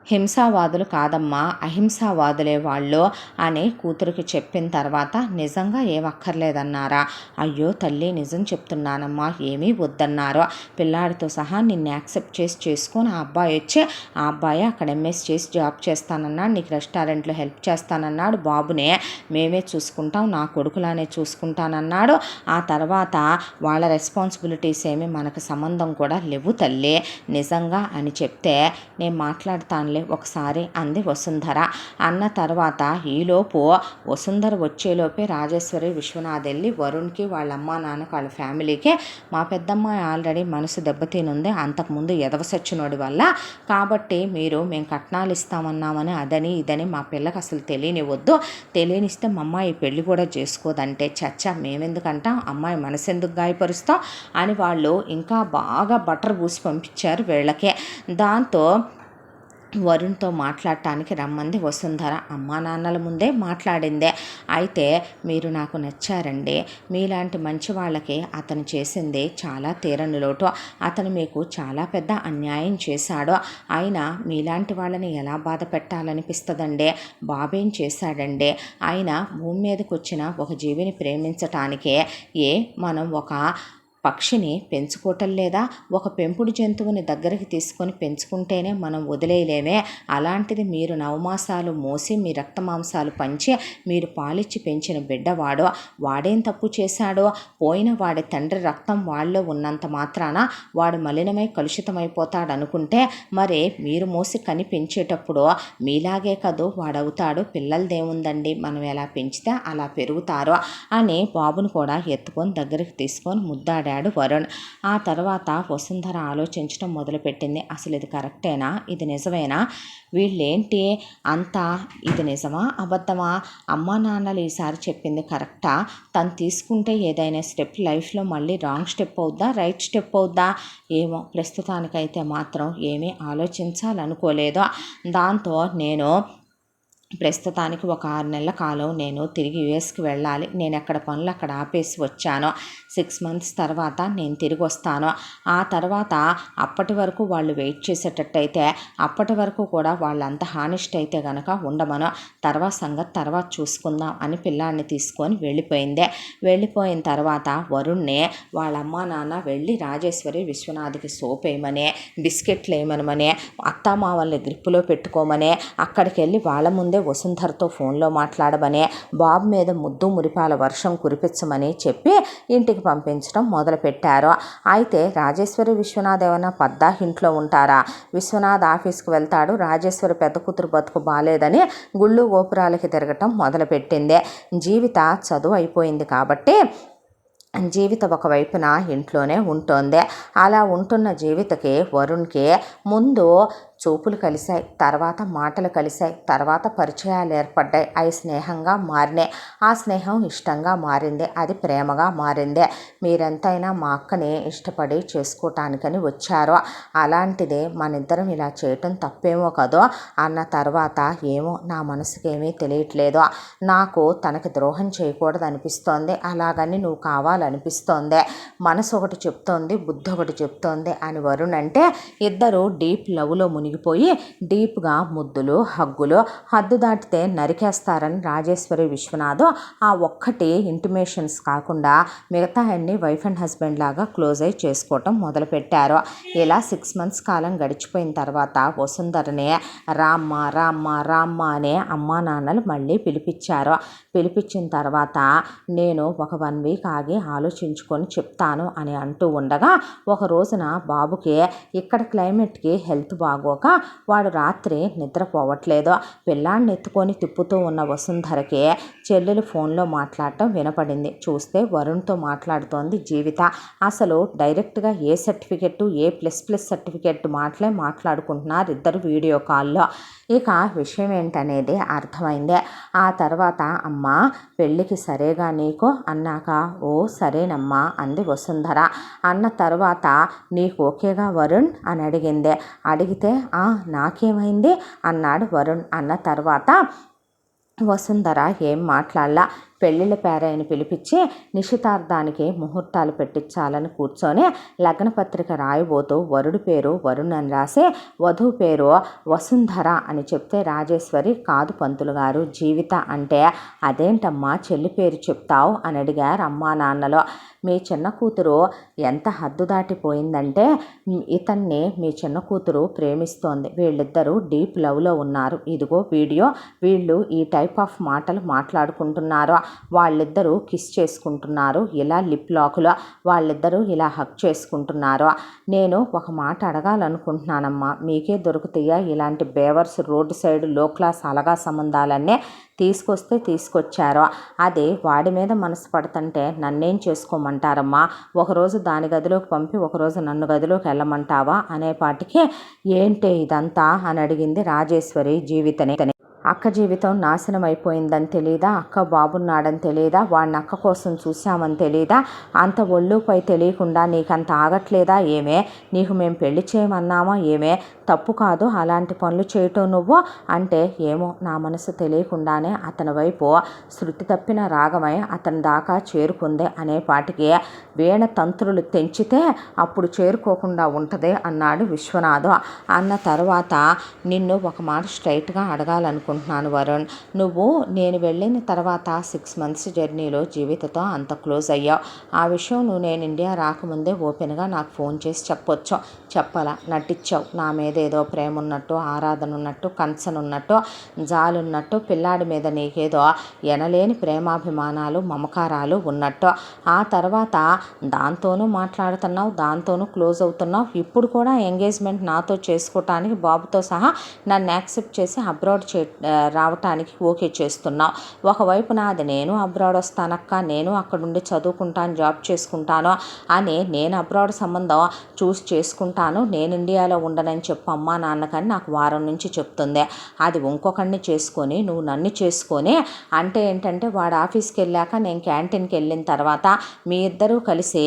హింసావాదులు కాదమ్మా, అహింసావాదులే వాళ్ళు అని కూతురికి చెప్పిన తర్వాత నిజంగా ఏమక్కర్లేదన్నారా, అయ్యో తల్లి నిజం చెప్తున్నానమ్మా, ఏమీ వద్దన్నారు, పిల్లాడితో సహా నిన్ను యాక్సెప్ట్ చేసి చేసుకొని ఆ అబ్బాయి వచ్చి ఆ అబ్బాయి అక్కడ ఎంఎస్ చేసి జాబ్ చేస్తానన్నాడు, నీకు రెస్టారెంట్లో హెల్ప్ చేస్తానన్నాడు, బాబునే మేమే చూసుకుంటాం, నా కొడుకులానే చూసుకుంటానన్నాడు, ఆ తర్వాత వాళ్ళ రెస్పాన్సిబిలిటీస్ ఏమి మనకు సంబంధం కూడా లేవు తల్లి నిజంగా అని చెప్తే నేను మాట్లాడతానులే ఒకసారి అంది వసుంధర. అన్న తర్వాత ఈలోపు వసుంధర వచ్చేలోపే రాజేశ్వరి విశ్వనాథ్ వెళ్ళి వరుణ్కి వాళ్ళ అమ్మా నాన్నకి వాళ్ళ ఫ్యామిలీకి మా పెద్దమ్మాయి ఆల్రెడీ మనసు దెబ్బతినుంది అంతకుముందు ఎదవసచ్చినోడి వల్ల, కాబట్టి మేము కట్నాలు ఇస్తామన్నామని అదని ఇదని మా పిల్లకి అసలు తెలియనివద్దు, తెలియనిస్తే మా అమ్మాయి పెళ్లి కూడా చేసుకోదంటే చచ్చా మేమెందుకంటాం, అమ్మాయి మనసు ఎందుకు గాయపరుస్తాం అని వాళ్ళు ఇంకా బాగా బటర్ పూసి పంపించారు వీళ్ళకే. దాంతో వరుణ్తో మాట్లాడటానికి రమ్మంది వసుంధర. అమ్మా నాన్నల ముందే మాట్లాడిందే. అయితే మీరు నాకు నచ్చారండి, మీలాంటి మంచి వాళ్ళకి అతను చేసింది చాలా తీరని లోటు, అతను మీకు చాలా పెద్ద అన్యాయం చేశాడు, అయినా మీలాంటి వాళ్ళని ఎలా బాధ పెట్టాలనిపిస్తుందండి, బాబేం చేశాడండి, అయినా భూమి మీదకి వచ్చిన ఒక జీవిని ప్రేమించటానికే మనం ఒక పక్షిని పెంచుకోవటం లేదా, ఒక పెంపుడు జంతువుని దగ్గరికి తీసుకొని పెంచుకుంటేనే మనం వదిలేయలేమే, అలాంటిది మీరు నవమాసాలు మోసి మీ రక్త మాంసాలు పంచి మీరు పాలిచ్చి పెంచిన బిడ్డవాడు, వాడేం తప్పు చేశాడో, పోయిన వాడి తండ్రి రక్తం వాళ్ళలో ఉన్నంత మాత్రాన వాడు మలినమై కలుషితమైపోతాడు అనుకుంటే మరి మీరు మోసి కని పెంచేటప్పుడు మీలాగే కదూ వాడవుతాడు, పిల్లలదేముందండి మనం ఎలా పెంచితే అలా పెరుగుతారు అని బాబును కూడా ఎత్తుకొని దగ్గరికి తీసుకొని ముద్దాడాడు వరుణ్. ఆ తర్వాత వసుంధర ఆలోచించడం మొదలుపెట్టింది, అసలు ఇది కరెక్టేనా, ఇది నిజమేనా, వీళ్ళేంటి అంతా, ఇది నిజమా అబద్ధమా, అమ్మా నాన్నలు ఈసారి చెప్పింది కరెక్టా, తను తీసుకుంటే ఏదైనా స్టెప్ లైఫ్లో మళ్ళీ రాంగ్ స్టెప్ అవుద్దా రైట్ స్టెప్ అవుద్దా ఏమో, ప్రస్తుతానికైతే మాత్రం ఏమీ ఆలోచించాలనుకోలేదు. దాంతో నేను ప్రస్తుతానికి ఒక 6 నెలల కాలం నేను తిరిగి యుఎస్కి వెళ్ళాలి. నేను ఎక్కడ పనులు అక్కడ ఆపేసి వచ్చాను. 6 మంత్స్ తర్వాత నేను తిరిగి వస్తాను. ఆ తర్వాత అప్పటి వరకు వాళ్ళు వెయిట్ చేసేటట్టయితే అప్పటి వరకు కూడా వాళ్ళంత హానెస్ట్ అయితే కనుక ఉండమను, తర్వాత సంగతి తర్వాత చూసుకుందాం అని పిల్లాడిని తీసుకొని వెళ్ళిపోయిన తర్వాత వరుణ్ణి వాళ్ళ అమ్మా నాన్న వెళ్ళి రాజేశ్వరి విశ్వనాథ్కి సోప్ వేయమని, బిస్కెట్లు వేయమనమని, అత్తామావల్ని గ్రిప్పులో పెట్టుకోమని, అక్కడికి వెళ్ళి వాళ్ళ ముందే వసుంధరతో ఫోన్లో మాట్లాడమని, బాబు మీద ముద్దు మురిపాల వర్షం కురిపించమని చెప్పి ఇంటికి పంపించడం మొదలుపెట్టారు. అయితే రాజేశ్వరి విశ్వనాథ్ ఏమైనా ఇంట్లో ఉంటారా? విశ్వనాథ్ ఆఫీస్కి వెళ్తాడు. రాజేశ్వరి పెద్ద కూతురు బతుకు బాలేదని గుళ్ళు గోపురాలకి తిరగటం మొదలుపెట్టింది. జీవిత చదువు అయిపోయింది కాబట్టి జీవిత ఒకవైపున ఇంట్లోనే ఉంటోంది. అలా ఉంటున్న జీవితకి వరుణ్కి ముందు చూపులు కలిశాయి, తర్వాత మాటలు కలిశాయి, తర్వాత పరిచయాలు ఏర్పడ్డాయి. అవి స్నేహంగా మారినాయి. ఆ స్నేహం ఇష్టంగా మారింది, అది ప్రేమగా మారింది. మీరెంతైనా మా అక్కని ఇష్టపడి చేసుకోవటానికని వచ్చారో, అలాంటిది మనిద్దరం ఇలా చేయటం తప్పేమో కదో అన్న తర్వాత ఏమో నా మనసుకి ఏమీ తెలియట్లేదు. నాకు తనకి ద్రోహం చేయకూడదు అనిపిస్తోంది, అలాగని నువ్వు కావాలనిపిస్తోంది. మనసు ఒకటి చెప్తోంది, బుద్ధి ఒకటి చెప్తోంది అని వరుణ్ అంటే ఇద్దరు డీప్ లవ్లో మునిగిపోయి డీప్గా ముద్దులు హగ్గులు, హద్దు దాటితే నరికేస్తారని రాజేశ్వరి విశ్వనాథ్ ఆ ఒక్కటి ఇంటిమేషన్స్ కాకుండా మిగతా అన్ని వైఫ్ అండ్ హస్బెండ్ లాగా క్లోజ్ అయి చేసుకోవటం మొదలుపెట్టారు. ఇలా 6 మంత్స్ కాలం గడిచిపోయిన తర్వాత వసుంధరని రామ్మ రామ్మ రామ్మ అనే అమ్మా నాన్నలు మళ్ళీ పిలిపించిన తర్వాత నేను ఒక 1 వీక్ ఆగి ఆలోచించుకొని చెప్తాను అని అంటూ ఉండగా ఒక రోజున బాబుకి ఇక్కడ క్లైమేట్కి హెల్త్ బాగోక వాడు రాత్రి నిద్రపోవట్లేదు. పిల్లాన్ని ఎత్తుకొని తిప్పుతూ ఉన్న వసుంధరకి చెల్లెలు ఫోన్లో మాట్లాడటం వినపడింది. చూస్తే వరుణ్తో మాట్లాడుతోంది జీవిత. అసలు డైరెక్ట్గా ఏ సర్టిఫికెట్ ఏ++ సర్టిఫికెట్ మాట్లాడుకుంటున్నారు ఇద్దరు వీడియో కాల్లో. ఇక విషయం ఏంటనేది అర్థమైంది. ఆ తర్వాత అమ్మ పెళ్ళికి సరేగా నీకు అన్నాక ఓ సరేనమ్మా అంది వసుంధర. అన్న తర్వాత నీకు ఓకేగా వరుణ్ అని అడిగితే నాకేమైంది అన్నాడు వరుణ్. అన్న తర్వాత వసుంధర ఏం మాట్లాడలా. పెళ్ళిళ్ళ పేరాయని పిలిపించి నిశ్చితార్థానికి ముహూర్తాలు పెట్టించాలని కూర్చొని లగ్నపత్రిక రాయబోతూ వరుడి పేరు వరుణ్ అని రాసి వధువు పేరు వసుంధర అని చెప్తే రాజేశ్వరి కాదు పంతులు గారు జీవిత అంటే అదేంటమ్మా చెల్లి పేరు చెప్తావు అని అడిగారు అమ్మా నాన్నలో. మీ చిన్న కూతురు ఎంత హద్దు దాటిపోయిందంటే ఇతన్ని మీ చిన్న కూతురు ప్రేమిస్తోంది. వీళ్ళిద్దరూ డీప్ లవ్లో ఉన్నారు. ఇదిగో వీడియో, వీళ్ళు ఈ టైప్ ఆఫ్ మాటలు మాట్లాడుకుంటున్నారు. వాళ్ళిద్దరూ కిస్ చేసుకుంటున్నారు, ఇలా లిప్ లాక్లో వాళ్ళిద్దరూ ఇలా హక్ చేసుకుంటున్నారు. నేను ఒక మాట అడగాలనుకుంటున్నానమ్మా, మీకే దొరుకుతాయా ఇలాంటి బేవర్స్ రోడ్డు సైడ్ లో క్లాస్ అలగా సంబంధాలన్నీ తీసుకొచ్చారో అది వాడి మీద మనసు పడుతుంటే నన్నేం చేసుకోమంటారమ్మా? ఒకరోజు దాని గదిలోకి పంపి ఒకరోజు నన్ను గదిలోకి వెళ్ళమంటావా అనేపాటికి ఏంటే ఇదంతా అని అడిగింది రాజేశ్వరి జీవితని. అక్క జీవితం నాశనం అయిపోయిందని తెలీదా? అక్క బాబున్నాడని తెలీదా? వాడిని అక్క కోసం చూసామని తెలీదా? అంత ఒళ్ళుపై తెలియకుండా నీకంత ఆగట్లేదా ఏమే? నీకు మేము పెళ్లి చేయమన్నామా ఏమే? తప్పు కాదు అలాంటి పనులు చేయటం నువ్వు అంటే ఏమో నా మనసు తెలియకుండానే అతని వైపు శృతి తప్పిన రాగమై అతని దాకా చేరుకుంది అనేపాటికి వీణ తంత్రులు తెంచితే అప్పుడు చేరుకోకుండా ఉంటుంది అన్నాడు విశ్వనాథ్. అన్న తర్వాత నిన్ను ఒక మాట స్ట్రైట్గా అడగాలనుకుంటున్నాను వరుణ్. నువ్వు నేను వెళ్ళిన తర్వాత 6 మంత్స్ జర్నీలో జీవితతో అంత క్లోజ్ అయ్యావు. ఆ విషయం నువ్వు నేను ఇండియా రాకముందే ఓపెన్గా నాకు ఫోన్ చేసి చెప్పాలా? నటించావు. నా మీద ఏదో ప్రేమ ఉన్నట్టు, ఆరాధన ఉన్నట్టు, కన్సర్న్ ఉన్నట్టు, జాలున్నట్టు, పిల్లాడి మీద నీకేదో ఎనలేని ప్రేమాభిమానాలు మమకారాలు ఉన్నట్టు. ఆ తర్వాత దాంతోనూ మాట్లాడుతున్నావు, దాంతోనూ క్లోజ్ అవుతున్నావు. ఇప్పుడు కూడా ఎంగేజ్మెంట్ నాతో చేసుకోవటానికి బాబుతో సహా నన్ను యాక్సెప్ట్ చేసి అబ్రాడ్ రావటానికి ఓకే చేస్తున్నావు. ఒకవైపున అది నేను అబ్రాడ్ వస్తానక్క, నేను అక్కడుండి చదువుకుంటాను, జాబ్ చేసుకుంటాను అని నేను అబ్రాడ్ సంబంధం చూసి చేసుకుంటాను, నేను ఇండియాలో ఉండనని చెప్పు అమ్మా నాన్నకని నాకు వారం నుంచి చెప్తుంది. అది ఇంకొకరిని చేసుకొని నువ్వు నన్ను చేసుకొని అంటే ఏంటంటే వాడు ఆఫీస్కి వెళ్ళాక నేను క్యాంటీన్కి వెళ్ళిన తర్వాత మీ ఇద్దరూ కలిసి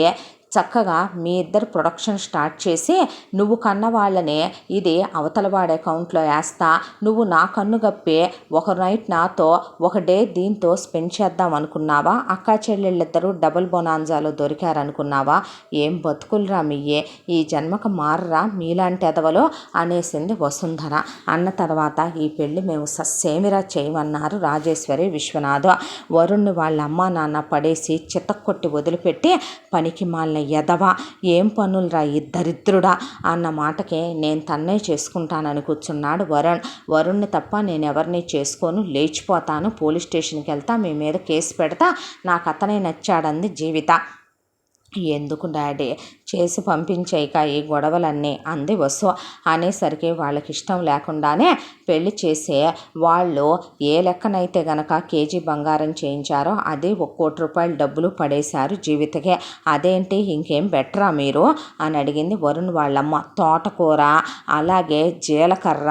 చక్కగా మీ ఇద్దరు ప్రొడక్షన్ స్టార్ట్ చేసి నువ్వు కన్న వాళ్ళని ఇది అవతల వాడి అకౌంట్లో వేస్తా, నువ్వు నా కన్ను గప్పి ఒక నైట్ నాతో ఒక డే దీంతో స్పెండ్ చేద్దాం అనుకున్నావా? అక్కా చెల్లెళ్ళిద్దరూ డబుల్ బొనాన్జాలో దొరికారనుకున్నావా? ఏం బతుకులరా మీయే, ఈ జన్మకు మారరా మీలాంటి ఎదవలో అనేసింది వసుంధర. అన్న తర్వాత ఈ పెళ్ళి మేము సస్సేమిరా చేయమన్నారు రాజేశ్వరి, విశ్వనాథ్. వరుణ్ణి వాళ్ళ అమ్మా నాన్న పడేసి చితక్కొట్టి వదిలిపెట్టి పనికి మాలిన ఎదవ, ఏం పనులరా ఈ దరిద్రుడా అన్న మాటకే నేను తన్నే చేసుకుంటానని కూర్చున్నాడు వరుణ్ణి తప్ప నేను ఎవరిని చేసుకోను, లేచిపోతాను, పోలీస్ స్టేషన్కి వెళ్తా, మీ మీద కేసు పెడతా, నాకు అతనే నచ్చాడంది జీవిత. ఎందుకు డాడీ చేసి పంపించేయక ఈ గొడవలన్నీ అంది వసు. అనేసరికి వాళ్ళకి ఇష్టం లేకుండానే పెళ్లి చేసే వాళ్ళు ఏ లెక్కనైతే గనక కేజీ బంగారం చేయించారో అది 1 కోటి రూపాయల డబ్బులు పడేశారు జీవితకే. అదేంటి ఇంకేం బెటరా మీరు అని అడిగింది వరుణ్ వాళ్ళమ్మ. తోటకూర అలాగే జీలకర్ర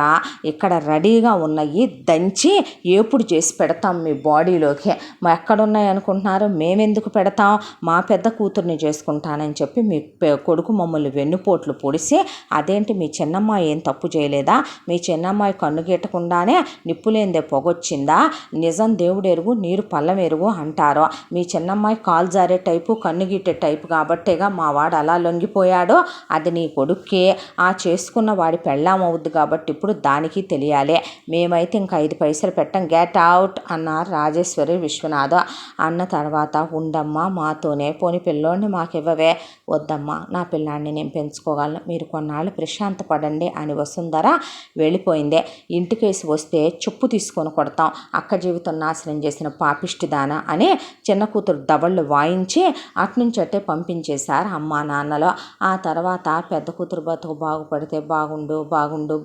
ఇక్కడ రెడీగా ఉన్నాయి, దంచి ఏపుడు చేసి పెడతాం మీ బాడీలోకి. ఎక్కడున్నాయి అనుకుంటున్నారు? మేమెందుకు పెడతాం, మా పెద్ద కూతుర్ని చేసుకుంటానని చెప్పి మీ కొడుకు మమ్మల్ని వెన్నుపోట్లు పొడిసి, అదేంటి మీ చిన్నమ్మాయి ఏం తప్పు చేయలేదా, మీ చిన్నమ్మాయి కన్ను గీటకుండానే నిప్పులేందే పొగొచ్చిందా, నిజం దేవుడెరుగు నీరు పళ్ళం ఎరుగు అంటారో, మీ చిన్నమ్మాయి కాలు జారే టైపు కన్ను గీటే టైపు కాబట్టేగా మా వాడు అలా లొంగిపోయాడో, అది నీ కొడుక్కి ఆ చేసుకున్న వాడి పెళ్ళాం అవుద్ది కాబట్టి ఇప్పుడు దానికి తెలియాలి, మేమైతే ఇంకా 5 పైసలు పెట్టం, గెట్ అవుట్ అన్నారు రాజేశ్వరి, విశ్వనాథ. అన్న తర్వాత ఉండమ్మా మాతోనే, పోని పిల్లోడిని మాకివ్వవే. వద్దమ్మా, నా పిల్లాడిని నేను పెంచుకోగలను, మీరు కొన్నాళ్ళు ప్రశాంత పడండి అని వసుంధర వెళ్ళిపోయిందే. ఇంటికేసి వస్తే చెప్పు తీసుకొని కొడతాం, అక్క జీవితం నాశనం చేసిన పాపిష్టిదాన అని చిన్న కూతురు దవళ్ళు వాయించి అట్నుంచట్టే పంపించేశారు అమ్మా నాన్నలో. ఆ తర్వాత పెద్ద కూతురు బతుకు బాగుపడితే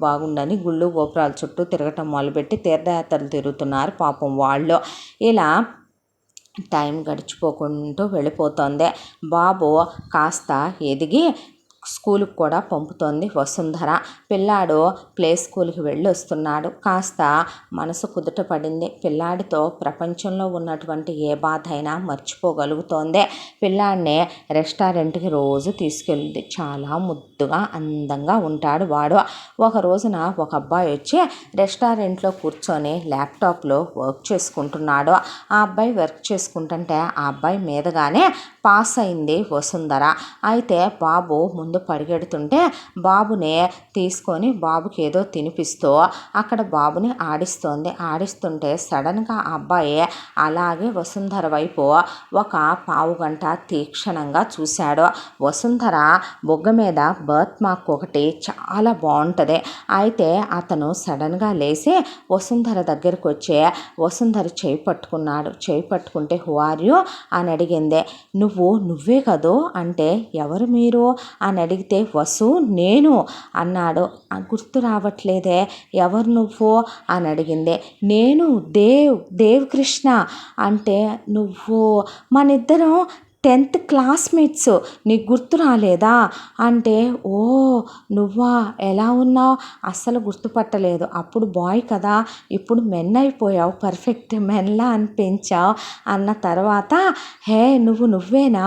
బాగుండని గుళ్ళు గోపురాల చుట్టూ తిరగటం మొదలుపెట్టి తీర్థయాత్రలు తిరుగుతున్నారు పాపం వాళ్ళు. ఇలా టైం గడిచిపోకుంటూ వెళ్ళిపోతుంది. బాబు కాస్త ఎదిగి స్కూలుకు కూడా పంపుతోంది వసుంధర. పిల్లాడు ప్లే స్కూల్కి వెళ్ళి వస్తున్నాడు. కాస్త మనసు కుదుట పడింది. పిల్లాడితో ప్రపంచంలో ఉన్నటువంటి ఏ బాధ అయినా మర్చిపోగలుగుతోంది. పిల్లాడిని రెస్టారెంట్కి రోజు తీసుకెళ్ళింది. చాలా ముద్దుగా అందంగా ఉంటాడు వాడు. ఒక రోజున ఒక అబ్బాయి వచ్చి రెస్టారెంట్లో కూర్చొని ల్యాప్టాప్లో వర్క్ చేసుకుంటున్నాడు. ఆ అబ్బాయి వర్క్ చేసుకుంటుంటే ఆ అబ్బాయి మీదగానే పాస్ అయింది వసుంధర. అయితే బాబు ముందు పరిగెడుతుంటే బాబుని తీసుకొని బాబుకి ఏదో తినిపిస్తూ అక్కడ బాబుని ఆడిస్తుంటే సడన్గా ఆ అబ్బాయి అలాగే వసుంధర వైపు ఒక పావుగంట తీక్షణంగా చూశాడు. వసుంధర బొగ్గ మీద బర్త్ మార్క్ ఒకటి చాలా బాగుంటుంది. అయితే అతను సడన్గా లేచి వసుంధర దగ్గరికి వచ్చి వసుంధర చేయి పట్టుకున్నాడు. చేయి పట్టుకుంటే హూ ఆర్ యూ అని అడిగింది. నువ్వే కదూ అంటే ఎవరు మీరు అని అడిగితే వసు నేను అన్నాడు. గుర్తు రావట్లేదే, ఎవరు నువ్వు అని అడిగింది. నేను దేవ్ కృష్ణ అంటే నువ్వు మనిద్దరం 10th క్లాస్మేట్స్, నీకు గుర్తు రాలేదా అంటే ఓ నువ్వా, ఎలా ఉన్నావు, అస్సలు గుర్తుపట్టలేదు, అప్పుడు బాయ్ కదా ఇప్పుడు మెన్ అయిపోయావు, పర్ఫెక్ట్ మెన్లా అనిపించావు అన్న తర్వాత హే నువ్వేనా,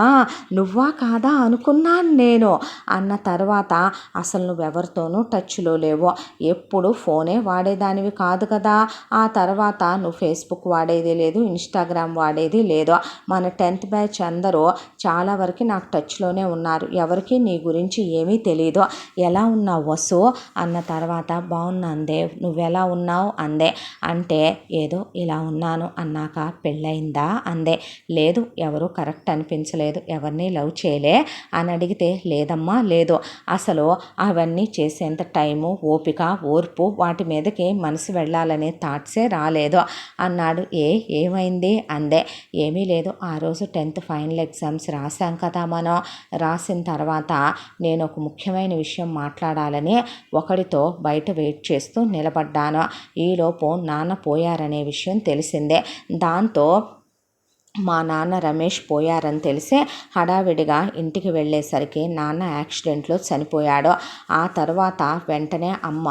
నువ్వా కాదా అనుకున్నాను నేను అన్న తర్వాత అసలు నువ్వెవరితోనూ టచ్లో లేవు, ఎప్పుడు ఫోనే వాడేదానివి కాదు కదా, ఆ తర్వాత నువ్వు ఫేస్బుక్ వాడేది లేదు, ఇన్స్టాగ్రామ్ వాడేది లేదు, మన 10th బ్యాచ్ అందరూ చాలా వరకు నాకు టచ్లోనే ఉన్నారు, ఎవరికి నీ గురించి ఏమీ తెలియదు, ఎలా ఉన్నావు వసు అన్న తర్వాత బాగున్నాను దేవ్, నువ్వెలా ఉన్నావు అందే. అంటే ఏదో ఇలా ఉన్నాను అన్నాక పెళ్ళయిందా అందే. లేదు, ఎవరు కరెక్ట్ అనిపించలేదు, ఎవరిని లవ్ చేయలే అని అడిగితే లేదమ్మా లేదు, అసలు అవన్నీ చేసేంత టైము ఓపిక ఓర్పు వాటి మీదకి మనసు వెళ్ళాలనే థాట్సే రాలేదు అన్నాడు. ఏమైంది అందే. ఏమీ లేదు, ఆ రోజు 10th ఫైనల్ ఎగ్జామ్స్ రాసాం కదా మనం, రాసిన తర్వాత నేను ఒక ముఖ్యమైన విషయం మాట్లాడాలని ఒకడితో బయట వెయిట్ చేస్తూ నిలబడ్డాను. ఈలోపు నాన్న పోయారనే విషయం తెలిసిందే. దాంతో మా నాన్న రమేష్ పోయారని తెలిసి హడావిడిగా ఇంటికి వెళ్ళేసరికి నాన్న యాక్సిడెంట్లో చనిపోయాడు. ఆ తర్వాత వెంటనే అమ్మ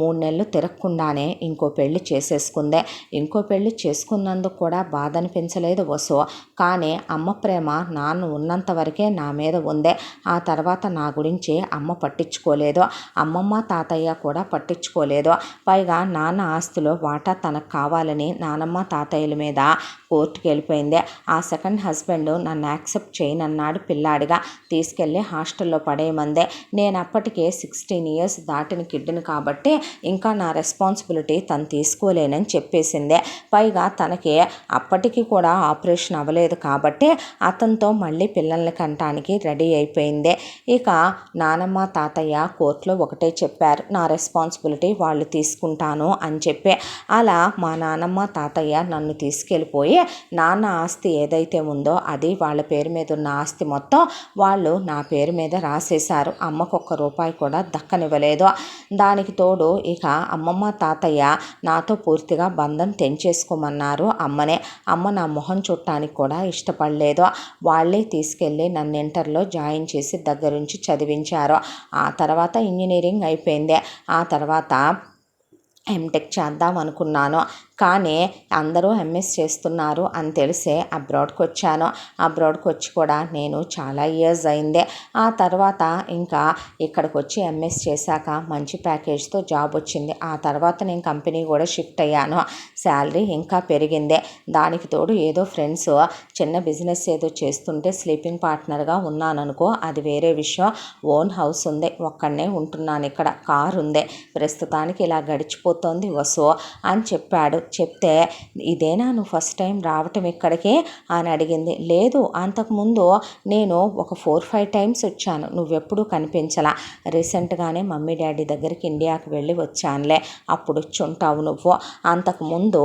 3 నెలలు తిరగకుండానే ఇంకో పెళ్లి చేసేసుకుంది. ఇంకో పెళ్లి చేసుకున్నందుకు కూడా బాధ అనిపించలేదు వసు. కానీ అమ్మ ప్రేమ నాన్న ఉన్నంత వరకే నా మీద ఉంది. ఆ తర్వాత నా గురించి అమ్మ పట్టించుకోలేదు. అమ్మమ్మ తాతయ్య కూడా పట్టించుకోలేదు. పైగా నాన్న ఆస్తిలో వాటా తనకు కావాలని నానమ్మ తాతయ్యల మీద కోర్టుకు వెళ్ళిపోయింది. ఆ సెకండ్ హస్బెండ్ నన్ను యాక్సెప్ట్ చేయనన్నాడు. పిల్లాడిగా తీసుకెళ్ళి హాస్టల్లో పడేయమందే. నేను అప్పటికే 16 ఇయర్స్ దాటిన కిడ్ని కాబట్టి ఇంకా నా రెస్పాన్సిబిలిటీ తను తీసుకోలేనని చెప్పేసిందే. పైగా తనకి అప్పటికి కూడా ఆపరేషన్ అవ్వలేదు కాబట్టి అతనితో మళ్ళీ పిల్లల్ని కంటానికి రెడీ అయిపోయింది. ఇక నానమ్మ తాతయ్య కోర్టులో ఒకటే చెప్పారు, నా రెస్పాన్సిబిలిటీ వాళ్ళు తీసుకుంటాను అని చెప్పి. అలా మా నానమ్మ తాతయ్య నన్ను తీసుకెళ్ళిపోయి నాన్న ఆస్తి ఏదైతే ఉందో అది వాళ్ళ పేరు మీద ఉన్న ఆస్తి మొత్తం వాళ్ళు నా పేరు మీద రాసేశారు. అమ్మకు ₹1 కూడా దక్కనివ్వలేదు. దానికి తోడు ఇక అమ్మమ్మ తాతయ్య నాతో పూర్తిగా బంధం తెంచేసుకోమన్నారు అమ్మనే. అమ్మ నా మొహం చుట్టానికి కూడా ఇష్టపడలేదు. వాళ్ళే తీసుకెళ్ళి నన్ను ఇంటర్లో జాయిన్ చేసి దగ్గరుంచి చదివించారు. ఆ తర్వాత ఇంజనీరింగ్ అయిపోయింది. ఆ తర్వాత ఎంటెక్ చేద్దాం అనుకున్నాను. కానీ అందరూ ఎంఎస్ చేస్తున్నారు అని తెలిసే అబ్రాడ్కి వచ్చాను. అబ్రాడ్కి వచ్చి కూడా నేను చాలా ఇయర్స్ అయింది. ఆ తర్వాత ఇంకా ఇక్కడికి వచ్చి ఎంఎస్ చేశాక మంచి ప్యాకేజ్తో జాబ్ వచ్చింది. ఆ తర్వాత నేను కంపెనీ కూడా షిఫ్ట్ అయ్యాను. శాలరీ ఇంకా పెరిగింది. దానికి తోడు ఏదో ఫ్రెండ్స్ చిన్న బిజినెస్ ఏదో చేస్తుంటే స్లీపింగ్ పార్ట్నర్గా ఉన్నాను అనుకో, అది వేరే విషయం. ఓన్ హౌస్ ఉంది, ఒక్కడనే ఉంటున్నాను ఇక్కడ, కారు ఉంది. ప్రస్తుతానికి ఇలా గడిచిపోతుంది వసు అని చెప్పాడు. చెప్తే ఇదేనా నువ్వు ఫస్ట్ టైం రావటం ఇక్కడికి అని అడిగింది. లేదు, అంతకుముందు నేను ఒక 4-5 టైమ్స్ వచ్చాను, నువ్వెప్పుడూ కనిపించలా. రీసెంట్గానే మమ్మీ డాడీ దగ్గరికి ఇండియాకి వెళ్ళి వచ్చానులే, అప్పుడు వచ్చి ఉంటావు నువ్వు. అంతకుముందు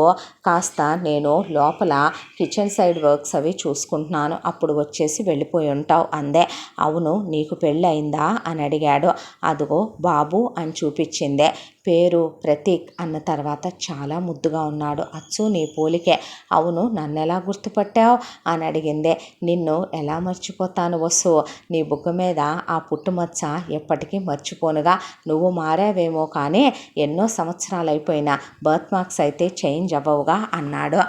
కాస్త నేను లోపల కిచెన్ సైడ్ వర్క్స్ అవి చూసుకుంటున్నాను, అప్పుడు వచ్చేసి వెళ్ళిపోయి ఉంటావు అందే. అవును, నీకు పెళ్ళి అయిందా అని అడిగాడు. అదిగో బాబు అని చూపించిందే. పేరు ప్రతీక్ అన్న తర్వాత చాలా ముద్దుగా ఉన్నాడు. అచ్చు నీ పోలికే. అవును, నన్ను ఎలా గుర్తుపట్టావు అని అడిగిందే. నిన్ను ఎలా మర్చిపోతాను వసు, నీ బుగ్గ మీద ఆ పుట్టుమచ్చ ఎప్పటికీ మర్చిపోనుగా. నువ్వు మారావేమో కానీ ఎన్నో సంవత్సరాలు అయిపోయినా బర్త్ మార్క్స్ అయితే చేంజ్ అవ్వవుగా అన్నాడు.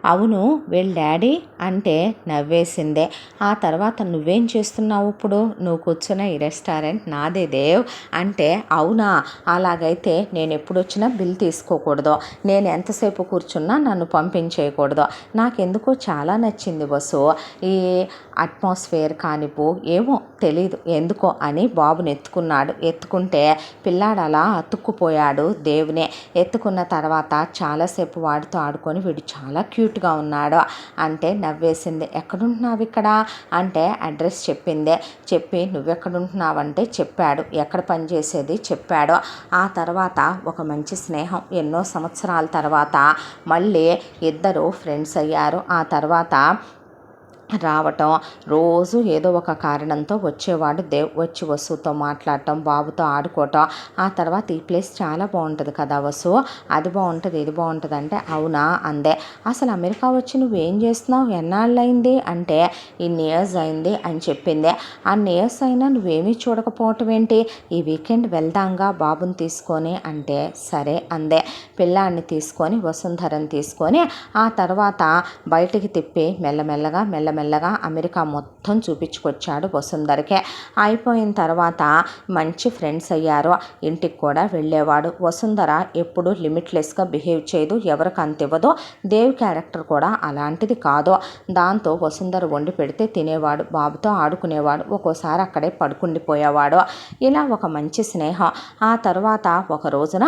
అవును, వీళ్ళ డాడీ అంటే నవ్వేసిందే. ఆ తర్వాత నువ్వేం చేస్తున్నావు ఇప్పుడు? నువ్వు కూర్చున్న ఈ రెస్టారెంట్ నాదే దేవ్ అంటే. అవునా, అలాగైతే నేను ఎప్పుడు వచ్చినా బిల్ తీసుకోకూడదు, నేను ఎంతసేపు కూర్చున్నా నన్ను పంపించేయకూడదు. నాకెందుకో చాలా నచ్చింది వసు ఈ అట్మాస్ఫియర్ కానివ్వు, ఏమో తెలీదు ఎందుకో అని బాబుని ఎత్తుకున్నాడు. ఎత్తుకుంటే పిల్లాడు అలా అతుక్కుపోయాడు దేవునే. ఎత్తుకున్న తర్వాత చాలాసేపు వాడితో ఆడుకొని వీడు చాలా క్యూట్గా ఉన్నాడు అంటే నవ్వేసింది. ఎక్కడుంటున్నావు ఇక్కడ అంటే అడ్రస్ చెప్పిందే. చెప్పి నువ్వెక్కడుంటున్నావంటే చెప్పాడు. ఎక్కడ పనిచేసేది చెప్పాడు. ఆ తర్వాత ఒక మంచి స్నేహం, ఎన్నో సంవత్సరాల తర్వాత మళ్ళీ ఇద్దరు ఫ్రెండ్స్ అయ్యారు. ఆ తర్వాత రావటం, రోజు ఏదో ఒక కారణంతో వచ్చేవాడు దేవ్. వచ్చి వసుతో మాట్లాడటం, బాబుతో ఆడుకోవటం. ఆ తర్వాత ఈ ప్లేస్ చాలా బాగుంటుంది కదా వసు, అది బాగుంటుంది ఇది బాగుంటుంది అంటే అవునా అందే. అసలు అమెరికా వచ్చి నువ్వేం చేస్తున్నావు, ఎన్నాళ్ళయింది అంటే ఇన్ని ఇయర్స్ అయింది అని చెప్పింది. అన్ని ఇయర్స్ అయినా నువ్వేమీ చూడకపోవటం ఏంటి, ఈ వీకెండ్ వెళ్దాంగా బాబుని తీసుకొని అంటే సరే అందే. పిల్లాడిని తీసుకొని వసుంధరని తీసుకొని ఆ తర్వాత బయటికి తిప్పి మెల్లమెల్లగా అమెరికా మొత్తం చూపించుకొచ్చాడు వసుంధరకే. అయిపోయిన తర్వాత మంచి ఫ్రెండ్స్ అయ్యారు. ఇంటికి కూడా వెళ్ళేవాడు. వసుంధర ఎప్పుడు లిమిట్లెస్గా బిహేవ్ చేయదు, ఎవరికి అంత ఇవ్వదు. దేవ్ క్యారెక్టర్ కూడా అలాంటిది కాదు. దాంతో వసుంధర వండి పెడితే తినేవాడు, బాబుతో ఆడుకునేవాడు, ఒక్కోసారి అక్కడే పడుకుండిపోయేవాడు. ఇలా ఒక మంచి స్నేహం. ఆ తర్వాత ఒక రోజున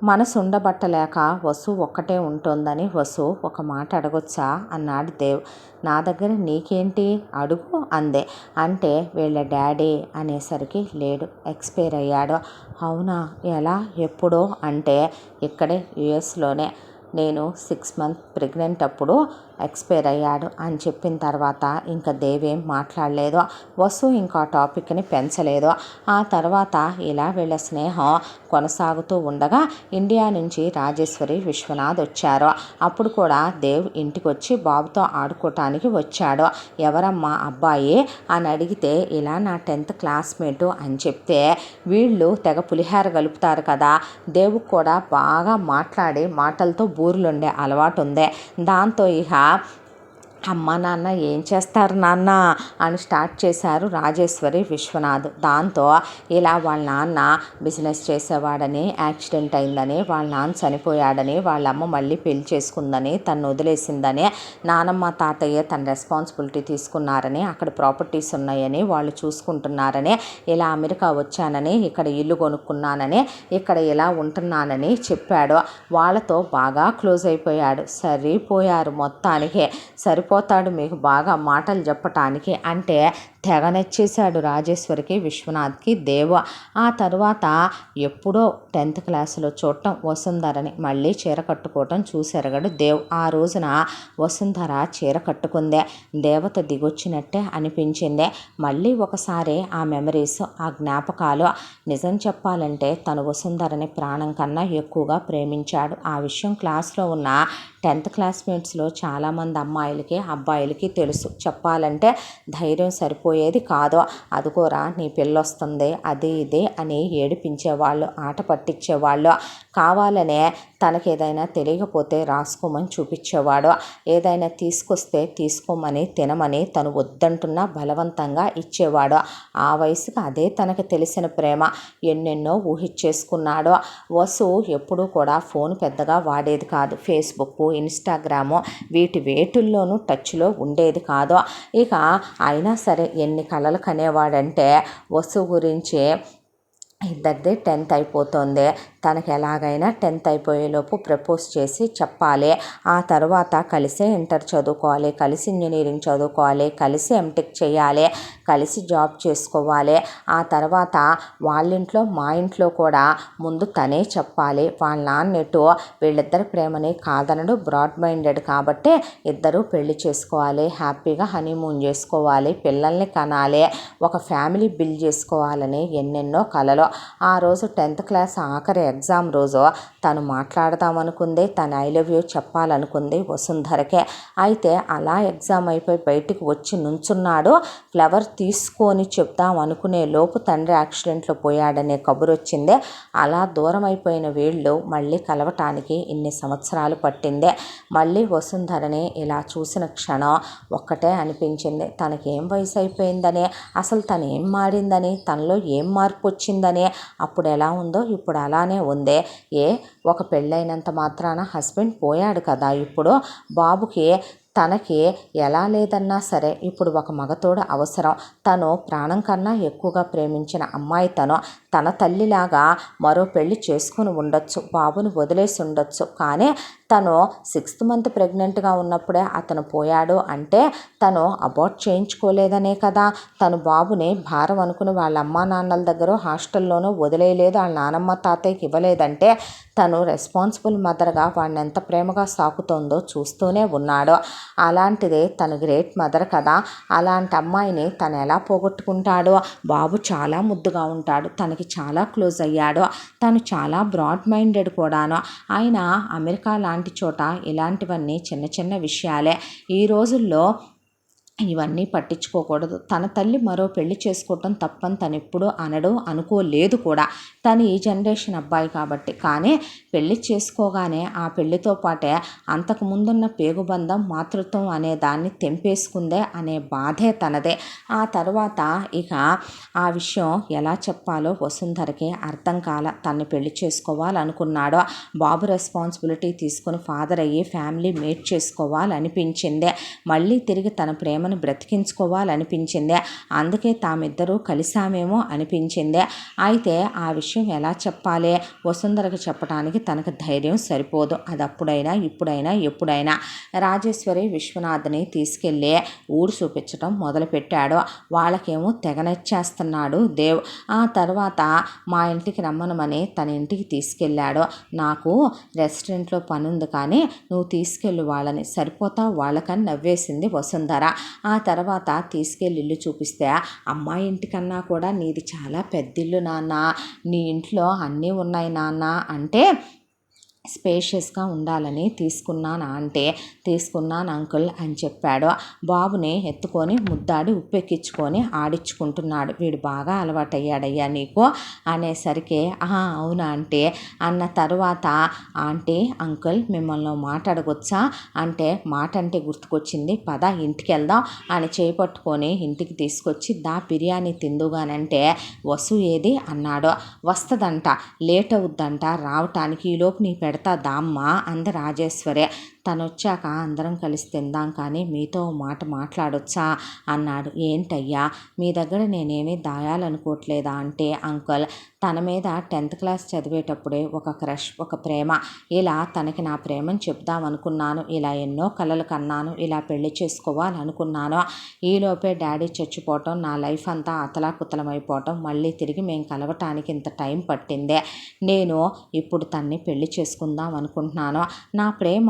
మనసు ఉండబట్టలేక వసు ఒక్కటే ఉంటుందని, వసు ఒక మాట అడగొచ్చా అన్నాడు దేవ్. నా దగ్గర నీకేంటి అడుగు అందే. అంటే వీళ్ళ డాడీ అనేసరికి లేడు, ఎక్స్పైర్ అయ్యాడు. అవునా, ఎలా ఎప్పుడో అంటే ఇక్కడే యుఎస్లోనే. నేను 6 మంత్ ప్రెగ్నెంట్ అప్పుడు ఎక్స్పైర్ అయ్యాడు అని చెప్పిన తర్వాత ఇంకా దేవేం మాట్లాడలేదు. వసు ఇంకా టాపిక్ని పెంచలేదు. ఆ తర్వాత ఇలా వీళ్ళ స్నేహం కొనసాగుతూ ఉండగా ఇండియా నుంచి రాజేశ్వరి, విశ్వనాథ్ వచ్చారు. అప్పుడు కూడా దేవ్ ఇంటికి వచ్చి బాబుతో ఆడుకోవటానికి వచ్చాడు. ఎవరమ్మా అబ్బాయి అని అడిగితే ఇలా నా 10th క్లాస్మేటు అని చెప్తే వీళ్ళు తెగ పులిహార కలుపుతారు కదా, దేవుకు కూడా బాగా మాట్లాడి మాటలతో బూరులుండే అలవాటు ఉంది. దాంతో ఇక అమ్మ నాన్న ఏం చేస్తారు నాన్న అని స్టార్ట్ చేశారు రాజేశ్వరి, విశ్వనాథ్. దాంతో ఇలా వాళ్ళ నాన్న బిజినెస్ చేసేవాడని, యాక్సిడెంట్ అయిందని, వాళ్ళ నాన్న చనిపోయాడని, వాళ్ళ అమ్మ మళ్ళీ పెళ్లి చేసుకుందని, తను వదిలేసిందని, నానమ్మ తాతయ్య తన రెస్పాన్సిబిలిటీ తీసుకున్నారని, అక్కడ ప్రాపర్టీస్ ఉన్నాయని, వాళ్ళు చూసుకుంటున్నారని, ఇలా అమెరికా వచ్చానని, ఇక్కడ ఇల్లు కొనుక్కున్నానని, ఇక్కడ ఇలా ఉంటున్నానని చెప్పాడు. వాళ్ళతో బాగా క్లోజ్ అయిపోయాడు. సరిపోయారు మొత్తానికి. సరిపోతాడు మీకు బాగా మాటలు చెప్పటానికి అంటే తెగ నచ్చేశాడు రాజేశ్వరికి, విశ్వనాథ్కి దేవ. ఆ తర్వాత ఎప్పుడో 10th క్లాసులో చూడటం వసుంధరని మళ్ళీ చీర కట్టుకోవటం చూసెరగడు దేవ్. ఆ రోజున వసుంధర చీర కట్టుకుందే. దేవత దిగొచ్చినట్టే అనిపించిందే. మళ్ళీ ఒకసారి ఆ మెమరీస్, ఆ జ్ఞాపకాలు. నిజం చెప్పాలంటే తను వసుంధరని ప్రాణం కన్నా ఎక్కువగా ప్రేమించాడు. ఆ విషయం క్లాస్లో ఉన్న 10th క్లాస్మేట్స్లో చాలామంది అమ్మాయిలకి, అబ్బాయిలకి తెలుసు. చెప్పాలంటే ధైర్యం సరిపోయేది కాదు. అదిగోరా నీ పిల్లొస్తుంది అది ఇది అని ఏడిపించేవాళ్ళు, ఆట పట్టించేవాళ్ళు. కావాలనే తనకి ఏదైనా తెలియకపోతే రాసుకోమని చూపించేవాడు. ఏదైనా తీసుకొస్తే తీసుకోమని, తినమని తను వద్దంటున్నా బలవంతంగా ఇచ్చేవాడు. ఆ వయసుకి అదే తనకు తెలిసిన ప్రేమ. ఎన్నెన్నో ఊహించేసుకున్నాడు. వసు ఎప్పుడూ కూడా ఫోన్ పెద్దగా వాడేది కాదు. ఫేస్బుక్, ఇన్స్టాగ్రాము వీటి వేటుల్లోనూ టచ్లో ఉండేది కాదు. ఇక అయినా సరే ఎన్ని కలలు కనేవాడంటే వసు గురించి ఇద్దరిదే 10th అయిపోతుంది. తనకి ఎలాగైనా 10th అయిపోయేలోపు ప్రపోజ్ చేసి చెప్పాలి. ఆ తర్వాత కలిసే ఇంటర్ చదువుకోవాలి, కలిసి ఇంజనీరింగ్ చదువుకోవాలి, కలిసి ఎంటెక్ చేయాలి, కలిసి జాబ్ చేసుకోవాలి. ఆ తర్వాత వాళ్ళింట్లో మా ఇంట్లో కూడా ముందు తనే చెప్పాలి. వాళ్ళ నాన్నెటు వీళ్ళిద్దరి ప్రేమని కాదనడు, బ్రాడ్ మైండెడ్ కాబట్టి ఇద్దరూ పెళ్లి చేసుకోవాలి, హ్యాపీగా హనీమూన్ చేసుకోవాలి, పిల్లల్ని కనాలి, ఒక ఫ్యామిలీ బిల్డ్ చేసుకోవాలని ఎన్నెన్నో కలలు. ఆ రోజు 10th క్లాస్ ఆఖరి ఎగ్జామ్ రోజు తను మాట్లాడదామనుకుంది, తను ఐ లవ్ యూ చెప్పాలనుకుంది వసుంధరకే. అయితే అలా ఎగ్జామ్ అయిపోయి బయటికి వచ్చి నుంచున్నాడు. ఫ్లవర్ తీసుకొని చెప్దాం అనుకునే లోపు తండ్రి యాక్సిడెంట్లో పోయాడనే కబురు వచ్చింది. అలా దూరం అయిపోయిన వీళ్ళు మళ్ళీ కలవటానికి ఇన్ని సంవత్సరాలు పట్టిందే. మళ్ళీ వసుంధరని ఇలా చూసిన క్షణం ఒక్కటే అనిపించింది. తనకేం వయసు అయిపోయిందని, అసలు తను ఏం మారిందని, తనలో ఏం మార్పు వచ్చిందని. అప్పుడు ఎలా ఉందో ఇప్పుడు అలానే ఉందే. ఒక పెళ్ళైనంత మాత్రాన హస్బెండ్ పోయాడు కదా, ఇప్పుడు బాబుకి తనకి ఎలా లేదన్నా సరే ఇప్పుడు ఒక మగతోడు అవసరం. తను ప్రాణం కన్నా ఎక్కువగా ప్రేమించిన అమ్మాయి తన తల్లిలాగా మరో పెళ్లి చేసుకుని ఉండొచ్చు, బాబుని వదిలేసి ఉండొచ్చు. కానీ తను 6th మంత్ ప్రెగ్నెంట్గా ఉన్నప్పుడే అతను పోయాడు అంటే తను అబార్ట్ చేయించుకోలేదనే కదా. తను బాబుని భారం అనుకుని వాళ్ళ అమ్మా నాన్నల దగ్గర హాస్టల్లోనూ వదిలేయలేదు, వాళ్ళ నానమ్మ తాతయ్యకి ఇవ్వలేదంటే తను రెస్పాన్సిబుల్ మదర్గా వాడిని ఎంత ప్రేమగా సాకుతోందో చూస్తూనే ఉన్నాడు. అలాంటిదే తను గ్రేట్ మదర్ కదా. అలాంటి అమ్మాయిని తను ఎలా పోగొట్టుకుంటాడో. బాబు చాలా ముద్దుగా ఉంటాడు, తనకి చాలా క్లోజ్ అయ్యాడు, తను చాలా బ్రాడ్ మైండెడ్ కూడాను. ఆయన అమెరికా లాంటి చోట ఇలాంటివన్నీ చిన్న చిన్న విషయాలే. ఈ రోజుల్లో ఇవన్నీ పట్టించుకోకూడదు. తన తల్లి మరో పెళ్లి చేసుకోవటం తప్పని తను ఎప్పుడూ అనుకోలేదు కూడా. తను ఈ జనరేషన్ అబ్బాయి కాబట్టి. కానీ పెళ్లి చేసుకోగానే ఆ పెళ్లితో పాటే అంతకు ముందున్న పేగుబంధం, మాతృత్వం అనే దాన్ని తెంపేసుకుందే అనే బాధే తనదే. ఆ తర్వాత ఇక ఆ విషయం ఎలా చెప్పాలో వసుంధరకి అర్థం కాల. తన్ని పెళ్లి చేసుకోవాలనుకున్నాడో, బాబు రెస్పాన్సిబిలిటీ తీసుకుని ఫాదర్ అయ్యి ఫ్యామిలీ మేట్ చేసుకోవాలనిపించిందే. మళ్ళీ తిరిగి తన ప్రేమ ప్రేమను బ్రతికించుకోవాలనిపించింది. అందుకే తామిద్దరూ కలిసామేమో అనిపించింది. అయితే ఆ విషయం ఎలా చెప్పాలి? వసుంధరకు చెప్పడానికి తనకు ధైర్యం సరిపోదు. అది అప్పుడైనా ఇప్పుడైనా ఎప్పుడైనా. రాజేశ్వరి విశ్వనాథ్ని తీసుకెళ్ళి ఊరు చూపించడం మొదలుపెట్టాడు. వాళ్ళకేమో తెగనచ్చేస్తున్నాడు దేవ్. ఆ తర్వాత మా ఇంటికి రమ్మనమని తన ఇంటికి తీసుకెళ్ళాడు. నాకు రెస్టారెంట్లో పని ఉంది కానీ నువ్వు తీసుకెళ్ళు వాళ్ళని, సరిపోతావు వాళ్ళకని నవ్వేసింది వసుంధర. ఆ తర్వాత తీసుకెళ్ళి ఇల్లు చూపిస్తే, అమ్మాయి ఇంటికన్నా కూడా నీది చాలా పెద్దిల్లు నాన్న, నీ ఇంట్లో అన్నీ ఉన్నాయి నాన్న అంటే, స్పేషియస్గా ఉండాలని తీసుకున్నాను అంకుల్ అని చెప్పాడు. బాబుని ఎత్తుకొని ముద్దాడి ఉప్పెక్కించుకొని ఆడించుకుంటున్నాడు. వీడు బాగా అలవాటయ్యాడయ్యా నీకు అనేసరికి అవునా అంటే అన్న తర్వాత, ఆంటీ అంకుల్ మిమ్మల్ని మాట్లాడగొచ్చా అంటే, మాట అంటే గుర్తుకొచ్చింది, పద ఇంటికి వెళ్దాం అని చేపట్టుకొని ఇంటికి తీసుకొచ్చి బిర్యానీ తిందుగానంటే, వసు ఏది అన్నాడు. వస్తుందంట, లేట్ అవుద్దంట రావటానికి, ఈలోపు నీ పెడతా దామ్మా అంది రాజేశ్వరి. తను వచ్చాక అందరం కలిసి తిందాం కానీ మీతో మాట మాట్లాడొచ్చా అన్నాడు. ఏంటయ్యా మీ దగ్గర నేనేమీ దాయాలనుకోవట్లేదా అంటే, అంకుల్ తన మీద 10th క్లాస్ చదివేటప్పుడే ఒక క్రష్, ఒక ప్రేమ, ఇలా తనకి నా ప్రేమను చెప్దామనుకున్నాను. ఇలా ఎన్నో కలలు కన్నాను, ఇలా పెళ్లి చేసుకోవాలనుకున్నాను. ఈలోపే డాడీ చచ్చిపోవటం, నా లైఫ్ అంతా అతలాకుతలమైపోవటం, మళ్ళీ తిరిగి మేము కలవటానికి ఇంత టైం పట్టిందే. నేను ఇప్పుడు తన్ని పెళ్లి చేసుకుందాం అనుకుంటున్నాను. నా ప్రేమ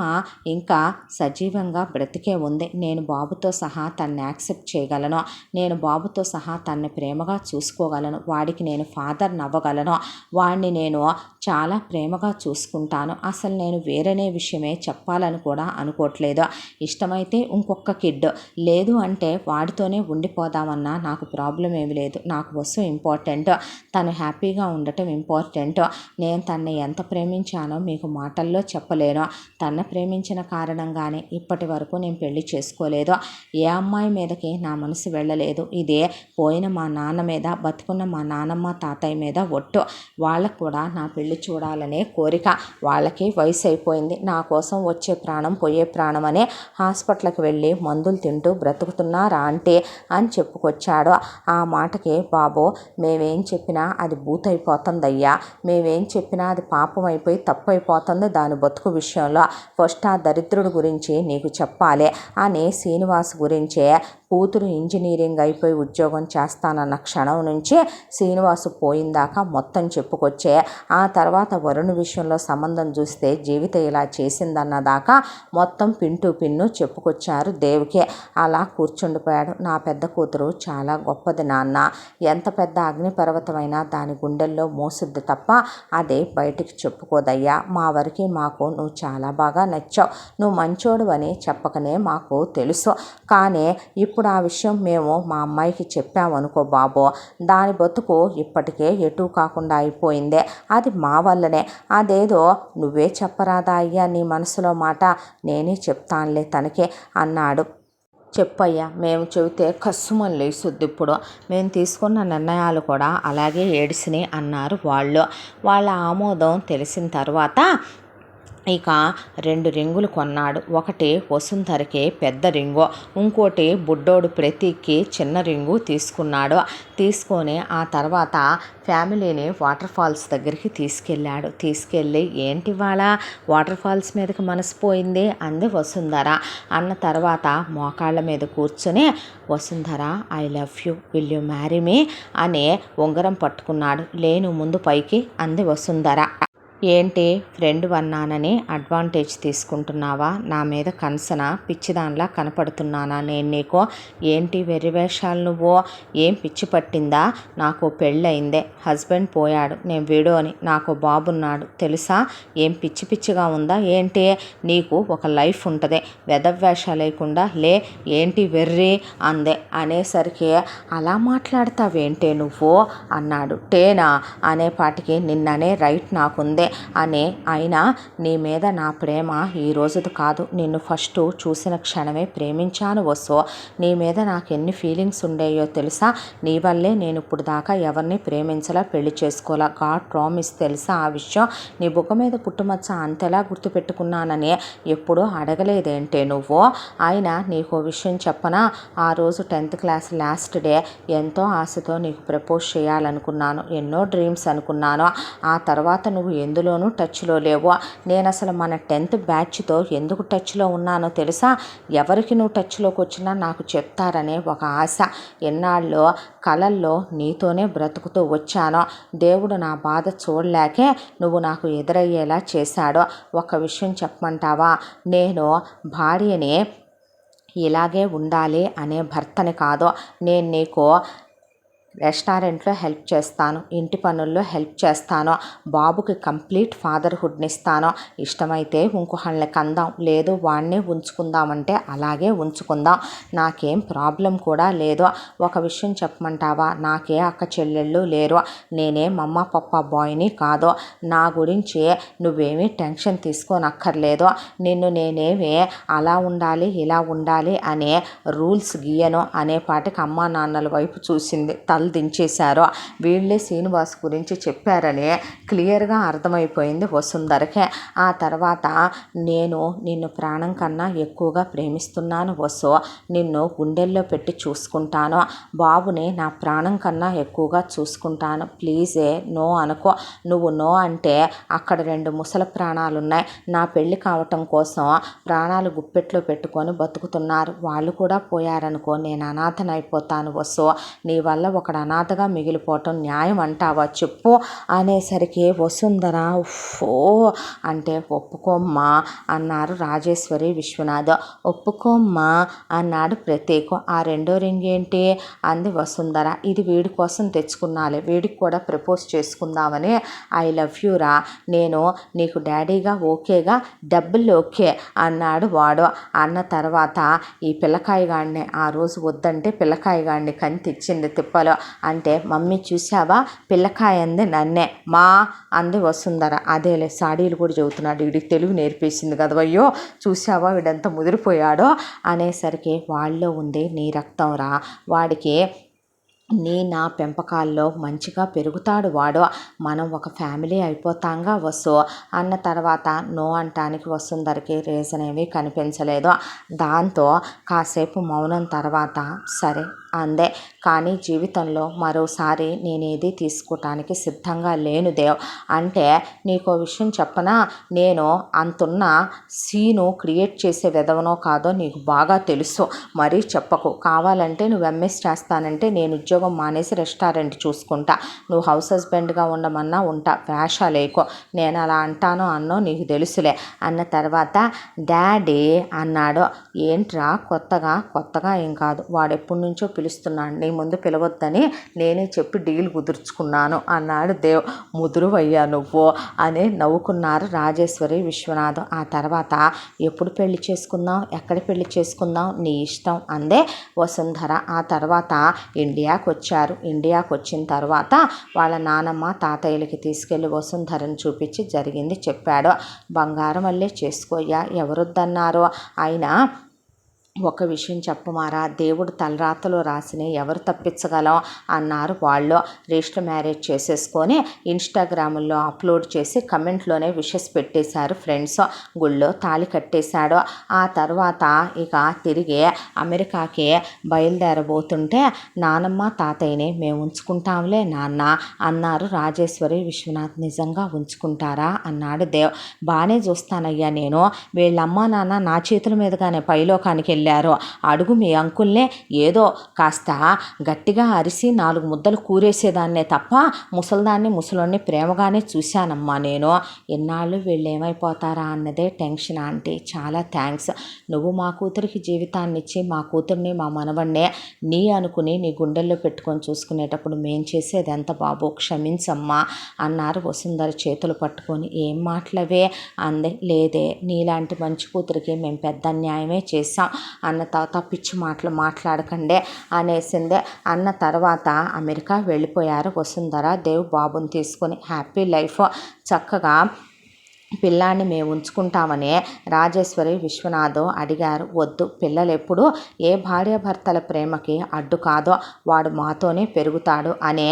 ఇంకా సజీవంగా బ్రతికే ఉంది. నేను బాబుతో సహా తన్ని యాక్సెప్ట్ చేయగలను. నేను బాబుతో సహా తన్ని ప్రేమగా చూసుకోగలను. వాడికి నేను ఫాదర్ నవ్వగలను. వాడిని నేను చాలా ప్రేమగా చూసుకుంటాను. అసలు నేను వేరనే విషయమే చెప్పాలని కూడా అనుకోవట్లేదు. ఇష్టమైతే ఇంకొక కిడ్, లేదు అంటే వాడితోనే ఉండిపోదామన్నా నాకు ప్రాబ్లం ఏమి లేదు. నాకు వసు ఇంపార్టెంట్, తను హ్యాపీగా ఉండటం ఇంపార్టెంట్. నేను తన్ని ఎంత ప్రేమించానో మీకు మాటల్లో చెప్పలేను. తను ప్రేమించిన కారణంగానే ఇప్పటి వరకు నేను పెళ్లి చేసుకోలేదు. ఏ అమ్మాయి మీదకి నా మనసు వెళ్ళలేదు. ఇదే పోయిన మా నాన్న మీద, బతుకున్న మా నాన్నమ్మ తాతయ్య మీద ఒట్టు. వాళ్ళకు కూడా నా పెళ్లి చూడాలనే కోరిక. వాళ్ళకి వయసు అయిపోయింది. నా కోసం వచ్చే ప్రాణం పోయే ప్రాణం అనే హాస్పిటల్కి వెళ్ళి మందులు తింటూ బ్రతుకుతున్నారా అంటే అని చెప్పుకొచ్చాడు. ఆ మాటకి బాబు, మేమేం చెప్పినా అది బూతైపోతుందయ్యా, మేమేం చెప్పినా అది పాపం అయిపోయి తప్పు అయిపోతుంది దాని బతుకు విషయంలో. ఫస్ట్ ఆ దరిద్రుడి గురించి నీకు చెప్పాలి అని శ్రీనివాస్ గురించే, కూతురు ఇంజనీరింగ్ అయిపోయి ఉద్యోగం చేస్తానన్న క్షణం నుంచి శ్రీనివాసు పోయిందాకా మొత్తం చెప్పుకొచ్చే, ఆ తర్వాత వరుణ్ విషయంలో సంబంధం చూస్తే జీవితం ఇలా చేసిందన్నదాకా మొత్తం పిన్ను చెప్పుకొచ్చారు దేవ్కి. అలా కూర్చుండిపోయాడు. నా పెద్ద కూతురు చాలా గొప్పది నాన్న, ఎంత పెద్ద అగ్నిపర్వతమైనా దాని గుండెల్లో మోసుద్ది తప్ప అదే బయటికి చెప్పుకోదయ్యా. మా వరకు మాకు నువ్వు చాలా బాగా నచ్చావు. నువ్వు మంచోడు అని చెప్పకనే మాకు తెలుసు. కానీ ఇప్పుడు ఆ విషయం మేము మా అమ్మాయికి చెప్పామనుకో బాబు, దాని బతుకు ఇప్పటికే ఎటూ కాకుండా అయిపోయిందే. అది మా వల్లనే. అదేదో నువ్వే చెప్పరాదా అయ్యా నీ మనసులో మాట, నేనే చెప్తానులే తనకే అన్నాడు. చెప్పయ్యా, మేము చెబితే కస్సుమని లేసుద్ది. ఇప్పుడు మేము తీసుకున్న నిర్ణయాలు కూడా అలాగే ఏడిసినాయి అన్నారు వాళ్ళు. వాళ్ళ ఆమోదం తెలిసిన తర్వాత ఇక 2 రింగులు కొన్నాడు. ఒకటి వసుంధరకి పెద్ద రింగు, ఇంకోటి బుడ్డోడు ప్రతీక్కి చిన్న రింగు తీసుకున్నాడు. తీసుకొని ఆ తర్వాత ఫ్యామిలీని వాటర్ ఫాల్స్ దగ్గరికి తీసుకెళ్ళి ఏంటి వాళ్ళ వాటర్ ఫాల్స్ మీదకి మనసు పోయింది అంది వసుంధర. అన్న తర్వాత మోకాళ్ళ మీద కూర్చొని, Vasundhara I love you, will you marry me అని ఉంగరం పట్టుకున్నాడు. లేను ముందు పైకి అంది వసుంధర. ఏంటి ఫ్రెండ్ అన్నానని అడ్వాంటేజ్ తీసుకుంటున్నావా? నా మీద కన్సన పిచ్చిదానిలా కనపడుతున్నానా నేను నీకు? ఏంటి వెర్రివేషాలు నువ్వు? ఏం పిచ్చి పట్టిందా? నాకు పెళ్ళయిందే, హస్బెండ్ పోయాడు, నేను విడోని, నాకు బాబున్నాడు తెలుసా? ఏం పిచ్చిగా ఉందా ఏంటి? నీకు ఒక లైఫ్ ఉంటుంది, వెధవేషాలు లేకుండా లే, ఏంటి వెర్రి అందే. అనేసరికి అలా మాట్లాడతావేంటే నువ్వు అన్నాడు. టేనా అనేపాటికి నిన్ననే రైట్ నాకుందే, అని. అయినా నీ మీద నా ప్రేమ ఈ రోజుది కాదు, నిన్ను ఫస్ట్ చూసిన క్షణమే ప్రేమించాను వసు. నీ మీద నాకు ఎన్ని ఫీలింగ్స్ ఉండేయో తెలుసా? నీ వల్లే నేను ఇప్పుడు దాకా ఎవరిని ప్రేమించలా, పెళ్లి చేసుకోవాలా. గాడ్ ప్రామిస్ తెలుసా ఆ విషయం? నీ బుగ్గ మీద పుట్టుమచ్చ అంతలా గుర్తుపెట్టుకున్నానని ఎప్పుడూ అడగలేదేంటే నువ్వు? అయినా నీకు విషయం చెప్పనా? ఆ రోజు 10th క్లాస్ లాస్ట్ డే ఎంతో ఆశతో నీకు ప్రపోజ్ చేయాలనుకున్నాను, ఎన్నో డ్రీమ్స్ అనుకున్నాను. ఆ తర్వాత నువ్వు ఎందులోనూ టచ్లో లేవు. నేను అసలు మన 10th బ్యాచ్తో ఎందుకు టచ్లో ఉన్నానో తెలుసా? ఎవరికి నువ్వు టచ్లోకి వచ్చినా నాకు చెప్తారనే ఒక ఆశ. ఎన్నాళ్ళు కలల్లో నీతోనే బ్రతుకుతూ వచ్చానో. దేవుడు నా బాధ చూడలేకే నువ్వు నాకు ఎదురయ్యేలా చేశాడు. ఒక విషయం చెప్పమంటావా? నేను భార్యని ఇలాగే ఉండాలి అనే భర్తని కాదు. నేను నీకు రెస్టారెంట్లో హెల్ప్ చేస్తాను, ఇంటి పనుల్లో హెల్ప్ చేస్తాను, బాబుకి కంప్లీట్ ఫాదర్హుడ్ని ఇస్తాను. ఇష్టమైతే ఇంకొకళ్ళని కందాం, లేదు వాడిని ఉంచుకుందామంటే అలాగే ఉంచుకుందాం, నాకేం ప్రాబ్లం కూడా లేదు. ఒక విషయం చెప్పమంటావా? నాకే అక్క చెల్లెళ్ళు లేరు, నేనే మమ్మ పప్ప బాయ్ని కాదు. నా గురించి నువ్వేమీ టెన్షన్ తీసుకోనక్కర్లేదు. నిన్ను నేనేమి అలా ఉండాలి ఇలా ఉండాలి అనే రూల్స్ గీయను అనేపాటికి అమ్మా నాన్నల వైపు చూసింది. దించేశారో వీళ్ళే శ్రీనివాస్ గురించి చెప్పారని క్లియర్గా అర్థమైపోయింది వసుంధరకే. ఆ తర్వాత నేను నిన్ను ప్రాణం కన్నా ఎక్కువగా ప్రేమిస్తున్నాను వసు, నిన్ను గుండెల్లో పెట్టి చూసుకుంటాను, బాబుని నా ప్రాణం కన్నా ఎక్కువగా చూసుకుంటాను. ప్లీజే నో అనుకో. నువ్వు నో అంటే అక్కడ 2 ముసలి ప్రాణాలు ఉన్నాయి. నా పెళ్ళి కావటం కోసం ప్రాణాలు గుప్పెట్లో పెట్టుకొని బతుకుతున్నారు, వాళ్ళు కూడా పోయారనుకో నేను అనాథనైపోతాను వసు. నీ వల్ల ఒకడు అనాథగా మిగిలిపోవటం న్యాయం అంటావా చెప్పు అనేసరికి వసుంధర ఓ అంటే ఒప్పుకోమ్మా అన్నారు రాజేశ్వరి విశ్వనాథ్. ఒప్పుకోమ్మా అన్నాడు ప్రతీక్. ఆ 2వ రింగ్ ఏంటి అంది వసుంధర. ఇది వీడి కోసం తెచ్చుకున్నాలే, వీడికి కూడా ప్రపోజ్ చేసుకుందామని. ఐ లవ్ యూ రా, నేను నీకు డాడీగా ఓకేగా, డబ్బులు ఓకే అన్నాడు వాడు. అన్న తర్వాత ఈ పిల్లకాయగాడిని ఆ రోజు వద్దంటే పిల్లకాయగాడిని కని తెచ్చింది తిప్పలో. అంటే మమ్మీ చూసావా పిల్లకాయ అంది నన్నే, మా అంది వసుంధర. అదేలే సాడీలు కూడా చెబుతున్నాడు, వీడికి తెలుగు నేర్పేసింది కదవయ్యో, చూసావా వీడంతా ముదిరిపోయాడో అనేసరికి వాళ్ళలో ఉంది నీ రక్తం రా, వాడికి నా పెంపకాల్లో మంచిగా పెరుగుతాడు వాడు, మనం ఒక ఫ్యామిలీ అయిపోతాంగా వసు అన్న తర్వాత నో అంటానికి వసుంధరకి రీజన్ ఏమీ కనిపించలేదు. దాంతో కాసేపు మౌనం తర్వాత సరే అందే. కానీ జీవితంలో మరోసారి నేనేది తీసుకోవటానికి సిద్ధంగా లేను దేవ్. అంటే నీకో విషయం చెప్పనా? నేను అంతున్న సీను క్రియేట్ చేసే విధవనో కాదో నీకు బాగా తెలుసు. మరీ చెప్పకు. కావాలంటే నువ్వు ఎంఎస్ చేస్తానంటే నేను ఉద్యోగం మానేసి రెస్టారెంట్ చూసుకుంటా, నువ్వు హౌస్ హస్బెండ్గా ఉండమన్నా ఉంటా, వేషాలేకో. నేను అలా అంటానో అన్నో నీకు తెలుసులే అన్న తర్వాత డాడీ అన్నాడు. ఏంట్రా కొత్తగా ఏం కాదు, వాడెప్పటి నుంచో పిలుస్తున్నాడు, నీ ముందు పిలవద్దని నేనే చెప్పి డీల్ కుదుర్చుకున్నాను అన్నాడు దేవ్. ముదురువయ్యా నువ్వు అని నవ్వుకున్నారు రాజేశ్వరి విశ్వనాథ్. ఆ తర్వాత ఎప్పుడు పెళ్లి చేసుకుందాం, ఎక్కడ పెళ్లి చేసుకుందాం, నీ ఇష్టం అందే వసుంధర. ఆ తర్వాత ఇండియాకు వచ్చారు. ఇండియాకు వచ్చిన తర్వాత వాళ్ళ నానమ్మ తాతయ్యలకి తీసుకెళ్ళి వసుంధరని చూపించి జరిగింది చెప్పాడు. బంగారం వల్లే చేసుకోయ్యా, ఎవరొద్దన్నారు? అయినా ఒక విషయం చెప్పమారా, దేవుడు తలరాతలో రాసిన ఎవరు తప్పించగలం అన్నారు వాళ్ళు. రిజిస్టర్ మ్యారేజ్ చేసేసుకొని ఇన్స్టాగ్రాముల్లో అప్లోడ్ చేసి కమెంట్లోనే విషెస్ పెట్టేశారు ఫ్రెండ్స్. గుళ్ళో తాళి కట్టేశాడు. ఆ తర్వాత ఇక తిరిగి అమెరికాకి బయలుదేరబోతుంటే నానమ్మ తాతయ్యని మేము ఉంచుకుంటాంలే నాన్న అన్నారు రాజేశ్వరి విశ్వనాథ్. నిజంగా ఉంచుకుంటారా అన్నాడు దేవ్. బాగానే చూస్తానయ్యా నేను, వీళ్ళమ్మ నాన్న నా చేతుల మీదుగానే పైలోకానికి వెళ్ళారు, అడుగు మీ అంకుల్నే. ఏదో కాస్త గట్టిగా అరిసి 4 ముద్దలు కూరేసేదాన్నే తప్ప ముసలోన్ని ప్రేమగానే చూశానమ్మా నేను. ఎన్నాళ్ళు వీళ్ళు ఏమైపోతారా అన్నదే టెన్షన్ ఆంటీ. చాలా థ్యాంక్స్, నువ్వు మా కూతురికి జీవితాన్ని ఇచ్చి మా కూతుర్ని మా మనవన్నే నీ అనుకుని నీ గుండెల్లో పెట్టుకొని చూసుకునేటప్పుడు మేం చేసేది ఎంత బాబు, క్షమించమ్మా అన్నారు వసుంధర చేతులు పట్టుకొని. ఏం మాటలవే అంది. లేదే, నీలాంటి మంచి కూతురికి మేము పెద్ద అన్యాయమే చేశాం, అన్న తర్వాత పిచ్చి మాటలు మాట్లాడకండి అనేసిందే. అన్న తర్వాత అమెరికా వెళ్ళిపోయారు వసుంధర, దేవ్ బాబుని తీసుకొని. Happy life. చక్కగా పిల్లాన్ని మేము ఉంచుకుంటామని రాజేశ్వరి విశ్వనాథ్ అడిగారు. వద్దు, పిల్లలు ఎప్పుడు ఏ భార్యాభర్తల ప్రేమకి అడ్డు కాదో వాడు మాతోనే పెరుగుతాడు అనే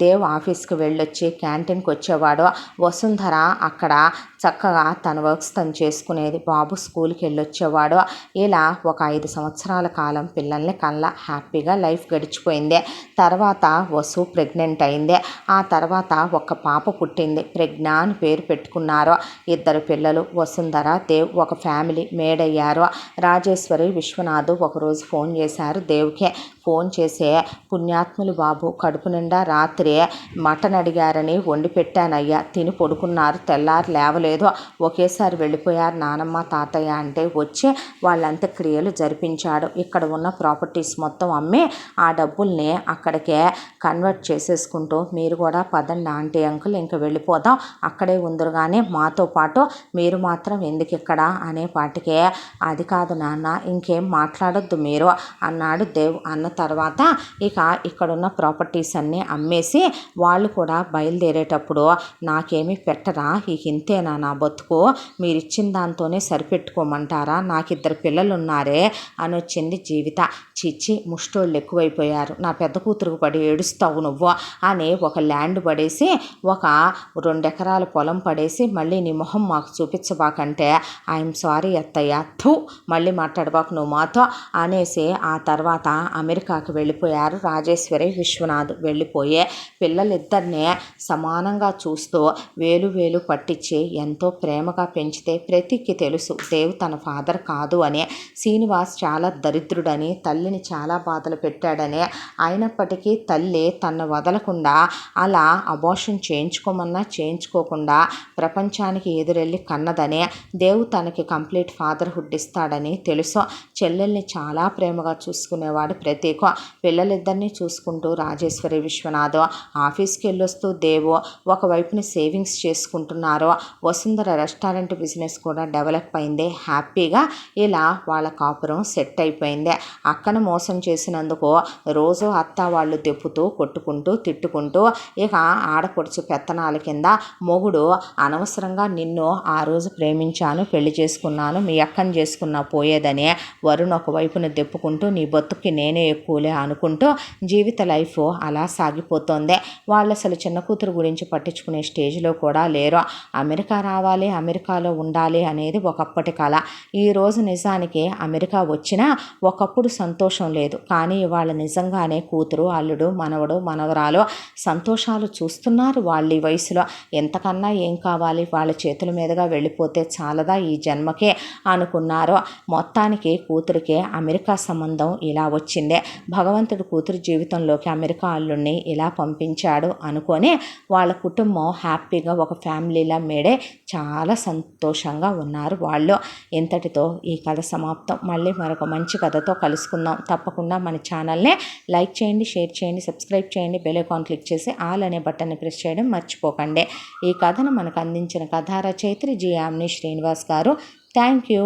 దేవ్ ఆఫీస్కి వెళ్ళొచ్చి క్యాంటీన్కి వచ్చేవాడు. వసుంధర అక్కడ చక్కగా తన వర్క్స్ తను చేసుకునేది. బాబు స్కూల్కి వెళ్ళొచ్చేవాడు. ఇలా ఒక 5 సంవత్సరాల కాలం పిల్లల్ని కల్లా హ్యాపీగా లైఫ్ గడిచిపోయింది. తర్వాత వసు ప్రెగ్నెంట్ అయింది. ఆ తర్వాత ఒక పాప పుట్టింది. ప్రజ్ఞ అని పేరు పెట్టుకున్నారు. 2 పిల్లలు. వసుంధర, దేవ్ ఒక ఫ్యామిలీ మేడ్ అయ్యారు. రాజేశ్వరి విశ్వనాథ్ ఒకరోజు ఫోన్ చేశారు దేవ్కి. ఫోన్ చేసే, పుణ్యాత్ములు బాబు కడుపు నిండా రాత్రి మటన్ అడిగారని వండి పెట్టానయ్యా, తిని పడుకున్నారు, తెల్లారి లేవలేదు, ఒకేసారి వెళ్ళిపోయారు నానమ్మ తాతయ్య అంటే వచ్చి వాళ్ళ అంత్యక్రియలు జరిపించాడు. ఇక్కడ ఉన్న ప్రాపర్టీస్ మొత్తం అమ్మి ఆ డబ్బుల్ని అక్కడికే కన్వర్ట్ చేసేసుకుంటూ మీరు కూడా పదండి ఆంటీ అంకుల్ ఇంకా వెళ్ళిపోదాం, అక్కడే ఉందరుగానే మాతో పాటు మీరు మాత్రం ఎందుకు ఇక్కడ అనే పాటికే, అది కాదు నాన్న ఇంకేం మాట్లాడొద్దు మీరు అన్నాడు దేవ్. అన్న తర్వాత ఇక ఇక్కడున్న ప్రాపర్టీస్ అన్నీ అమ్మేసి వాళ్ళు కూడా బయలుదేరేటప్పుడు నాకేమీ పెట్టరా, ఇక ఇంతేనా నా బతుకు, మీరు ఇచ్చిన దాంతోనే సరిపెట్టుకోమంటారా, నాకు 2 పిల్లలు ఉన్నారే అని వచ్చింది జీవిత. చిచ్చి ముష్టోళ్ళు ఎక్కువైపోయారు, నా పెద్ద కూతురుకు పడి ఏడుస్తావు నువ్వు అని ఒక ల్యాండ్ పడేసి ఒక 2 ఎకరాల పొలం పడేసి మళ్ళీ నీ మొహం మాకు చూపించబాకంటే ఐఎమ్ సారీ అత్తయ్య, థూ మళ్ళీ మాట్లాడబాకు నువ్వు మాతో అనేసి ఆ తర్వాత అమెరికాకి వెళ్ళిపోయారు రాజేశ్వరి విశ్వనాథ్. వెళ్ళిపోయే పిల్లలిద్దరినే సమానంగా చూస్తూ వేలు వేలు పట్టించి ఎంతో ప్రేమగా పెంచితే ప్రతికి తెలుసు దేవ్ తన ఫాదర్ కాదు అని, శ్రీనివాస్ చాలా దరిద్రుడని, తల్లిని చాలా బాధలు పెట్టాడని, అయినప్పటికీ తల్లి తన్ను వదలకుండా అలా అబార్షన్ చేయించుకోమన్నా చేయించుకోకుండా ప్రపంచానికి ఎదురెళ్ళి కన్నదని, దేవ్ తనకి కంప్లీట్ ఫాదర్హుడ్ ఇస్తాడని తెలుసు. చెల్లెల్ని చాలా ప్రేమగా చూసుకునేవాడు ప్రతీక. పిల్లలిద్దరినీ చూసుకుంటూ రాజేశ్వరి విశ్వనాథ్ ఆఫీస్కి వెళ్ళొస్తూ దేవు ఒకవైపుని సేవింగ్స్ చేసుకుంటున్నారు. వసుంధర రెస్టారెంట్ బిజినెస్ కూడా డెవలప్ అయింది హ్యాపీగా. ఇలా వాళ్ళ కాపురం సెట్ అయిపోయింది. అక్కను మోసం చేసినందుకు రోజు అత్త వాళ్ళు దెప్పుతూ కొట్టుకుంటూ తిట్టుకుంటూ ఇక ఆడపడుచు పెత్తనాల కింద మొగుడు అనవసరంగా నిన్ను ఆ రోజు ప్రేమించాను, పెళ్లి చేసుకున్నాను, మీ అక్కని చేసుకున్నా పోయేదని వరుణ్ ఒకవైపున దెప్పుకుంటూ నీ బతుక్కి నేనే ఎక్కువలే అనుకుంటూ జీవిత లైఫ్ అలా సాగిపోతుంది. వాళ్ళు అసలు చిన్న కూతురు గురించి పట్టించుకునే స్టేజ్లో కూడా లేరు. అమెరికా రావాలి, అమెరికాలో ఉండాలి అనేది ఒకప్పటి కళ. ఈరోజు నిజానికి అమెరికా వచ్చినా ఒకప్పుడు సంతోషం లేదు, కానీ ఇవాళ నిజంగానే కూతురు అల్లుడు మనవడు మనవరాలు సంతోషాలు చూస్తున్నారు. వాళ్ళ ఈ వయసులో ఎంతకన్నా ఏం కావాలి, వాళ్ళ చేతుల మీదుగా వెళ్ళిపోతే చాలదా ఈ జన్మకే అనుకున్నారు. మొత్తానికి కూతురికే అమెరికా సంబంధం ఇలా వచ్చిందే. భగవంతుడు కూతురు జీవితంలోకి అమెరికా అల్లుడిని ఇలా పంపించాడు అనుకొని వాళ్ళ కుటుంబం హ్యాపీగా ఒక ఫ్యామిలీలా మేడే చాలా సంతోషంగా ఉన్నారు వాళ్ళు. ఇంతటితో ఈ కథ సమాప్తం. మళ్ళీ మరొక మంచి కథతో కలుసుకుందాం. తప్పకుండా మన ఛానల్ని లైక్ చేయండి, షేర్ చేయండి, సబ్స్క్రైబ్ చేయండి, బెల్ ఐకాన్ క్లిక్ చేసి ఆల్ అనే బటన్ని ప్రెస్ చేయడం మర్చిపోకండి. ఈ కథను మనకు అందించిన కథా రచయిత్రి జి. యామిని శ్రీనివాస్ గారు. Thank you.